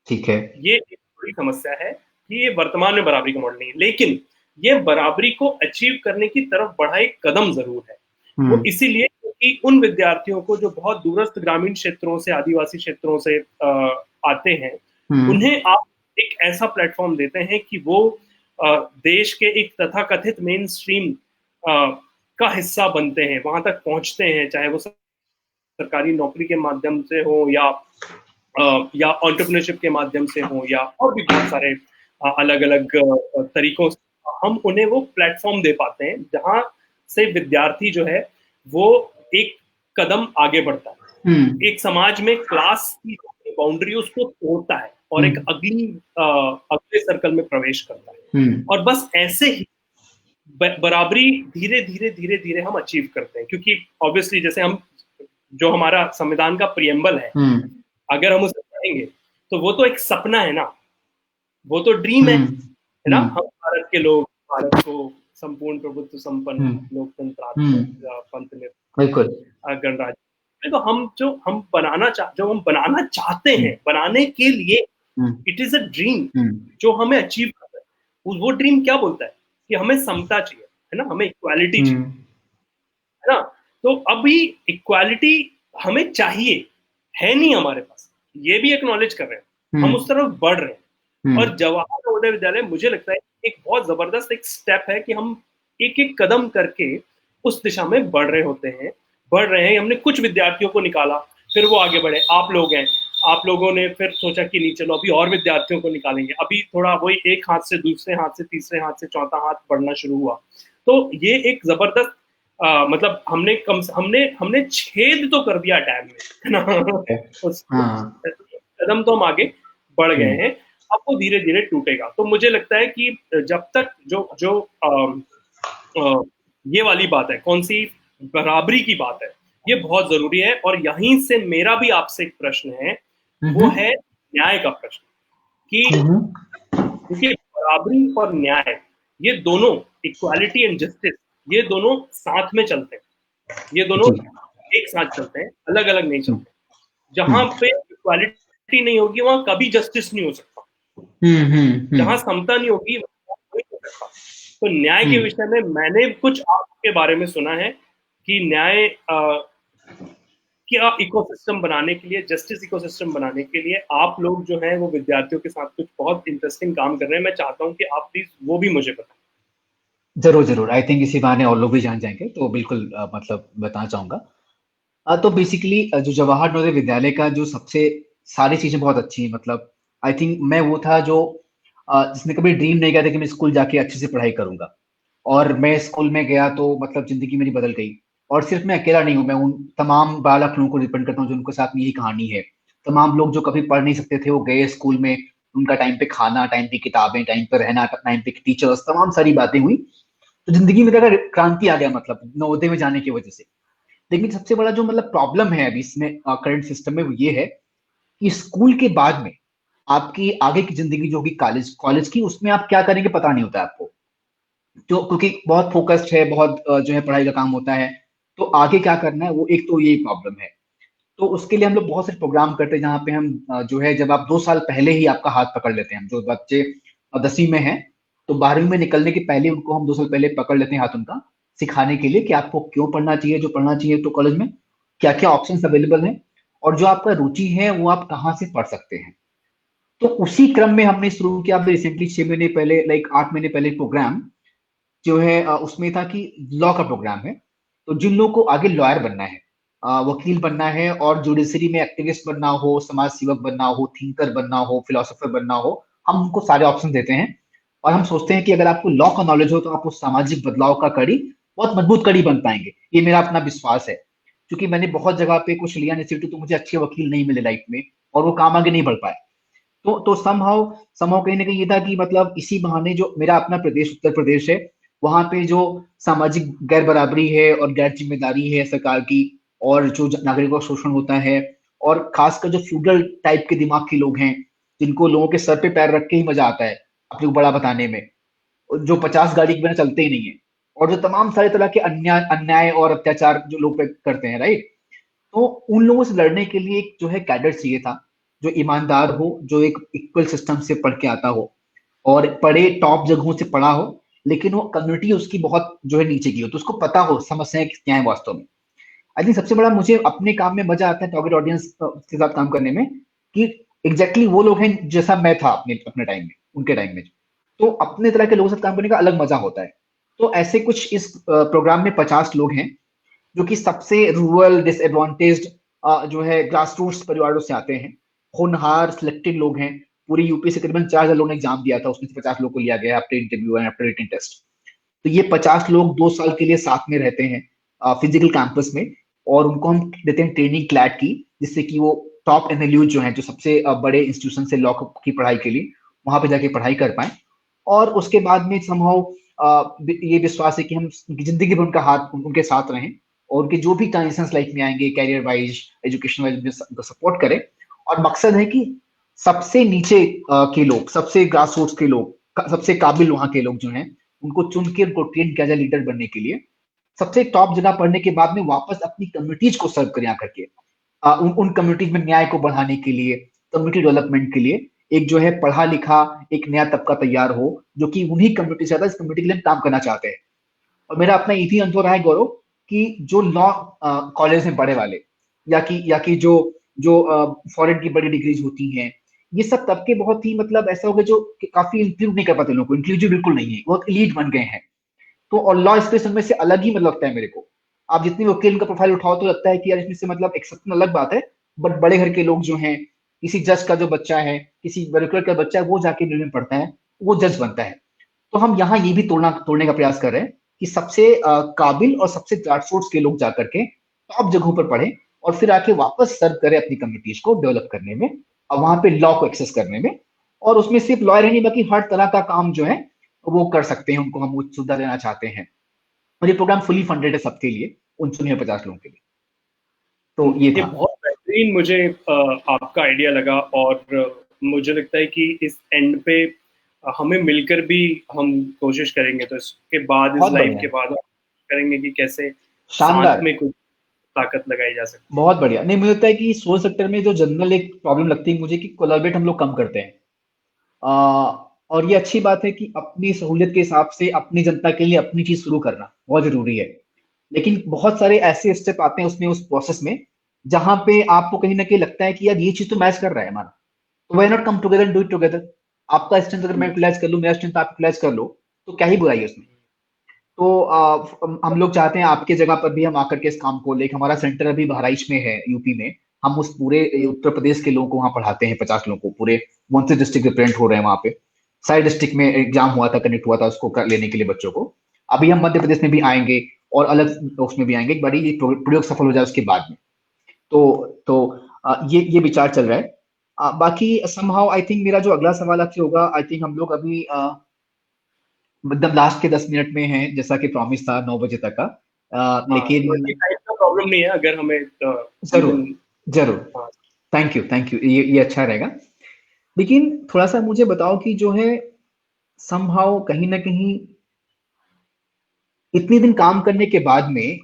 ठीक है, ये एक बड़ी समस्या है कि ये वर्तमान में बराबरी का मॉडल नहीं है, लेकिन ये बराबरी को अचीव करने की तरफ बढ़ा एक कदम जरूर है। वो इसीलिए क्योंकि उन विद्यार्थियों को जो बहुत दूरस्थ ग्रामीण क्षेत्रों से, आदिवासी क्षेत्रों से आते हैं, उन्हें आप एक ऐसा प्लेटफॉर्म देते हैं कि वो देश के एक तथाकथित मेन स्ट्रीम का हिस्सा बनते हैं, वहां तक पहुंचते हैं, चाहे वो सरकारी नौकरी के माध्यम से हो या एंटरप्रेन्योरशिप के माध्यम से हो या और भी बहुत सारे अलग अलग तरीकों से हम उन्हें वो प्लेटफॉर्म दे पाते हैं जहां से विद्यार्थी जो है वो एक कदम आगे बढ़ता है, एक समाज में क्लास की बाउंड्री उसको तोड़ता है और एक अगले सर्कल में प्रवेश करता है। और बस ऐसे ही बराबरी धीरे धीरे धीरे धीरे हम अचीव करते हैं, क्योंकि ऑब्वियसली जैसे हम जो हमारा संविधान का प्रियम्बल है, अगर हम उसे पढ़ेंगे तो वो तो एक सपना है ना, वो तो ड्रीम है ना। हम भारत के लोग, भारत को संपूर्ण प्रभुत्व संपन्न लोकतंत्र गणराज्य, तो हम बनाना चाहते हैं, बनाने के लिए इट इज अ ड्रीम जो हमें अचीव करना है। वो ड्रीम क्या बोलता है कि हमें समता चाहिए, है ना, हमें इक्वालिटी चाहिए, है ना। तो अभी इक्वालिटी हमें चाहिए, है नहीं हमारे पास, ये भी एक्नॉलेज कर रहे हैं, हम उस तरफ बढ़ रहे हैं। और जवाहर नवोदय विद्यालय मुझे लगता है एक बहुत जबरदस्त एक स्टेप है कि हम एक एक कदम करके उस दिशा में बढ़ रहे हैं। हमने कुछ विद्यार्थियों को निकाला, फिर वो आगे बढ़े, आप लोग हैं, आप लोगों ने फिर सोचा कि नहीं चलो अभी और विद्यार्थियों को निकालेंगे, अभी थोड़ा वही एक हाथ से दूसरे हाथ से तीसरे हाथ से चौथा हाथ बढ़ना शुरू हुआ। तो ये एक जबरदस्त मतलब हमने छेद तो कर दिया डैम में, है ना। उस कदम तो हम आगे बढ़ गए हैं, अब वो धीरे धीरे टूटेगा। तो मुझे लगता है कि जब तक जो ये वाली बात है, कौन सी बराबरी की बात है, ये बहुत जरूरी है। और यहीं से मेरा भी आपसे एक प्रश्न है, वो है न्याय का प्रश्न, कि क्योंकि बराबरी और न्याय, ये दोनों, इक्वालिटी एंड जस्टिस, ये दोनों साथ में चलते हैं, ये दोनों एक साथ चलते हैं, अलग अलग नहीं चलते। जहां पे इक्वालिटी नहीं होगी वहां कभी जस्टिस नहीं हो सकता, जहां समता नहीं होगी वहां नहीं हो सकता। तो न्याय के विषय में मैंने कुछ आपके बारे में सुना है कि न्याय क्या इकोसिस्टम बनाने के लिए, जस्टिस इकोसिस्टम बनाने के लिए आप लोग जो हैं वो विद्यार्थियों के साथ कुछ बहुत इंटरेस्टिंग काम कर रहे हैं। मैं चाहता हूं कि आप प्लीज वो भी मुझे बताएं। जरूर जरूर, आई थिंक इसी बहाने और लोग भी जान जाएंगे, तो बिल्कुल मतलब बताना चाहूंगा। तो बेसिकली जो जवाहर नवोदय विद्यालय का जो सबसे सारी चीजें बहुत अच्छी हैं, मतलब आई थिंक मैं वो था जो जिसने कभी ड्रीम नहीं किया था कि मैं स्कूल जाके अच्छे से पढ़ाई करूंगा, और मैं स्कूल में गया तो मतलब जिंदगी मेरी बदल गई। और सिर्फ मैं अकेला नहीं हूँ, मैं उन तमाम 12 लाख लोगों को डिपेंड करता हूँ जो उनके साथ में यही कहानी है। तमाम लोग जो कभी पढ़ नहीं सकते थे वो गए स्कूल में, उनका टाइम पे खाना, टाइम पे किताबें, टाइम पे रहना, टाइम पे टीचर्स, तमाम सारी बातें हुई, तो जिंदगी में अगर क्रांति आ गया मतलब नवोदय में जाने की वजह से। लेकिन सबसे बड़ा जो मतलब प्रॉब्लम है अभी इसमें करंट सिस्टम में, वो ये है कि स्कूल के बाद में आपकी आगे की जिंदगी जो होगी कॉलेज कॉलेज की, उसमें आप क्या करेंगे पता नहीं होता आपको, तो क्योंकि बहुत फोकस्ड है, बहुत जो है पढ़ाई का काम होता है, तो आगे क्या करना है वो एक तो यही प्रॉब्लम है। तो उसके लिए हम लोग बहुत सारे प्रोग्राम करते हैं, जहाँ पे हम जो है जब आप 2 साल पहले ही आपका हाथ पकड़ लेते हैं, जो बच्चे 10वीं में हैं तो 12वीं में निकलने के पहले उनको हम 2 साल पहले पकड़ लेते हैं हाथ उनका, सिखाने के लिए कि आपको क्यों पढ़ना चाहिए, जो पढ़ना चाहिए तो कॉलेज में क्या क्या ऑप्शन अवेलेबल हैं, और जो आपका रुचि है वो आप कहाँ से पढ़ सकते हैं। तो उसी क्रम में हमने शुरू किया अभी रिसेंटली 6 महीने पहले, लाइक 8 महीने पहले प्रोग्राम जो है उसमें था कि लॉ का प्रोग्राम है, तो जिन लोगों को आगे लॉयर बनना है वकील बनना है और जुडिशरी में एक्टिविस्ट बनना हो, समाज सेवक बनना हो, थिंकर बनना हो, फिलोसोफर बनना हो, हम उनको सारे ऑप्शन देते हैं। और हम सोचते हैं कि अगर आपको लॉ का नॉलेज हो तो आप उस सामाजिक बदलाव का कड़ी, बहुत मजबूत कड़ी बन पाएंगे। ये मेरा अपना विश्वास है, क्योंकि मैंने बहुत जगह पे कुछ लिया इंस्टीट्यूट, तो मुझे अच्छे वकील नहीं मिले लाइफ में, और वो काम आगे नहीं बढ़ पाए। तो समहाउ समहाउ कहीं ना कहीं ये था कि मतलब इसी बहाने जो मेरा अपना प्रदेश उत्तर प्रदेश है, वहां पे जो सामाजिक गैर बराबरी है और गैर जिम्मेदारी है सरकार की, और जो नागरिकों का शोषण होता है, और खासकर जो फ्यूडल टाइप के दिमाग के लोग हैं, जिनको लोगों के सर पे पैर रख के ही मजा आता है अपने को बड़ा बताने में, जो 50 गाड़ी के बिना चलते ही नहीं है, और जो तमाम सारे तरह के अन्याय अन्याय और अत्याचार जो लोग पे करते हैं, राइट। तो उन लोगों से लड़ने के लिए एक जो है कैडर चाहिए था, जो ईमानदार हो, जो एक इक्वल सिस्टम से पढ़ के आता हो, और पढ़े टॉप जगहों से पढ़ा हो, लेकिन वो कम्युनिटी उसकी बहुत जो है नीचे की हो, तो उसको पता हो समस्याएं क्या है वास्तव में। आई थिंक सबसे बड़ा मुझे अपने काम में मजा आता है टारगेट ऑडियंस के साथ काम करने में, कि एग्जैक्टली वो लोग हैं जैसा मैं था अपने अपने टाइम में, उनके टाइम में। तो अपने तरह के लोगों के साथ काम करने का अलग मजा होता है। तो ऐसे कुछ इस प्रोग्राम में 50 लोग हैं, जो कि सबसे रूरल डिसएडवांटेज्ड जो है ग्रास रूट्स परिवारों से आते हैं, होनहार सिलेक्टेड लोग हैं। पूरी यूपी से करीबन 4,000 लोगों ने एग्जाम दिया था, उसमें से 50 लोग को लिया गया after interview and after written test. तो ये 50 लोग 2 साल के लिए साथ में रहते हैं फिजिकल कैंपस में, और उनको हम देते हैं ट्रेनिंग क्लैट की, जिससे कि वो टॉप एनएलयू जो है, जो सबसे बड़े इंस्टीट्यूशन से लॉ की पढ़ाई के लिए वहां पे जाके पढ़ाई कर पाए। और उसके बाद में समहाउ ये विश्वास है कि हम उनकी जिंदगी भर उनका हाथ उनके साथ रहें, और उनके जो भी ट्रांजिशन लाइफ में आएंगे, कैरियर वाइज, एजुकेशन वाइज, उनको सपोर्ट करें। और मकसद है कि सबसे नीचे के लोग, सबसे ग्रास रूट्स के लोग, सबसे काबिल वहां के लोग जो हैं, उनको चुन के उनको ट्रेन किया जाए लीडर बनने के लिए। सबसे टॉप जगह पढ़ने के बाद में वापस अपनी कम्युनिटीज को सर्व करें आकर के, उन कम्युनिटीज में न्याय को बढ़ाने के लिए, कम्युनिटी डेवलपमेंट के लिए एक जो है पढ़ा लिखा एक नया तबका तैयार हो, जो कि उन्हीं कम्युनिटी से आता है, इस कम्युनिटी के लिए हम काम करना चाहते हैं। और मेरा अपना ये भी अनुभव रहा है गौरव, कि जो लॉ कॉलेज में बड़े वाले, या कि जो फॉरेन की बड़ी डिग्रीज होती हैं, ये सब तबके बहुत ही मतलब ऐसा हो गया जो कि काफी इंक्लूड नहीं कर पाते लोगों को, इंक्लूसिव बिल्कुल नहीं है, बहुत एलीट बन गए हैं। तो और लॉ स्पेस उनमें से अलग ही मतलब लगता है मेरे को। आप जितनी वकील का प्रोफाइल उठाओ तो लगता है कि यार इसमें से मतलब एक्सेप्शन अलग बात है, बट बड़े घर के लोग जो हैं, किसी जज का जो बच्चा है, किसी बरोकर का बच्चा है, वो जाके निर्णय पढ़ता है, वो जज बनता है। तो हम यहाँ ये भी तोड़ने का प्रयास कर रहे हैं, कि सबसे काबिल और सबसे ग्रासरूट्स के लोग जाकर के टॉप जगहों पर पढ़े, और फिर आके वापस सर्व करें अपनी कम्युनिटीज को डेवलप करने में, और वहां पे लॉ को एक्सेस करने में। और उसमें सिर्फ लॉयर ही नहीं, बाकी हर तरह का काम जो है वो कर सकते हैं, उनको हम वो सुविधा देना चाहते हैं। और ये प्रोग्राम फुली फंडेड है सबके लिए, उन 50 लोगों के लिए। तो ये ये था। बहुत बेहतरीन मुझे आपका आइडिया लगा, और मुझे लगता है कि इस एंड पे हमें मिलकर भी हम कोशिश करेंगे, तो इसके बाद, इस बहुत लाइव बढ़िया, के बाद हम करेंगे कि कैसे साथ शानदार, में कुछ ताकत लगाई जा सकती है। बहुत बढ़िया। नहीं, मुझे लगता है कि सोल सेक्टर में जो जनरल एक प्रॉब्लम लगती है मुझे, कि कोलैबोरेट हम लोग कम करते हैं। और ये अच्छी बात है कि अपनी सहूलियत के हिसाब से अपनी जनता के लिए अपनी चीज शुरू करना बहुत जरूरी है। लेकिन बहुत सारे ऐसे स्टेप आते हैं उसमें, उस प्रोसेस में, जहां पे आपको कहीं ना कहीं लगता है कि यार ये चीज तो मैच कर रहा है हमारा, तो why not come together, do it together. आपका स्ट्रेंथ अगर मैं यूटिलाइज कर लूं, मेरा स्ट्रेंथ आप यूटिलाइज कर लो, तो क्या ही बुराई है उसमें। तो हम लोग चाहते हैं आपके जगह पर भी हम आकर के इस काम को लेकर, हमारा सेंटर अभी बहराइच में है यूपी में, हम उस पूरे उत्तर प्रदेश के लोगों को वहां पढ़ाते हैं, 50 लोगों को, पूरे 29 डिस्ट्रिक्ट रिप्रेजेंट हो रहे हैं वहां पे। सारे डिस्ट्रिक्ट में एग्जाम हुआ था, कनेक्ट हुआ था उसको लेने के लिए बच्चों को। अभी हम मध्य प्रदेश में भी आएंगे, और अलग उसमें भी आएंगे, एक बारी ये प्रयोग सफल हो जाए उसके बाद में। तो तो ये विचार चल रहा है। बाकी समहाउ आई थिंक मेरा जो अगला सवाल आपसे होगा, आई थिंक हम लोग अभी मतलब लास्ट के 10 मिनट में हैं, जैसा कि प्रॉमिस था 9 बजे तक का। हाँ, तो लेकिन ये टाइप का प्रॉब्लम नहीं है, अगर हमें जरूर, इवन। जरूर, हाँ। थैंक यू, थैंक यू, ये अच्छा रहेगा। लेकिन थोड़ा सा मुझे बताओ कि जो है समहाउ कहीं ना कहीं इतने दिन काम करने के बाद में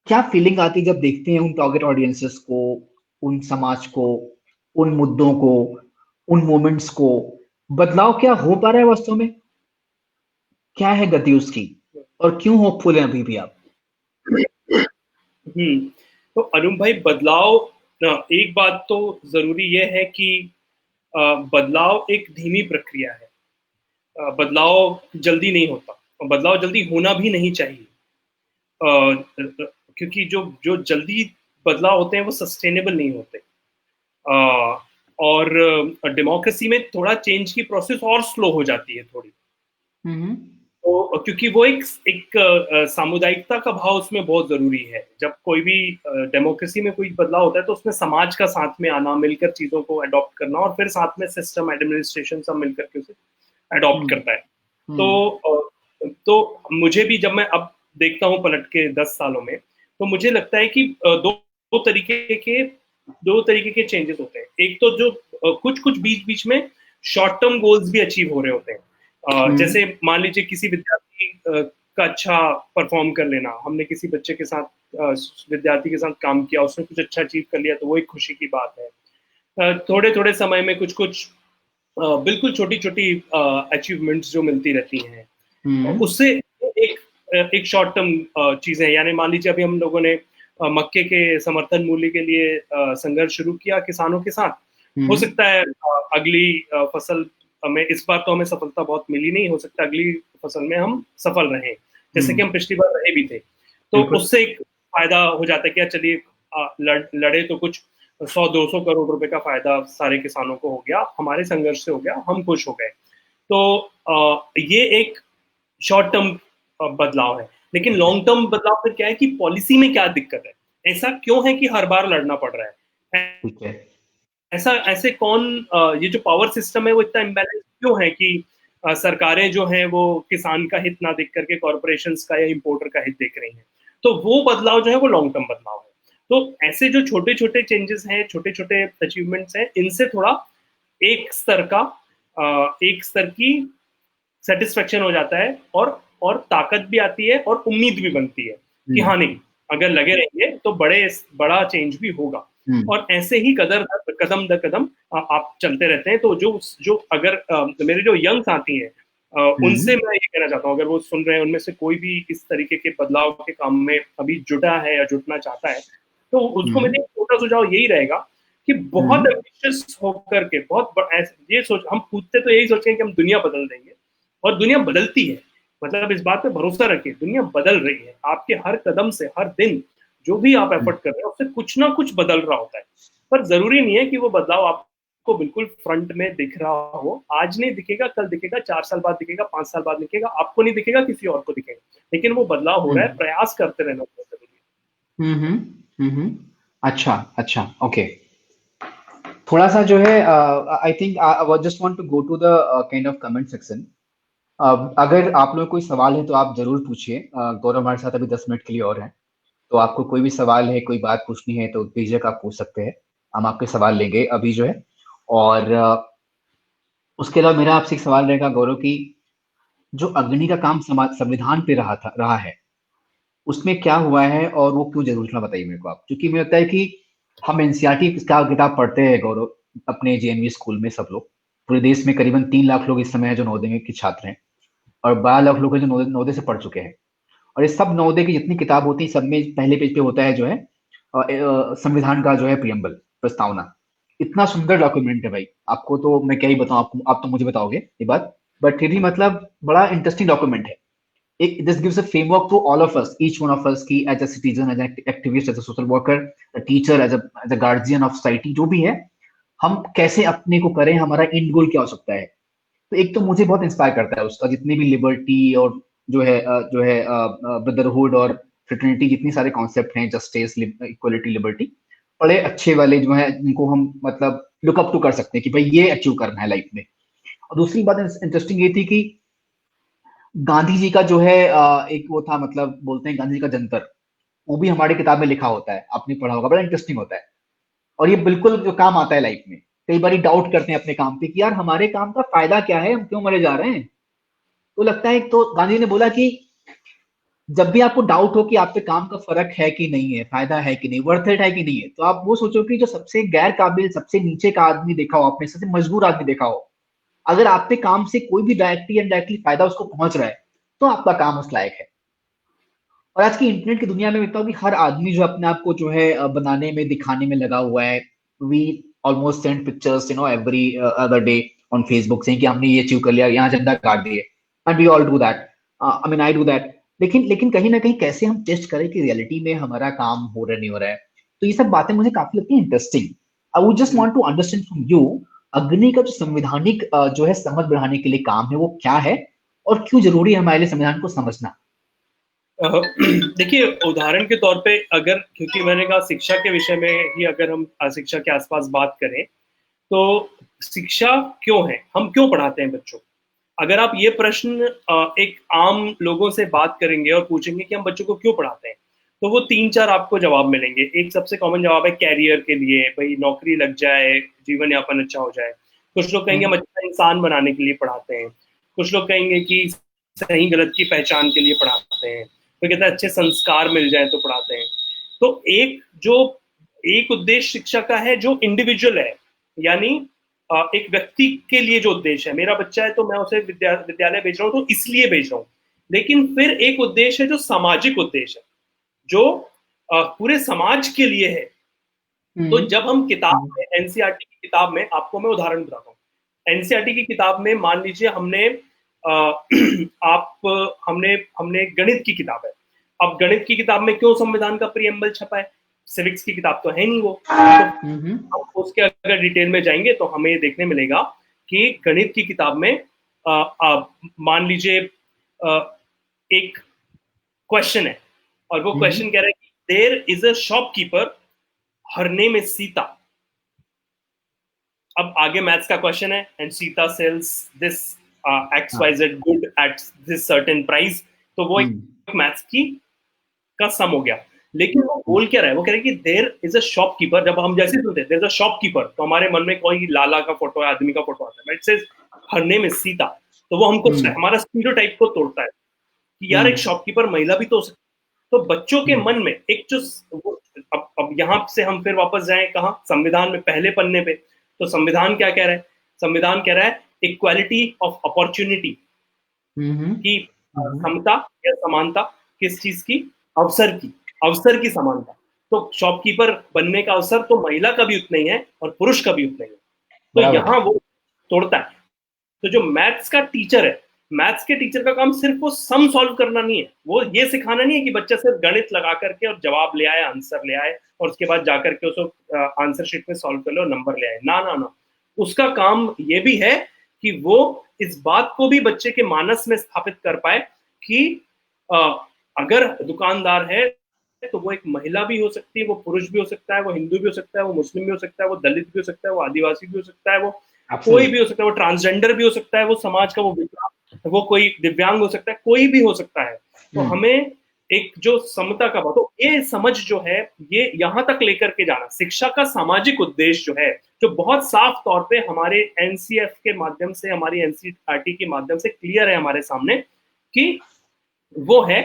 क्या फीलिंग आती है जब देखते हैं उन टारगेट ऑडियंसेस को, उन समाज को, उन मुद्दों को, उन मोमेंट्स को? बदलाव क्या हो पा रहा है वास्तव में? क्या है गति उसकी, और क्यों होपफुल है अभी भी आप? तो अरुण भाई, बदलाव, एक बात तो जरूरी यह है कि बदलाव एक धीमी प्रक्रिया है। बदलाव जल्दी नहीं होता, और बदलाव जल्दी होना भी नहीं चाहिए। क्योंकि जो जो जल्दी बदलाव होते हैं वो सस्टेनेबल नहीं होते। और डेमोक्रेसी में थोड़ा चेंज की प्रोसेस और स्लो हो जाती है थोड़ी। हम्म। तो क्योंकि वो एक सामुदायिकता का भाव उसमें बहुत जरूरी है। जब कोई भी डेमोक्रेसी में कोई बदलाव होता है तो उसमें समाज का साथ में आना, मिलकर चीजों को अडॉप्ट करना, और फिर साथ में सिस्टम एडमिनिस्ट्रेशन सब मिलकर के उसे अडॉप्ट हम्म। करता है। हम्म। तो मुझे भी, जब मैं अब देखता हूँ पलट के 10 सालों में, तो मुझे लगता है कि दो तरीके के चेंजेस होते हैं। एक तो जो कुछ कुछ बीच बीच में शॉर्ट टर्म गोल्स भी अचीव हो रहे होते हैं। जैसे मान लीजिए किसी विद्यार्थी का अच्छा परफॉर्म कर लेना, हमने किसी बच्चे के साथ, विद्यार्थी के साथ काम किया, उसने कुछ अच्छा अचीव कर लिया, तो वो एक खुशी की बात है। थोड़े थोड़े समय में कुछ कुछ बिल्कुल छोटी छोटी अचीवमेंट्स जो मिलती रहती हैं, हम्म। उससे एक एक शॉर्ट टर्म चीजें, यानी मान लीजिए अभी हम लोगों ने मक्के के समर्थन मूल्य के लिए संघर्ष शुरू किया किसानों के साथ। हो हम्म। सकता है अगली फसल में, इस बार तो हमें सफलता बहुत मिली नहीं, हो सकता है अगली फसल में हम सफल रहे, जैसे कि हम पिछली बार रहे भी थे। तो बिल्कुल। उससे एक फायदा हो जाता है कि चलिए लड़े तो कुछ 100-200 करोड़ रुपए का फायदा सारे किसानों को हो गया, हमारे संघर्ष से हो गया, हम खुश हो गए। तो ये एक शॉर्ट टर्म बदलाव है। लेकिन ठीक है। लॉन्ग टर्म बदलाव फिर क्या है कि पॉलिसी में क्या दिक्कत है, ऐसा क्यों है कि हर बार लड़ना पड़ रहा है, ठीक है। ऐसा ऐसे कौन, ये जो पावर सिस्टम है वो इतना इम्बैलेंस क्यों है कि सरकारें जो हैं वो किसान का हित ना देख करके कॉर्पोरेशंस का या इंपोर्टर का हित देख रही हैं। तो वो बदलाव जो है वो लॉन्ग टर्म बदलाव है। तो ऐसे जो छोटे छोटे चेंजेस हैं, छोटे छोटे अचीवमेंट्स हैं, इनसे थोड़ा एक स्तर का एक स्तर की सेटिस्फेक्शन हो जाता है, और ताकत भी आती है और उम्मीद भी बनती है कि हाँ नहीं, अगर लगे रहेंगे तो बड़ा चेंज भी होगा। हम्म। और ऐसे ही कदम दर कदम आप चलते रहते हैं। तो जो जो अगर मेरे जो यंग साथी हैं, हम्म। उनसे मैं ये कहना चाहता हूँ, अगर वो सुन रहे हैं, उनमें से कोई भी इस तरीके के बदलाव के काम में अभी जुटा है या जुटना चाहता है, तो उसको हम्म। मेरा एक छोटा सुझाव यही रहेगा कि बहुत हम्म। एम्बिशियस होकर के, ये सोच, हम कूदते तो यही सोचें कि हम दुनिया बदल देंगे, और दुनिया बदलती है। मतलब इस बात पे भरोसा रखिए, दुनिया बदल रही है। आपके हर कदम से, हर दिन जो भी आप एफर्ट कर रहे हैं, उससे कुछ ना कुछ बदल रहा होता है। पर जरूरी नहीं है कि वो बदलाव आपको बिल्कुल फ्रंट में दिख रहा हो। आज नहीं दिखेगा, कल दिखेगा, 4 साल बाद दिखेगा, 5 साल बाद दिखेगा, आपको नहीं दिखेगा, किसी और को दिखेगा, लेकिन वो बदलाव हो रहा है। हम्म। प्रयास करते रहना बहुत जरूरी हम्म। हम्म। अच्छा, अच्छा, ओके। थोड़ा सा जो है, I think I just want to go to the kind of comment section. अगर आप लोग कोई सवाल है तो आप जरूर पूछिए। गौरव हमारे साथ अभी 10 मिनट के लिए और हैं, तो आपको कोई भी सवाल है, कोई बात पूछनी है तो बेझिझक आप पूछ सकते हैं। हम आपके सवाल लेंगे अभी जो है। और उसके अलावा मेरा आपसे एक सवाल रहेगा गौरव की, जो अग्नि का काम समाज संविधान पे रहा है, उसमें क्या हुआ है और वो क्यों जरूरी, थोड़ा बताइए मेरे को आप। क्योंकि मुझे लगता है कि हम एनसीईआरटी का किताब पढ़ते हैं गौरव, अपने जेएनवी स्कूल में सब लोग। पूरे देश में करीबन 3 लाख लोग इस समय है जो नवोदय के छात्र हैं, और 12 लाख लोग हैं जो नवोदय नवोदय से पढ़ चुके हैं। और ये सब नवोदय की जितनी किताब होती है, सब में पहले पेज पे होता है जो है संविधान का जो है प्रियम्बल, प्रस्तावना। इतना सुंदर डॉक्यूमेंट है भाई, आपको तो मैं क्या ही बताऊं आपको, आप तो मुझे बताओगे ये बात। बट फिर भी मतलब बड़ा इंटरेस्टिंग डॉक्यूमेंट है। एक this gives a framework to all of us, each one of us, की as a citizen, as an activist, as a social worker, teacher, as a guardian of society, जो भी है, हम कैसे अपने को करें, हमारा एंड गोल क्या हो सकता है। तो एक तो मुझे बहुत इंस्पायर करता है उसका, जितनी भी लिबर्टी और जो है ब्रदरहुड और फ्रेटर्निटी, जितनी सारे कॉन्सेप्ट हैं, जस्टिस, इक्वलिटी, लिबर्टी, बड़े अच्छे वाले जो है, जिनको हम मतलब लुक अप टू कर सकते हैं कि भाई ये अचीव करना है लाइफ में। और दूसरी बात इंटरेस्टिंग ये थी कि गांधी जी का जो है एक वो था, मतलब बोलते हैं गांधी जी का जंतर, वो भी हमारी किताब में लिखा होता है, आपने पढ़ा होगा, बड़ा इंटरेस्टिंग होता है। और ये बिल्कुल जो काम आता है लाइफ में। कई बार डाउट करते हैं अपने काम पे कि यार हमारे काम का फायदा क्या है, हम क्यों मरे जा रहे हैं। तो लगता है, तो गांधी ने बोला कि जब भी आपको डाउट हो कि आप पे काम का फर्क है कि नहीं है, फायदा है कि नहीं, वर्थ इट है कि नहीं है, तो आप वो सोचो कि जो सबसे गैर काबिल, सबसे नीचे का आदमी देखा हो आपने, सबसे मजबूर आदमी देखा हो, अगर आप पे काम से कोई भी डायरेक्टली इनडायरेक्टली फायदा उसको पहुंच रहा है, तो आपका काम उस लायक है। और आज की इंटरनेट की दुनिया में देखता हूँ कि हर आदमी जो अपने आप को जो है बनाने में, दिखाने में लगा हुआ है। We almost send pictures every other day on Facebook, saying कि हमने ये अचीव कर लिया, यहाँ झंडा गाड़ दिए, and we all do that. I mean I do that. लेकिन लेकिन कहीं ना कहीं कैसे हम टेस्ट करें कि रियलिटी में हमारा काम हो रहा नहीं हो रहा है। तो ये सब बातें मुझे काफी लगती है interesting. I would just hmm. Want to understand from you, Agni का जो संवैधानिक जो है समझ बढ़ाने के लिए काम है वो क्या है, और क्यों जरूरी है हमारे लिए संविधान को समझना। अ, देखिए, उदाहरण के तौर पे अगर, क्योंकि मैंने कहा शिक्षा के विषय में ही अगर हम शिक्षा के आसपास बात करें, तो शिक्षा क्यों है, हम क्यों पढ़ाते हैं बच्चों को? अगर आप ये प्रश्न एक आम लोगों से बात करेंगे और पूछेंगे कि हम बच्चों को क्यों पढ़ाते हैं, तो वो तीन चार आपको जवाब मिलेंगे। एक सबसे कॉमन जवाब है कैरियर के लिए, भाई नौकरी लग जाए, जीवन यापन अच्छा हो जाए। कुछ लोग कहेंगे हम हम्म अच्छा इंसान बनाने के लिए पढ़ाते हैं। कुछ लोग कहेंगे कि सही गलत की पहचान के लिए पढ़ाते हैं। कोई कहता है अच्छे संस्कार मिल जाए तो पढ़ाते हैं। तो एक उद्देश्य शिक्षा का है जो इंडिविजुअल है, यानी एक व्यक्ति के लिए जो उद्देश्य है, मेरा बच्चा है तो मैं उसे विद्यालय भेज रहा हूँ तो इसलिए भेज रहा हूँ। लेकिन फिर एक उद्देश्य है जो सामाजिक उद्देश्य है, जो पूरे समाज के लिए है। तो हम्म जब हम किताब हम्म में, एनसीईआरटी की किताब में, आपको मैं उदाहरण बताता हूँ। एनसीईआरटी की किताब में मान लीजिए हमने हमने हमने गणित की किताब है। अब गणित की किताब में क्यों संविधान का प्रीएम्बल छपा है? सिविक्स की किताब तो है नहीं वो। तो हम्म हम उसके अगर डिटेल में जाएंगे तो हमें ये देखने मिलेगा कि गणित की किताब में मान लीजिए एक क्वेश्चन है, और वो हम्म क्वेश्चन कह रहा है कि there is a shopkeeper, her name is Sita. अब आगे मैथ्स का क्वेश्चन है, and Sita sells this x y हाँ z good at this certain price. तो वो एक हम्म मैथ्स की का सम हो गया। लेकिन वो हम्म बोल क्या रहा है? वो कह रहे हैं कि देयर इज अ शॉपकीपर। जब हम जैसे सुनते हैं देयर इज अ शॉपकीपर, तो हमारे मन में कोई लाला का फोटो है, आदमी का फोटो आता है, but it says her name is Sita. तो वो हमको हम्म हमारा स्टीरियोटाइप को तोड़ता है कि यार एक हम्म शॉपकीपर महिला भी तो हो सकती है। तो बच्चों के हम्म मन में एक जो अब यहाँ से हम फिर वापस जाएं कहाँ, संविधान में पहले पन्ने पे। तो संविधान क्या कह रहा है? संविधान कह रहा है इक्वालिटी ऑफ अपॉर्चुनिटी, हम्म कि हम्म समता या समानता, किस चीज की? अवसर की, अवसर की समानता। तो शॉपकीपर बनने का अवसर तो महिला का भी उतना ही है और पुरुष का भी उतना ही है। तो बराबर है। यहाँ वो तोड़ता है। तो जो मैथ्स का टीचर है, मैथ्स के टीचर का काम सिर्फ वो सम सॉल्व करना नहीं है, वो ये सिखाना नहीं है कि बच्चा सिर्फ गणित लगा करके और जवाब ले आए, आंसर ले आए, और उसके बाद जाकर के उसको आंसर शीट में सॉल्व कर लो, नंबर ले आए। ना ना ना, उसका काम ये भी है कि वो इस बात को भी बच्चे के मानस में स्थापित कर पाए कि अ, अगर दुकानदार है तो वो एक महिला भी हो सकती है, वो पुरुष भी हो सकता है, वो हिंदू भी हो सकता है, वो मुस्लिम भी हो सकता है, वो दलित भी हो सकता है, वो आदिवासी भी हो सकता है, वो कोई भी एब्सोल्युटली। हो सकता है, वो ट्रांसजेंडर भी हो सकता है, वो समाज का वो विकलांग, वो कोई दिव्यांग हो सकता है, कोई भी हो सकता है। तो हम्म हमें एक जो समता का बात, तो ये समझ जो है, ये यहां तक लेकर के जाना, शिक्षा का सामाजिक उद्देश्य जो है, जो बहुत साफ तौर पे हमारे एनसीएफ के माध्यम से, हमारी एनसीईआरटी के माध्यम से क्लियर है हमारे सामने, कि वो है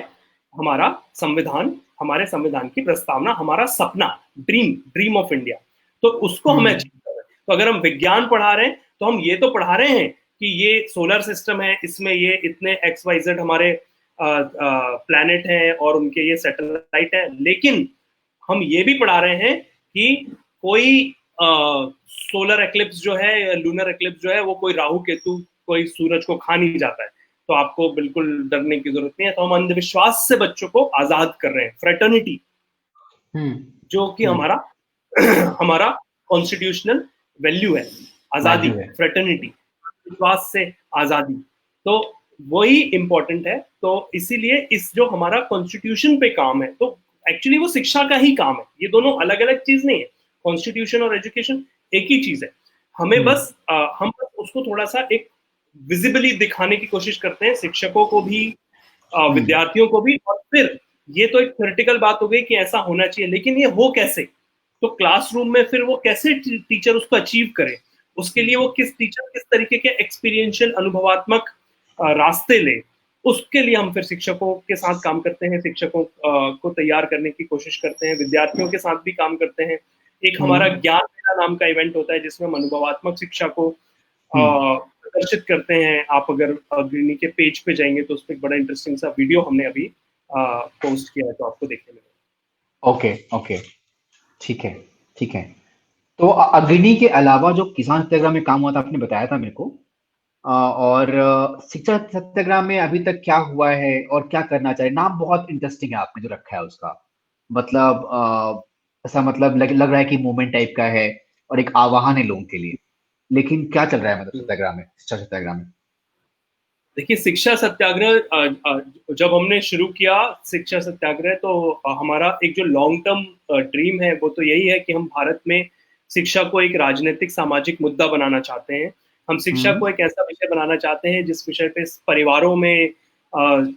हमारा संविधान, हमारे संविधान की प्रस्तावना, हमारा सपना, ड्रीम, ड्रीम ऑफ इंडिया। तो उसको हमें हम्म अचीव करना है। तो अगर हम विज्ञान पढ़ा रहे हैं तो हम ये तो पढ़ा रहे हैं कि ये सोलर सिस्टम है, इसमें ये इतने एक्स वाई जेड हमारे प्लैनेट हैं और उनके ये सैटेलाइट है, लेकिन हम ये भी पढ़ा रहे हैं कि कोई सोलर एक्लिप्स जो है, लूनर एक्लिप्स जो है, वो कोई राहु केतु कोई सूरज को खा नहीं जाता है, तो आपको बिल्कुल डरने की जरूरत नहीं है। तो हम अंधविश्वास से बच्चों को आजाद कर रहे हैं। फ्रेटर्निटी, हम्म जो कि हम्म हमारा हमारा कॉन्स्टिट्यूशनल वैल्यू है, आजादी, वैल्यू है। फ्रेटर्निटी, विश्वास से आजादी। तो वही इंपॉर्टेंट है। तो इसीलिए इस जो हमारा कॉन्स्टिट्यूशन पे काम है, तो एक्चुअली वो शिक्षा का ही काम है, ये दोनों अलग अलग चीज नहीं है। कॉन्स्टिट्यूशन और एजुकेशन एक ही चीज है। हमें हम्म बस हम बस उसको थोड़ा सा एक विजिबली दिखाने की कोशिश करते हैं, शिक्षकों को भी, हम्म विद्यार्थियों को भी। और फिर ये तो एक थ्योरेटिकल बात हो गई कि ऐसा होना चाहिए, लेकिन ये हो कैसे? तो क्लासरूम में फिर वो कैसे टीचर उसको अचीव करे, उसके लिए वो किस टीचर किस तरीके के एक्सपीरियंशियल अनुभवात्मक रास्ते ले, उसके लिए हम फिर शिक्षकों के साथ काम करते हैं, शिक्षकों को तैयार करने की कोशिश करते हैं, विद्यार्थियों के साथ भी काम करते हैं। एक हमारा हम्म ज्ञान मेला नाम का इवेंट होता है जिसमें हम अनुभवात्मक शिक्षा को हम्म प्रदर्शित करते हैं। आप अगर अग्रणी के पेज पे जाएंगे तो उस पर एक बड़ा इंटरेस्टिंग सा वीडियो हमने अभी पोस्ट किया है, तो आपको देखने मिलेगा। Okay okay. ठीक है ठीक है। तो अग्रणी के अलावा जो किसान सत्याग्रह में काम हुआ था आपने बताया था मेरे को, और शिक्षा सत्याग्रह में अभी तक क्या हुआ है और क्या करना चाहिए। नाम बहुत इंटरेस्टिंग है आपने जो रखा है उसका, मतलब ऐसा मतलब लग रहा है कि मूवमेंट टाइप का है और एक आह्वान है लोगों के लिए। लेकिन क्या चल रहा है मतलब सत्याग्रह में, शिक्षा सत्याग्रह में? देखिए, शिक्षा सत्याग्रह जब हमने शुरू किया शिक्षा सत्याग्रह, तो हमारा एक जो लॉन्ग टर्म ड्रीम है वो तो यही है कि हम भारत में शिक्षा को एक राजनीतिक सामाजिक मुद्दा बनाना चाहते हैं। हम शिक्षा हम्म। को एक ऐसा विषय बनाना चाहते हैं जिस विषय पे परिवारों में,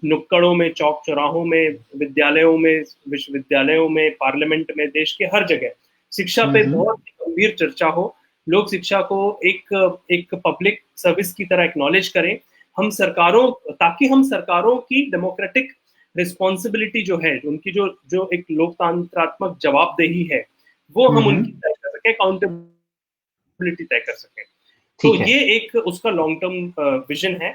नुक्कड़ों में, चौक चौराहों में, विद्यालयों में, विश्वविद्यालयों में, पार्लियामेंट में, देश के हर जगह शिक्षा पे हम्म। बहुत गंभीर चर्चा हो। लोग शिक्षा को एक एक पब्लिक सर्विस की तरह एक्नॉलेज करें। हम सरकारों ताकि हम सरकारों की डेमोक्रेटिक रिस्पॉन्सिबिलिटी जो है, उनकी जो जो एक लोकतंत्रात्मक जवाबदेही है, वो हम हम्म। उनकी तय कर सकें, अकाउंटेबिलिटी तय कर सकें। तो ठीक है। ये एक उसका लॉन्ग टर्म विजन है।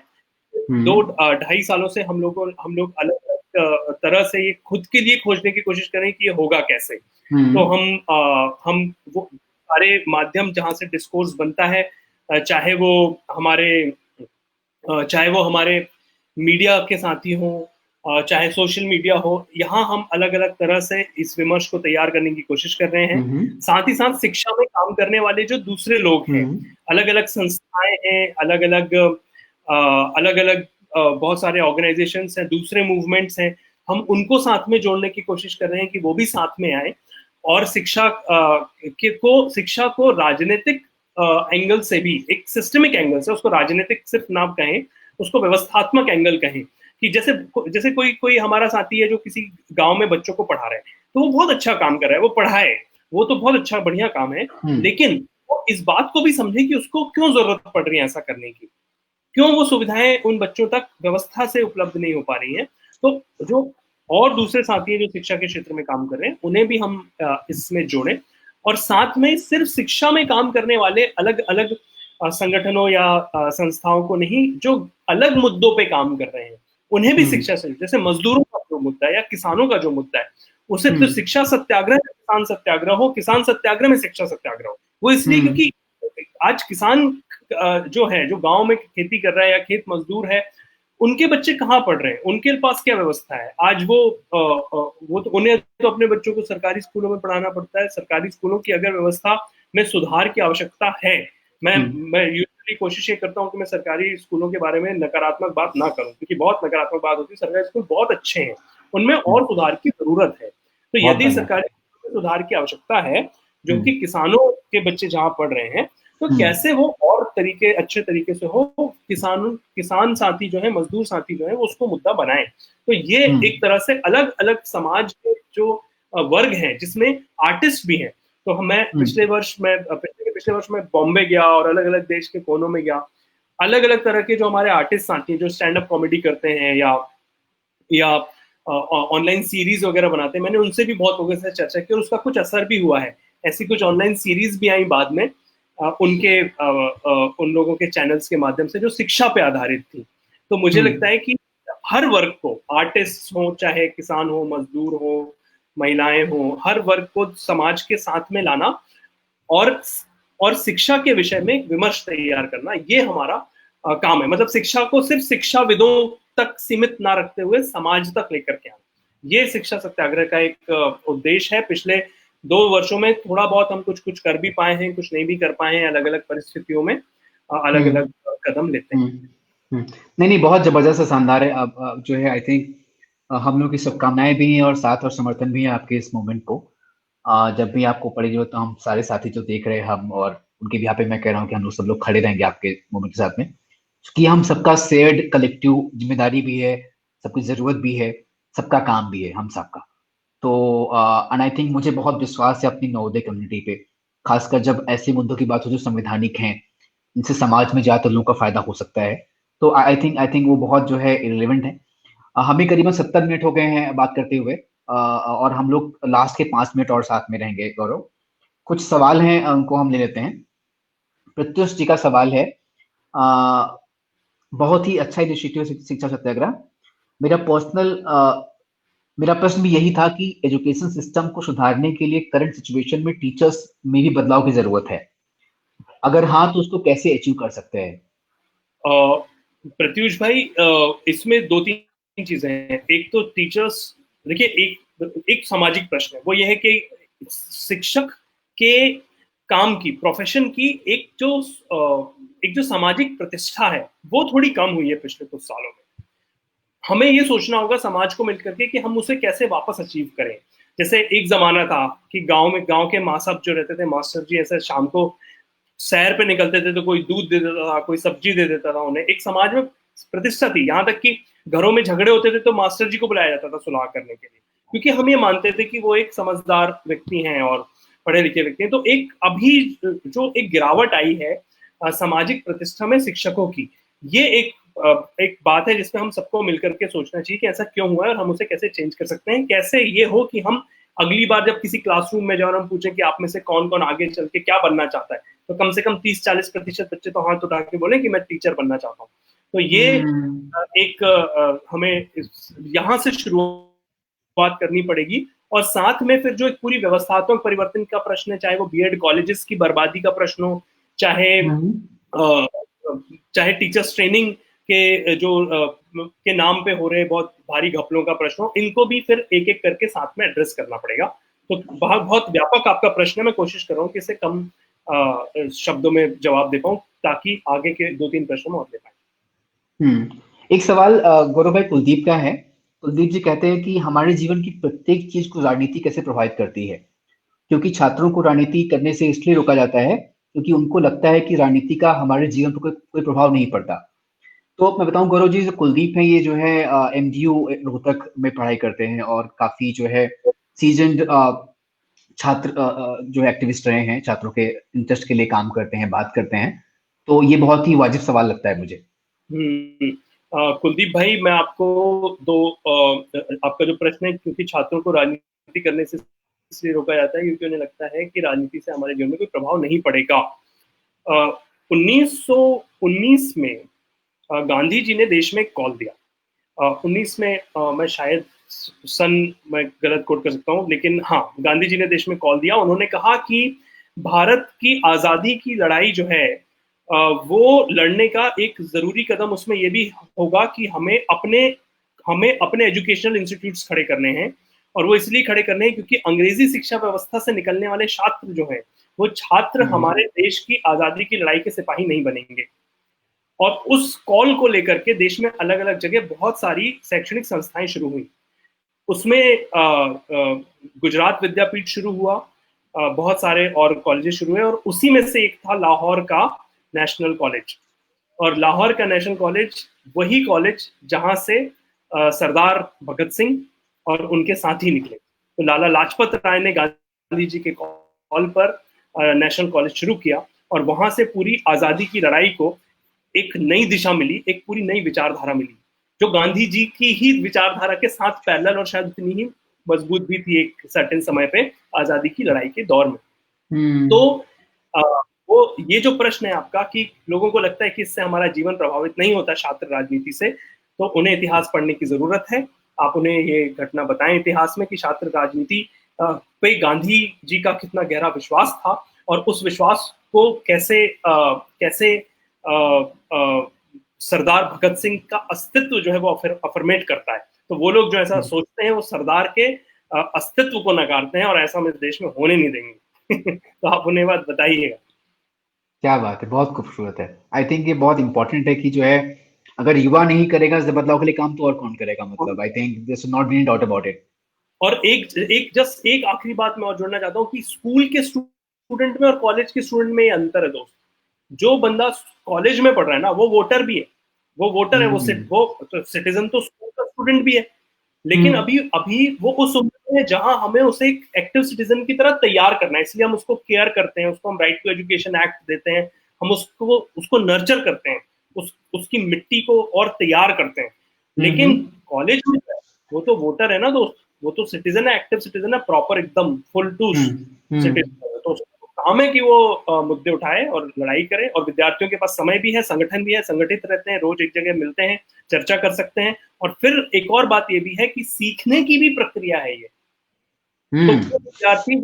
दो हम्म। 2.5 सालों से हम लोग अलग अलग तरह से ये खुद के लिए खोजने की कोशिश करें कि ये होगा कैसे। तो हम्म। हम वो सारे माध्यम जहां से डिस्कोर्स बनता है, चाहे वो हमारे चाहे वो हमारे मीडिया के साथी हों, चाहे सोशल मीडिया हो, यहाँ हम अलग अलग तरह से इस विमर्श को तैयार करने की कोशिश कर रहे हैं। हम्म। साथ ही साथ शिक्षा में काम करने वाले जो दूसरे लोग हैं, हम्म। अलग अलग संस्थाएं हैं, अलग अलग अलग अलग बहुत सारे ऑर्गेनाइजेशंस हैं, दूसरे मूवमेंट्स हैं, हम उनको साथ में जोड़ने की कोशिश कर रहे हैं कि वो भी साथ में आए और शिक्षा को राजनीतिक एंगल से भी, एक सिस्टमिक एंगल से, उसको राजनीतिक सिर्फ ना कहें, उसको व्यवस्थात्मक एंगल कहें। कि जैसे जैसे कोई कोई हमारा साथी है जो किसी गांव में बच्चों को पढ़ा रहा है, तो वो बहुत अच्छा काम कर रहा है, वो पढ़ाए, वो तो बहुत अच्छा बढ़िया काम है। हम्म। लेकिन वो इस बात को भी समझे कि उसको क्यों जरूरत पड़ रही है ऐसा करने की, क्यों वो सुविधाएं उन बच्चों तक व्यवस्था से उपलब्ध नहीं हो पा रही हैं। तो जो और दूसरे साथी हैं जो शिक्षा के क्षेत्र में काम कर रहे हैं, उन्हें भी हम इसमें जोड़ें। और साथ में सिर्फ शिक्षा में काम करने वाले अलग अलग संगठनों या संस्थाओं को नहीं, जो अलग मुद्दों पे काम कर रहे हैं, उन्हें भी हम्म। शिक्षा से, जैसे मजदूरों का जो मुद्दा है या किसानों का जो मुद्दा है, उसे तो हम्म। शिक्षा सत्याग्रह, किसान सत्याग्रह हो, किसान सत्याग्रह में शिक्षा सत्याग्रह हो। वो इसलिए हम्म। क्योंकि आज किसान जो है, जो गांव में खेती कर रहा है या खेत मजदूर है, उनके बच्चे कहाँ पढ़ रहे हैं, उनके पास क्या व्यवस्था है आज। वो तो उन्हें तो अपने बच्चों को सरकारी स्कूलों में पढ़ाना पड़ता है। सरकारी स्कूलों की अगर व्यवस्था में सुधार की आवश्यकता है, मैं हम्म। मैं यूजुअली कोशिश ये करता हूँ कि मैं सरकारी स्कूलों के बारे में नकारात्मक बात ना करूं, क्योंकि बहुत नकारात्मक बात होती है। सरकारी स्कूल बहुत अच्छे हैं, उनमें और हम्म। सुधार की जरूरत है। तो बहुत यदि बढ़िया। सरकारी स्कूलों में सुधार की आवश्यकता है, जो हम्म। कि किसानों के बच्चे जहाँ पढ़ रहे हैं, तो हम्म। कैसे वो और तरीके, अच्छे तरीके से हो, किसान साथी जो है, मजदूर साथी जो है, वो उसको मुद्दा बनाए। तो ये हम्म। एक तरह से अलग अलग समाज के जो वर्ग हैं, जिसमें आर्टिस्ट भी हैं। तो मैं हम्म। पिछले वर्ष मैं बॉम्बे गया और अलग अलग देश के कोनों में गया। अलग अलग तरह के जो हमारे आर्टिस्ट साथी हैं, जो स्टैंड अप कॉमेडी करते हैं या ऑनलाइन सीरीज वगैरह बनाते हैं, मैंने उनसे भी बहुत लोगों से चर्चा की और उसका कुछ असर भी हुआ है। ऐसी कुछ ऑनलाइन सीरीज भी आई बाद में, उन लोगों के चैनल्स के माध्यम से, जो शिक्षा पे आधारित थी। तो मुझे लगता हम्म। है कि हर वर्ग को, आर्टिस्ट हो, चाहे किसान हो, मजदूर हो, महिलाएं हो, हर वर्ग को समाज के साथ में लाना और शिक्षा के विषय में विमर्श तैयार करना, ये हमारा काम है। मतलब शिक्षा को सिर्फ शिक्षाविदों तक सीमित ना रखते हुए समाज तक लेकर के आना, ये शिक्षा सत्याग्रह का एक उद्देश्य है। पिछले 2 वर्षों में थोड़ा बहुत हम कुछ कुछ कर भी पाए हैं, कुछ नहीं भी कर पाए हैं, अलग अलग परिस्थितियों में अलग हम्म। अलग कदम लेते हैं। हम्म। नहीं नहीं, बहुत जबरदस्त और शानदार है। अब जो है आई थिंक हम लोग की शुभकामनाएं भी हैं और साथ और समर्थन भी है आपके इस मूवमेंट को। जब भी आपको पड़ेगी हो तो हम सारे साथी जो देख रहे हैं हम, और उनके भी यहाँ पे मैं कह रहा हूँ कि हम लोग सब लोग खड़े रहेंगे आपके मूवमेंट के साथ में। कि हम सबका शेयर्ड कलेक्टिव जिम्मेदारी भी है, सबकी जरूरत भी है, सबका काम भी है हम सबका। तो एंड आई थिंक मुझे बहुत विश्वास है अपनी नवोदय कम्युनिटी पे, खासकर जब ऐसे मुद्दों की बात हो जो संवैधानिक हैं, इनसे समाज में ज्यादातर लोगों का फायदा हो सकता है। तो आई थिंक वो बहुत जो है रिलेवेंट है। हमें करीबन 70 मिनट हो गए हैं बात करते हुए, और हम लोग लास्ट के 5 मिनट और साथ में रहेंगे गौरव। कुछ सवाल हैं, उनको हम ले लेते हैं। प्रत्युष जी का सवाल है, अ, बहुत ही अच्छा इनिशिएटिव शिक्षा सत्याग्रह। मेरा पर्सनल मेरा प्रश्न भी यही था कि एजुकेशन सिस्टम को सुधारने के लिए करंट सिचुएशन में टीचर्स में भी बदलाव की जरूरत है। अगर हाँ तो उसको कैसे अचीव कर सकते हैं? प्रत्युष भाई, इसमें दो तीन चीजें हैं। एक तो टीचर्स, देखिए, एक सामाजिक प्रश्न है, वो ये है कि शिक्षक के काम की, प्रोफेशन की एक जो सामाजिक प्रतिष्ठा है वो थोड़ी कम हुई है पिछले कुछ सालों में। हमें ये सोचना होगा समाज को मिलकर के कि हम उसे कैसे वापस अचीव करें। जैसे एक जमाना था कि गांव के माँ साहब जो रहते थे, मास्टर जी, ऐसे शाम को सैर पे निकलते थे तो कोई दूध दे देता था, कोई सब्जी दे देता था, उन्हें एक समाज में प्रतिष्ठा थी। यहाँ तक कि घरों में झगड़े होते थे तो मास्टर जी को बुलाया जाता था सुलह करने के लिए, क्योंकि हम ये मानते थे कि वो एक समझदार व्यक्ति हैं और पढ़े लिखे व्यक्ति हैं। तो एक अभी जो एक गिरावट आई है सामाजिक प्रतिष्ठा में शिक्षकों की, ये एक बात है जिसमें हम सबको मिलकर के सोचना चाहिए कि ऐसा क्यों हुआ है और हम उसे कैसे चेंज कर सकते हैं। कैसे ये हो कि हम अगली बार जब किसी क्लासरूम में जाओ और हम पूछें कि आप में से कौन कौन आगे चल के क्या बनना चाहता है, तो कम से कम 30-40% बच्चे तो हाथ उठा के बोले कि मैं टीचर बनना चाहता हूँ। तो ये एक हमें यहाँ से शुरुआत करनी पड़ेगी। और साथ में फिर जो एक पूरी व्यवस्थात्मक परिवर्तन का प्रश्न है, चाहे वो बीएड कॉलेजेस की बर्बादी का प्रश्न हो, चाहे टीचर्स ट्रेनिंग के जो के नाम पे हो रहे बहुत भारी घपलों का प्रश्न हो, इनको भी फिर एक एक करके साथ में एड्रेस करना पड़ेगा। तो बहुत व्यापक आपका प्रश्न है, मैं कोशिश कर रहा हूँ कि इसे कम शब्दों में जवाब दे पाऊँ ताकि आगे के 2-3 प्रश्नों में और दे पाए। एक सवाल गौरव भाई कुलदीप का है। कुलदीप जी कहते हैं कि हमारे जीवन की प्रत्येक चीज को राजनीति कैसे प्रभावित करती है, क्योंकि छात्रों को राजनीति करने से इसलिए रोका जाता है क्योंकि उनको लगता है कि राजनीति का हमारे जीवन पर कोई प्रभाव नहीं पड़ता। तो मैं बताऊं गौरव जी, जो कुलदीप है ये जो है एमडीयू रोहतक में पढ़ाई करते हैं और काफी जो है सीजनड छात्र जो एक्टिविस्ट रहे हैं, छात्रों के इंटरेस्ट के लिए काम करते हैं, बात करते हैं। तो ये बहुत ही वाजिब सवाल लगता है मुझे। कुलदीप भाई, मैं आपको आपका जो प्रश्न है, क्योंकि छात्रों को राजनीति करने से इसलिए रोका जाता है क्योंकि उन्हें लगता है कि राजनीति से हमारे जीवन में कोई प्रभाव नहीं पड़ेगा। 1919 में गांधी जी ने देश में कॉल दिया। 19 में मैं शायद सन मैं गलत कोट कर सकता हूँ, लेकिन हाँ, गांधी जी ने देश में कॉल दिया। उन्होंने कहा कि भारत की आजादी की लड़ाई जो है वो लड़ने का एक जरूरी कदम उसमें यह भी होगा कि हमें अपने एजुकेशनल इंस्टीट्यूट्स खड़े करने हैं। और वो इसलिए खड़े करने हैं क्योंकि अंग्रेजी शिक्षा व्यवस्था से निकलने वाले छात्र जो हैं, वो छात्र हमारे देश की आजादी की लड़ाई के सिपाही नहीं बनेंगे। और उस कॉल को लेकर के देश में अलग अलग जगह बहुत सारी शैक्षणिक संस्थाएं शुरू हुई। उसमें गुजरात विद्यापीठ शुरू हुआ, बहुत सारे और कॉलेजेस शुरू हुए, और उसी में से एक था लाहौर का नेशनल कॉलेज। और लाहौर का नेशनल कॉलेज वही कॉलेज जहां से सरदार भगत सिंह और उनके साथी निकले। तो लाला लाजपत राय ने गांधी जी के कॉल पर नेशनल कॉलेज शुरू किया और वहां से पूरी आजादी की लड़ाई को एक नई दिशा मिली, एक पूरी नई विचारधारा मिली, जो गांधी जी की ही विचारधारा के साथ पैरेलल और शायद उतनी ही मजबूत भी थी एक सर्टेन समय पे आजादी की लड़ाई के दौर में। तो वो ये जो प्रश्न है आपका कि लोगों को लगता है कि इससे हमारा जीवन प्रभावित नहीं होता छात्र राजनीति से, तो उन्हें इतिहास पढ़ने की जरूरत है। आप उन्हें ये घटना बताएं इतिहास में कि छात्र राजनीति पे गांधी जी का कितना गहरा विश्वास था और उस विश्वास को कैसे सरदार भगत सिंह का अस्तित्व जो है वो अफर्मेट करता है। तो वो लोग जो ऐसा सोचते हैं वो सरदार के अस्तित्व को नकारते हैं और ऐसा हम इस देश में होने नहीं देंगे। तो आप उन्हें बात बताइएगा। क्या बात है, बहुत खूबसूरत है। आई थिंक ये बहुत इंपॉर्टेंट है कि जो है अगर युवा नहीं करेगा इस बदलाव के लिए काम, तो और कौन करेगा। मतलब I think this not any doubt about it. और एक आखिरी बात मैं और जोड़ना चाहता हूँ कि स्कूल के स्टूडेंट में और कॉलेज के स्टूडेंट में ये अंतर है दोस्त। जो बंदा कॉलेज में पढ़ रहा है ना, वो वोटर भी है, वो वोटर है, वो सिटीजन तो स्कूल का स्टूडेंट भी है, लेकिन अभी वो उस उम्र में जहां हमें उसे एक एक्टिव सिटीजन की तरह तैयार करना है, इसलिए हम उसको केयर करते हैं, उसको हम राइट टू एजुकेशन एक्ट देते हैं, हम उसको नर्चर करते हैं, उसकी मिट्टी को और तैयार करते हैं। लेकिन कॉलेज में वो तो वोटर है ना दोस्त, वो तो सिटीजन है, एक्टिव सिटीजन है, प्रॉपर एकदम फुल टू सिटीजन। तो काम है कि वो मुद्दे उठाए और लड़ाई करे। और विद्यार्थियों के पास समय भी है, संगठन भी है, संगठित रहते हैं, रोज एक जगह मिलते हैं, चर्चा कर सकते हैं। और फिर एक और बात ये भी है कि सीखने की भी प्रक्रिया है ये। तो जो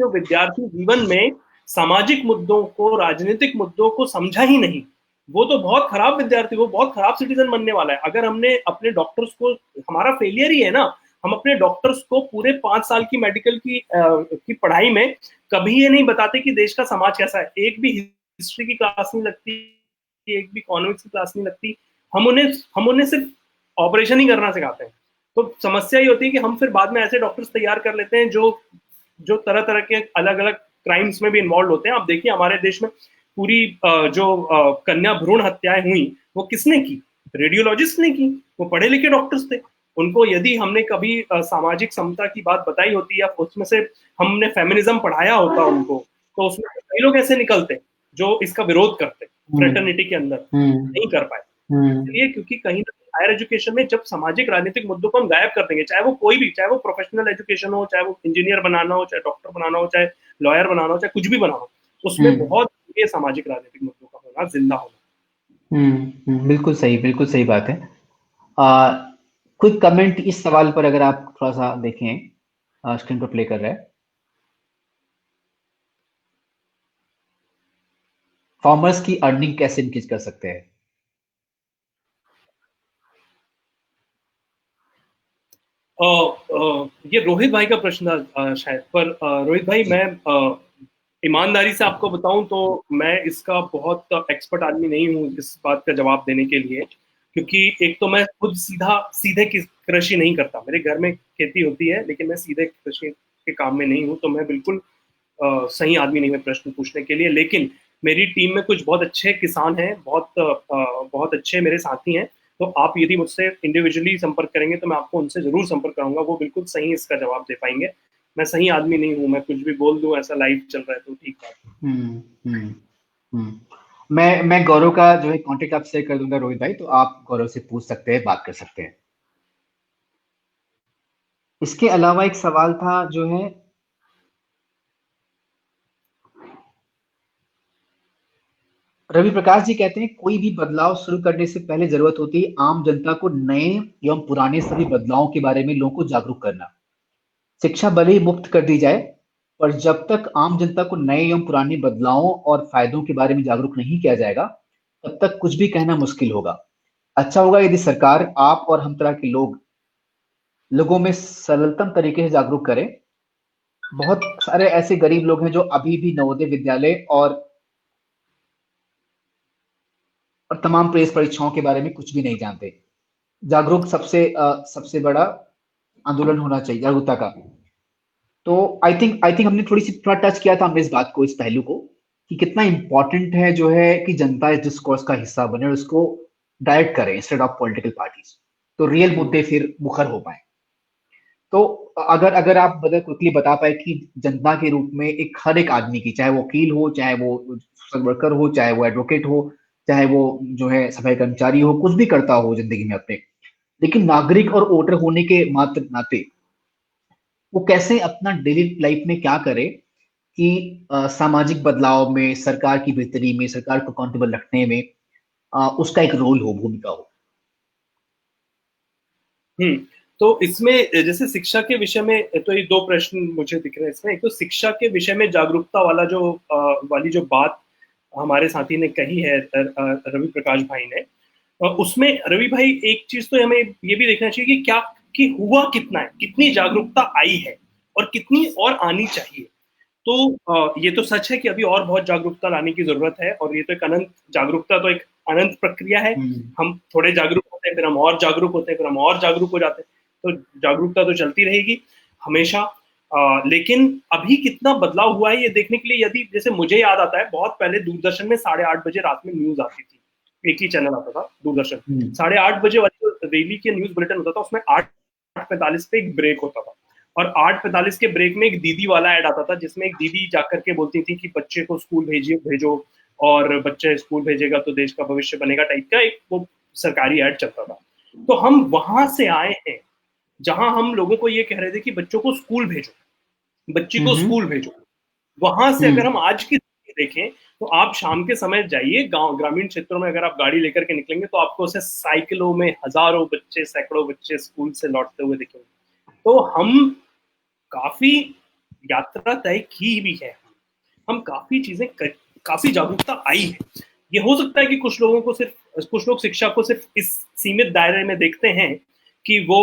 विद्यार्थी जीवन में सामाजिक मुद्दों को, राजनीतिक मुद्दों को समझा ही नहीं, वो तो बहुत खराब विद्यार्थी, वो बहुत खराब सिटीजन बनने वाला है। अगर हमने अपने डॉक्टर्स को, हमारा फेलियर ही है ना, हम अपने डॉक्टर्स को पूरे 5 साल की मेडिकल की पढ़ाई में कभी ये नहीं बताते कि देश का समाज कैसा है। एक भी हिस्ट्री की क्लास नहीं लगती, एक भी इकोनॉमिक्स की क्लास नहीं लगती। हम उन्हें सिर्फ ऑपरेशन ही करना सिखाते हैं। तो समस्या ये होती है कि हम फिर बाद में ऐसे डॉक्टर्स तैयार कर लेते हैं जो जो तरह तरह के अलग अलग क्राइम्स में भी इन्वॉल्व होते हैं। आप देखिए हमारे देश में पूरी जो कन्या भ्रूण हत्याएं हुई, वो किसने की? रेडियोलॉजिस्ट ने की। वो पढ़े लिखे डॉक्टर्स थे। उनको यदि हमने कभी सामाजिक समता की बात बताई होती या उसमें से हमने फेमिनिज्म पढ़ाया होता उनको, तो उसमें कई लोग ऐसे निकलते जो इसका विरोध करते फ्रेटर्निटी के अंदर। नहीं कर पाए इसलिए क्योंकि कहीं ना कहीं हायर एजुकेशन में जब सामाजिक राजनीतिक मुद्दों को हम गायब कर देंगे, चाहे वो कोई भी, चाहे वो प्रोफेशनल एजुकेशन हो, चाहे वो इंजीनियर बनाना हो, चाहे डॉक्टर बनाना हो, चाहे लॉयर बनाना हो, चाहे कुछ भी बनाना हो, उसमें बहुत ये सामाजिक राजनीतिक मुद्दों का होना, जिंदा होना। बिल्कुल सही बात है। क्विक कमेंट इस सवाल पर अगर आप थोड़ा सा देखें, स्क्रीन पर प्ले कर रहा है। फार्मर्स की अर्निंग कैसे इंक्रीज कर सकते हैं? ये रोहित भाई का प्रश्न था शायद, पर रोहित भाई, जी। मैं ईमानदारी से आपको बताऊं तो मैं इसका बहुत एक्सपर्ट आदमी नहीं हूं इस बात का जवाब देने के लिए। क्योंकि एक तो मैं खुद सीधे कृषि नहीं करता। मेरे घर में खेती होती है, लेकिन मैं सीधे कृषि के काम में नहीं हूं, तो मैं बिल्कुल सही आदमी नहीं है प्रश्न पूछने के लिए। लेकिन मेरी टीम में कुछ बहुत अच्छे किसान हैं, बहुत अच्छे मेरे साथी हैं। तो आप यदि मुझसे इंडिविजुअली संपर्क करेंगे तो मैं आपको उनसे जरूर संपर्क करूंगा, वो बिल्कुल सही इसका जवाब दे पाएंगे। मैं सही आदमी नहीं हूँ, मैं कुछ भी बोल दूं ऐसा लाइव चल रहा है तो ठीक बात है। हम्म हम्म मैं गौरव का जो है कांटेक्ट आप शेयर कर दूंगा रोहित भाई, तो आप गौरव से पूछ सकते हैं, बात कर सकते हैं। इसके अलावा एक सवाल था जो है, रवि प्रकाश जी कहते हैं कोई भी बदलाव शुरू करने से पहले जरूरत होती है आम जनता को नए एवं पुराने सभी बदलावों के बारे में लोगों को जागरूक करना। शिक्षा भले ही मुफ्त कर दी जाए, पर जब तक आम जनता को नए एवं पुराने बदलावों और फायदों के बारे में जागरूक नहीं किया जाएगा, तब तक कुछ भी कहना मुश्किल होगा। अच्छा होगा यदि सरकार, आप और हम तरह के लोग लोगों में सरलतम तरीके से जागरूक करें। बहुत सारे ऐसे गरीब लोग हैं जो अभी भी नवोदय विद्यालय और तमाम प्रेस परीक्षाओं के बारे में कुछ भी नहीं जानते। जागरूक सबसे बड़ा आंदोलन होना चाहिए जागरूकता का। तो आई थिंक हमने थोड़ा टच किया था हमने इस बात को, इस पहलू को, कि कितना इंपॉर्टेंट है जो है कि जनता इस डिस्कोर्स का हिस्सा बने और उसको डायरेक्ट करे इंस्टेड ऑफ पॉलिटिकल पार्टीज, तो रियल मुद्दे फिर मुखर हो पाए। तो अगर अगर आप मतलब क्विकली बता पाए कि जनता के रूप में एक हर एक आदमी की, चाहे वो वकील हो, चाहे वो सोशल वर्कर हो, चाहे वो एडवोकेट हो, चाहे वो जो है सफाई कर्मचारी हो, कुछ भी करता हो जिंदगी में अपने, लेकिन नागरिक और वोटर होने के मात्र नाते वो कैसे अपना डेली लाइफ में क्या करे कि सामाजिक बदलाव में, सरकार की बेहतरी में, सरकार को अकाउंटेबल रखने में उसका एक रोल हो, भूमिका हो। हम्म। तो इसमें जैसे शिक्षा के विषय में, तो ये दो प्रश्न मुझे दिख रहे हैं इसमें। एक तो शिक्षा के विषय में जागरूकता वाली जो बात हमारे साथी ने कही है, रवि प्रकाश भाई ने, उसमें रवि भाई एक चीज तो हमें ये भी देखना चाहिए कि क्या कि हुआ कितना है, कितनी जागरूकता आई है और कितनी और आनी चाहिए। तो ये तो सच है कि अभी और बहुत जागरूकता लाने की जरूरत है, और ये तो एक अनंत जागरूकता, तो एक अनंत प्रक्रिया है। हम्म हम थोड़े जागरूक होते हैं, फिर हम और जागरूक होते हैं, फिर हम और जागरूक हो जाते हैं। तो जागरूकता तो चलती रहेगी हमेशा। लेकिन अभी कितना बदलाव हुआ है ये देखने के लिए, यदि जैसे मुझे याद आता है, बहुत पहले दूरदर्शन में 8:30 बजे रात में न्यूज आती थी। एक ही चैनल आता था दूरदर्शन, हम्म 8:30 बजे वाली जो डेली के न्यूज बुलेटिन होता था, उसमें 8:45 पे एक ब्रेक होता था। और 8:45 के ब्रेक में एक दीदी वाला ऐड आता था, जिसमें एक दीदी जाकर के बोलती थी कि बच्चे को स्कूल भेजो, और बच्चे स्कूल भेजेगा तो देश का भविष्य बनेगा, टाइप का एक वो सरकारी ऐड चलता था। तो हम वहां से आए हैं जहां हम लोगों को ये कह रहे थे कि बच्चों को स्कूल भेजो, बच्ची को हम्म स्कूल भेजो। वहां से अगर हम हम्म आज की देखें, तो आप शाम के समय जाइए गांव ग्रामीण क्षेत्रों में, अगर आप गाड़ी लेकर के निकलेंगे तो आपको उसे साइकिलों में हजारों बच्चे, सैकड़ों बच्चे स्कूल से लौटते हुए दिखेंगे। तो हम काफी यात्रा तय की भी है, हम काफी चीजें काफी जागरूकता आई है। ये हो सकता है कि कुछ लोग शिक्षा को सिर्फ इस सीमित दायरे में देखते हैं कि वो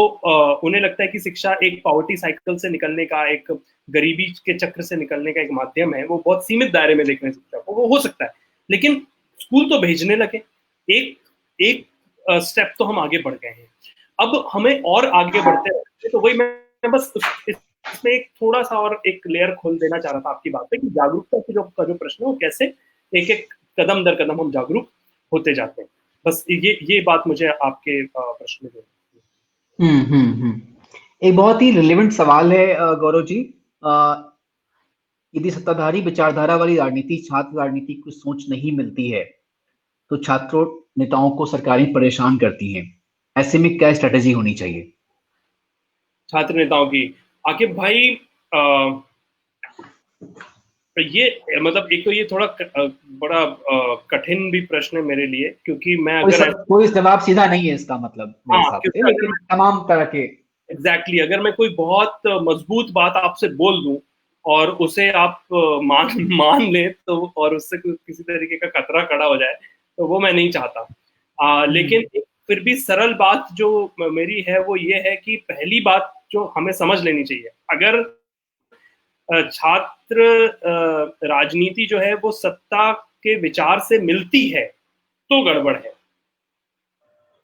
उन्हें लगता है कि शिक्षा एक पॉवर्टी साइकिल से निकलने का, एक गरीबी के चक्र से निकलने का एक माध्यम है, वो बहुत सीमित दायरे में देख रहे हैं शिक्षा को, वो हो सकता है। लेकिन स्कूल तो भेजने लगे, एक एक स्टेप तो हम आगे बढ़ गए हैं, अब हमें और आगे बढ़ते हैं। तो वही मैं बस इसमें एक थोड़ा सा और एक लेयर खोल देना चाह रहा था आपकी बात पे कि जागरूकता की जो प्रश्न है वो कैसे एक एक कदम दर कदम हम जागरूक होते जाते हैं। बस ये बात मुझे आपके प्रश्न में एक बहुत ही रिलेवेंट सवाल है गौरव जी। अ, यदि सत्ताधारी विचारधारा वाली राजनीति, छात्र राजनीति को सोच नहीं मिलती है, तो छात्रों नेताओं को सरकारें परेशान करती हैं। ऐसे में क्या स्ट्रेटेजी होनी चाहिए? छात्र नेताओं की, आकिब भाई, ये मतलब एक तो ये थोड़ा बड़ा कठिन भी प्रश्न है मेरे लिए, क्योंकि मैं अगर कोई जवाब सीधा नहीं है इसका मतलब मेरे हाँ, हिसाब से, क्योंकि लेकिन तमाम तरह के एग्जैक्टली अगर मैं कोई बहुत मजबूत बात आपसे बोल दूं और उसे आप मान ले तो, और उससे किसी तरीके का खतरा खड़ा हो जाए, तो वो मैं नहीं चाहता। लेकिन फिर भी सरल बात जो मेरी है वो ये है कि पहली बात जो हमें समझ लेनी चाहिए, अगर छात्र राजनीति जो है वो सत्ता के विचार से मिलती है तो गड़बड़ है।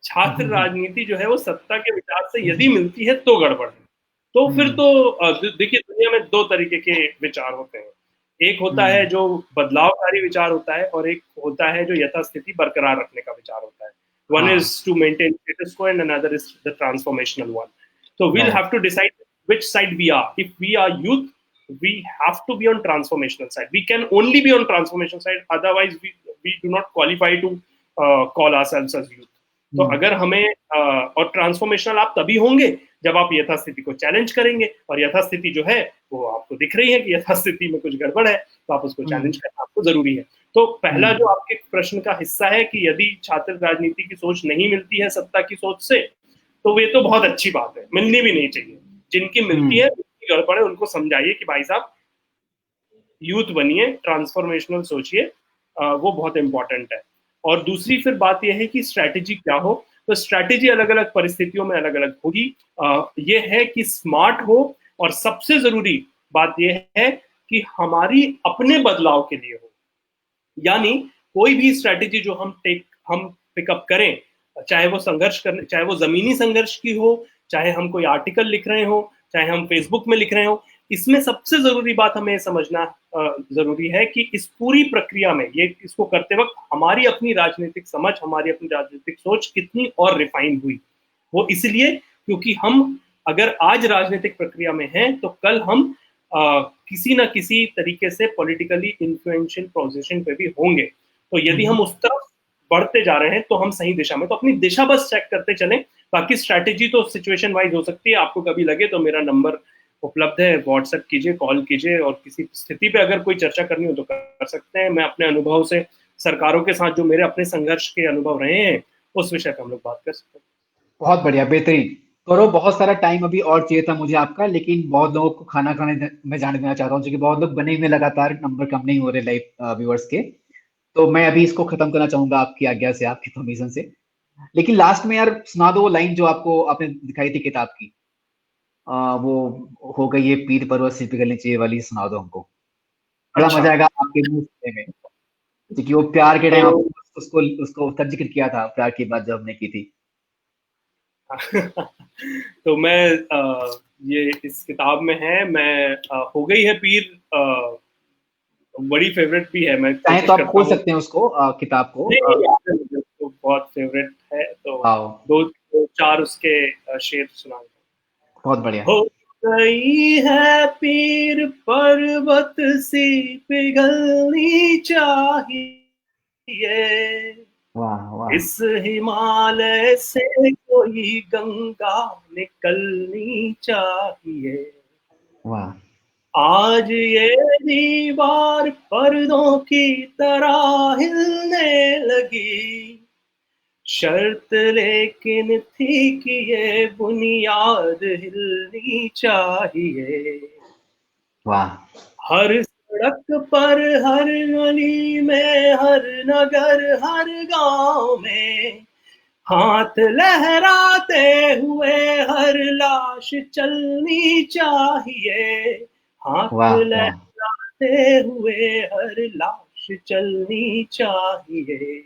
छात्र राजनीति जो है वो सत्ता के विचार से यदि मिलती है तो गड़बड़ है। तो फिर तो देखिए, दुनिया में दो तरीके के विचार होते हैं, एक होता है जो बदलावकारी विचार होता है और एक होता है जो यथास्थिति बरकरार रखने का विचार होता है। One is to maintain status quo and another is the transformational one. So we'll have to decide which side we are. If we are youth, we have to be on transformational side. We can only be on transformational side. Otherwise, we do not qualify to call ourselves as youth. तो अगर हमें और transformational आप तभी होंगे जब आप यथास्थिति को चैलेंज करेंगे, और यथास्थिति जो है वो आपको दिख रही है कि यथास्थिति में कुछ गड़बड़ है, तो आप उसको चैलेंज करना आपको जरूरी है। तो पहला जो आपके प्रश्न का हिस्सा है कि यदि छात्र राजनीति की सोच नहीं मिलती है सत्ता की सोच से, तो ये तो बहुत अच्छी बात है, मिलनी भी नहीं चाहिए। जिनकी मिलती है, उनकी गड़बड़ है, उनको समझाइए कि भाई साहब यूथ बनिए, ट्रांसफॉर्मेशनल सोचिए, वो बहुत इंपॉर्टेंट है। और दूसरी फिर बात यह है कि स्ट्रैटेजी क्या हो, तो स्ट्रैटेजी अलग अलग परिस्थितियों में अलग अलग होगी। ये है कि स्मार्ट हो, और सबसे जरूरी बात यह है कि हमारी अपने बदलाव के लिए हो। यानी कोई भी स्ट्रैटेजी जो हम पिकअप करें, चाहे वो संघर्ष करने, चाहे वो जमीनी संघर्ष की हो, चाहे हम कोई आर्टिकल लिख रहे हो, चाहे हम फेसबुक में लिख रहे हो, इसमें सबसे जरूरी बात हमें समझना जरूरी है कि इस पूरी प्रक्रिया में, ये इसको करते वक्त हमारी अपनी राजनीतिक समझ, हमारी अपनी राजनीतिक सोच कितनी और रिफाइन हुई। वो इसलिए क्योंकि हम अगर आज राजनीतिक प्रक्रिया में हैं, तो कल हम किसी ना किसी तरीके से पॉलिटिकली इन्फ्लुएंशियल पोजीशन पे भी होंगे। तो यदि हम उस तरफ बढ़ते जा रहे हैं तो हम सही दिशा में, तो अपनी दिशा बस चेक करते चलें। बाकी स्ट्रैटेजी तो सिचुएशन वाइज हो सकती है। आपको कभी लगे तो मेरा नंबर उपलब्ध है, व्हाट्सएप कीजिए, कॉल कीजिए, और किसी स्थिति पे अगर कोई चर्चा करनी हो तो कर सकते हैं। मैं अपने अनुभव से, सरकारों के साथ जो मेरे अपने संघर्ष के अनुभव रहे हैं, उस विषय पर हम लोग बात कर सकते हैं। बहुत बढ़िया, बेहतरीन। करो, बहुत सारा टाइम अभी और चाहिए था मुझे आपका, लेकिन बहुत लोगों को खाना खाने में जाने देना चाहता हूँ, क्योंकि बहुत लोग बने हुए लगातार, नंबर कम नहीं हो रहे लाइव व्यूअर्स के। तो मैं अभी इसको खत्म करना चाहूंगा आपकी आज्ञा से, आपकी परमिशन से। लेकिन लास्ट में यार सुना दो वो लाइन जो आपने दिखाई थी किताब की, वो हो गई है पीर पर्वत सिर पिघलनी चाहिए वाली, सुना दो हमको। बड़ा अच्छा, मजा आएगा आपके मुंह सुनने में, क्योंकि वो प्यार के टाइम तो उसको उसको उसका जिक्र किया था, प्यार की बात जब हमने की थी। तो मैं ये इस किताब में है, मैं हो गई है पीर, बड़ी फेवरेट भी है, मैं चाहे कोशिश तो आप करता खोल हूँ। सकते हैं उसको, किताब को। नहीं नहीं, याद है मुझे, तो बहुत फेवरेट है, तो आओ, दो चार उसके शेर सुना। बहुत बढ़िया। हो गई है पीर पर्वत सी पिघलनी चाहिए, वाह वाह इस हिमालय से कोई गंगा निकलनी चाहिए। वाह। आज ये दीवार पर्दों की तरह हिलने लगी, शर्त लेकिन थी कि ये बुनियाद हिलनी चाहिए। वाह। हर सड़क पर, हर गली में, हर नगर, हर गांव में, हाथ लहराते हुए हर लाश चलनी चाहिए, हाथ वाह वाह लहराते हुए हर लाश चलनी चाहिए,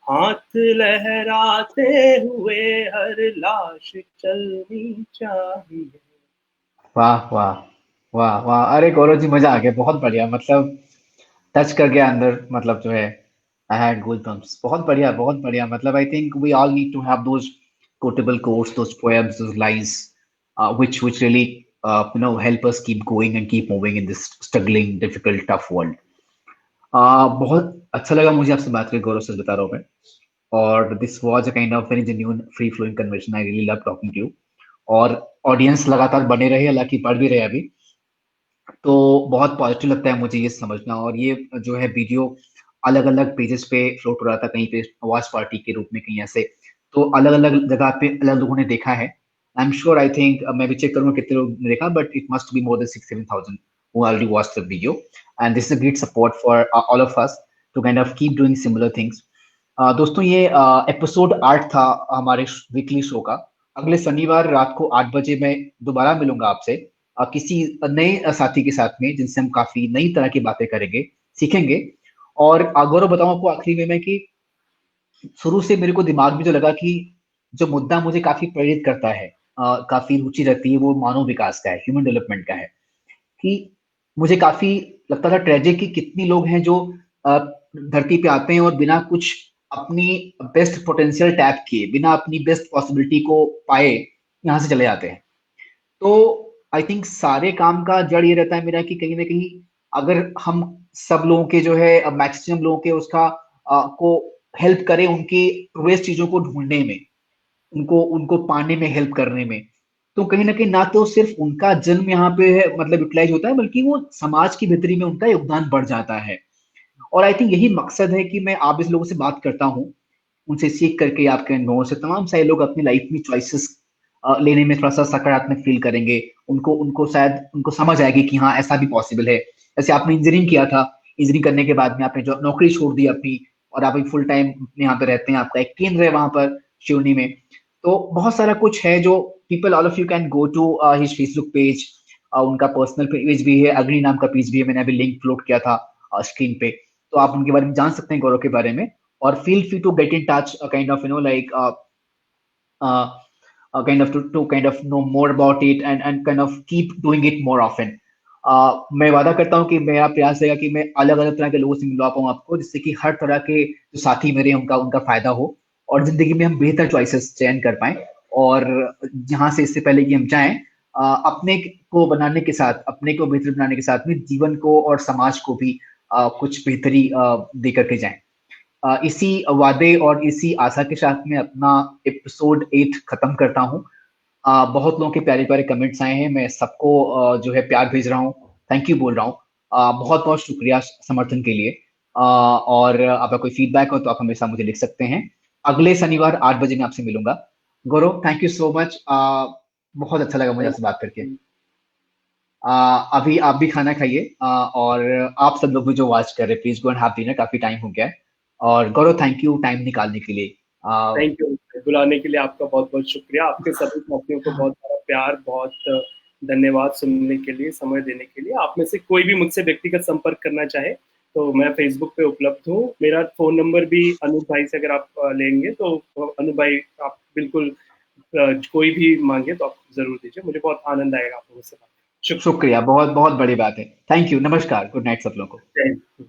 हाथ लहराते हुए हर लाश चलनी चाहिए। वाह वाह वाह वाह। अरे गौरव जी मजा आ गया, बहुत बढ़िया, मतलब टच कर गया अंदर, मतलब जो है आई हैड गूज बम्प्स। बहुत बढ़िया बहुत बढ़िया। मतलब I think we all need to have those quotable quotes, those poems, those lines, which really help us keep going and keep moving in this struggling, difficult, tough world. बहुत अच्छा लगा मुझे आपसे बात करके गौरव, सच बता रहा हूँ मैं। और this was a kind of very genuine free flowing conversation. I really love talking to you. और ऑडियंस लगातार बने रहे, हालांकि बढ़ भी रहे अभी। तो बहुत पॉजिटिव लगता है मुझे ये समझना। और ये जो है वीडियो अलग अलग पेजेस पे फ्लोट हो रहा था, कहीं पे वॉच पार्टी के रूप में, कहीं ऐसे। तो अलग अलग जगह पे अलग लोगों ने देखा है। I am sure, I think मैं भी चेक करूंगा कितने लोग ने देखा, but it must be more than 6-7 thousand who already watched the video. And this is a great support for all of us to kind of keep doing similar things. दोस्तों, ये episode 8 था हमारे weekly show का। अगले शनिवार रात को 8 बजे मैं दोबारा मिलूंगा आपसे किसी नए साथी के साथ में, जिनसे हम काफी नई तरह की बातें करेंगे, सीखेंगे। और गौरव, बताऊं आपको आखिरी में मैं कि शुरू से मेरे को दिमाग में जो लगा कि जो मुद्दा मुझे काफी प्रेरित करता है, काफी रुचि रहती है, वो मानव विकास का है, ह्यूमन डेवलपमेंट का है। कि मुझे काफी लगता था ट्रेजिक कि कितने लोग हैं जो अ, धरती पे आते हैं और बिना कुछ अपनी बेस्ट पोटेंशियल टैप किए, बिना अपनी बेस्ट पॉसिबिलिटी को पाए यहाँ से चले जाते हैं। तो आई थिंक सारे काम का जड़ ये रहता है मेरा कि कहीं ना कहीं अगर हम सब लोगों के जो है मैक्सिमम लोगों के उसका को हेल्प करें, उनकी वेस्ट चीजों को ढूंढने में, उनको उनको पाने में हेल्प करने में, तो कहीं ना कहीं ना तो सिर्फ उनका जन्म यहाँ पे है, मतलब यूटिलाइज होता है, बल्कि वो समाज की बेहतरी में उनका योगदान बढ़ जाता है। और आई थिंक यही मकसद है कि मैं आप इस लोगों से बात करता हूँ, उनसे सीख करके, आपके अनुभवों से तमाम सारे लोग अपनी लाइफ में चॉइसेस लेने में थोड़ा सा सकारात्मक फील करेंगे। उनको उनको शायद उनको समझ आएगी कि हाँ, ऐसा भी पॉसिबल है। जैसे आपने इंजीनियरिंग किया था, इंजीनियरिंग करने के बाद में आपने जो नौकरी छोड़ दी अपनी, और आप फुल टाइम यहाँ पे रहते हैं, आपका एक केंद्र है वहां पर शिवनी में। तो बहुत सारा कुछ है जो people, all of you can go to his Facebook page. उनका पर्सनल पेज भी है, अग्नि नाम का पेज भी है, मैंने अभी लिंक फ्लोट किया था स्क्रीन पे। तो आप उनके बारे में जान सकते हैं, गौरव के बारे में। और feel free to get in touch, kind of like kind of to kind of know more about it, and kind of keep doing it more often. मैं वादा करता हूँ कि मेरा प्रयास रहेगा कि मैं अलग अलग तरह के लोगों से मिलवा पाऊँ आपको, जिससे कि हर तरह के जो साथी मेरे हैं उनका उनका फायदा हो, और जिंदगी में हम बेहतर चॉइसेस चयन कर पाए। और जहां से इससे पहले कि हम जाएं, अपने को बनाने के साथ, अपने को बेहतर बनाने के साथ में जीवन को और समाज को भी कुछ बेहतरी दे करके जाएं। इसी वादे और इसी आशा के साथ में अपना एपिसोड 8 खत्म करता हूँ। बहुत लोगों के प्यारे प्यारे कमेंट्स आए हैं, मैं सबको जो है प्यार भेज रहा हूँ, थैंक यू बोल रहा हूँ। बहुत बहुत शुक्रिया समर्थन के लिए। और आपका कोई फीडबैक हो तो आप हमेशा मुझे लिख सकते हैं। अगले शनिवार 8 बजे मैं आपसे मिलूंगा। गौरव, थैंक यू सो मच। बहुत अच्छा लगा मुझे थैंक आपसे बात करके। अभी आप भी खाना खाइए, और आप सब लोग भी जो वॉच कर रहे हैं, please go and have dinner, काफी टाइम हो गया है। और गौरव, थैंक यू टाइम निकालने के लिए। Thank you. बुलाने के लिए आपका बहुत बहुत शुक्रिया। आपके सभी साथियों को बहुत सारा प्यार, बहुत धन्यवाद सुनने के लिए, समय देने के लिए। आप में से कोई भी मुझसे व्यक्तिगत संपर्क करना चाहे तो मैं फेसबुक पे उपलब्ध हूँ। मेरा फोन नंबर भी अनूप भाई से अगर आप लेंगे तो अनूप भाई आप बिल्कुल कोई भी मांगे तो आप जरूर दीजिए। मुझे बहुत आनंद आएगा आप लोगों से बात करके। शुक्रिया। शुक्रिया, बहुत बहुत बड़ी बात है। थैंक यू, नमस्कार, गुड नाइट सब लोगों को। Thank you.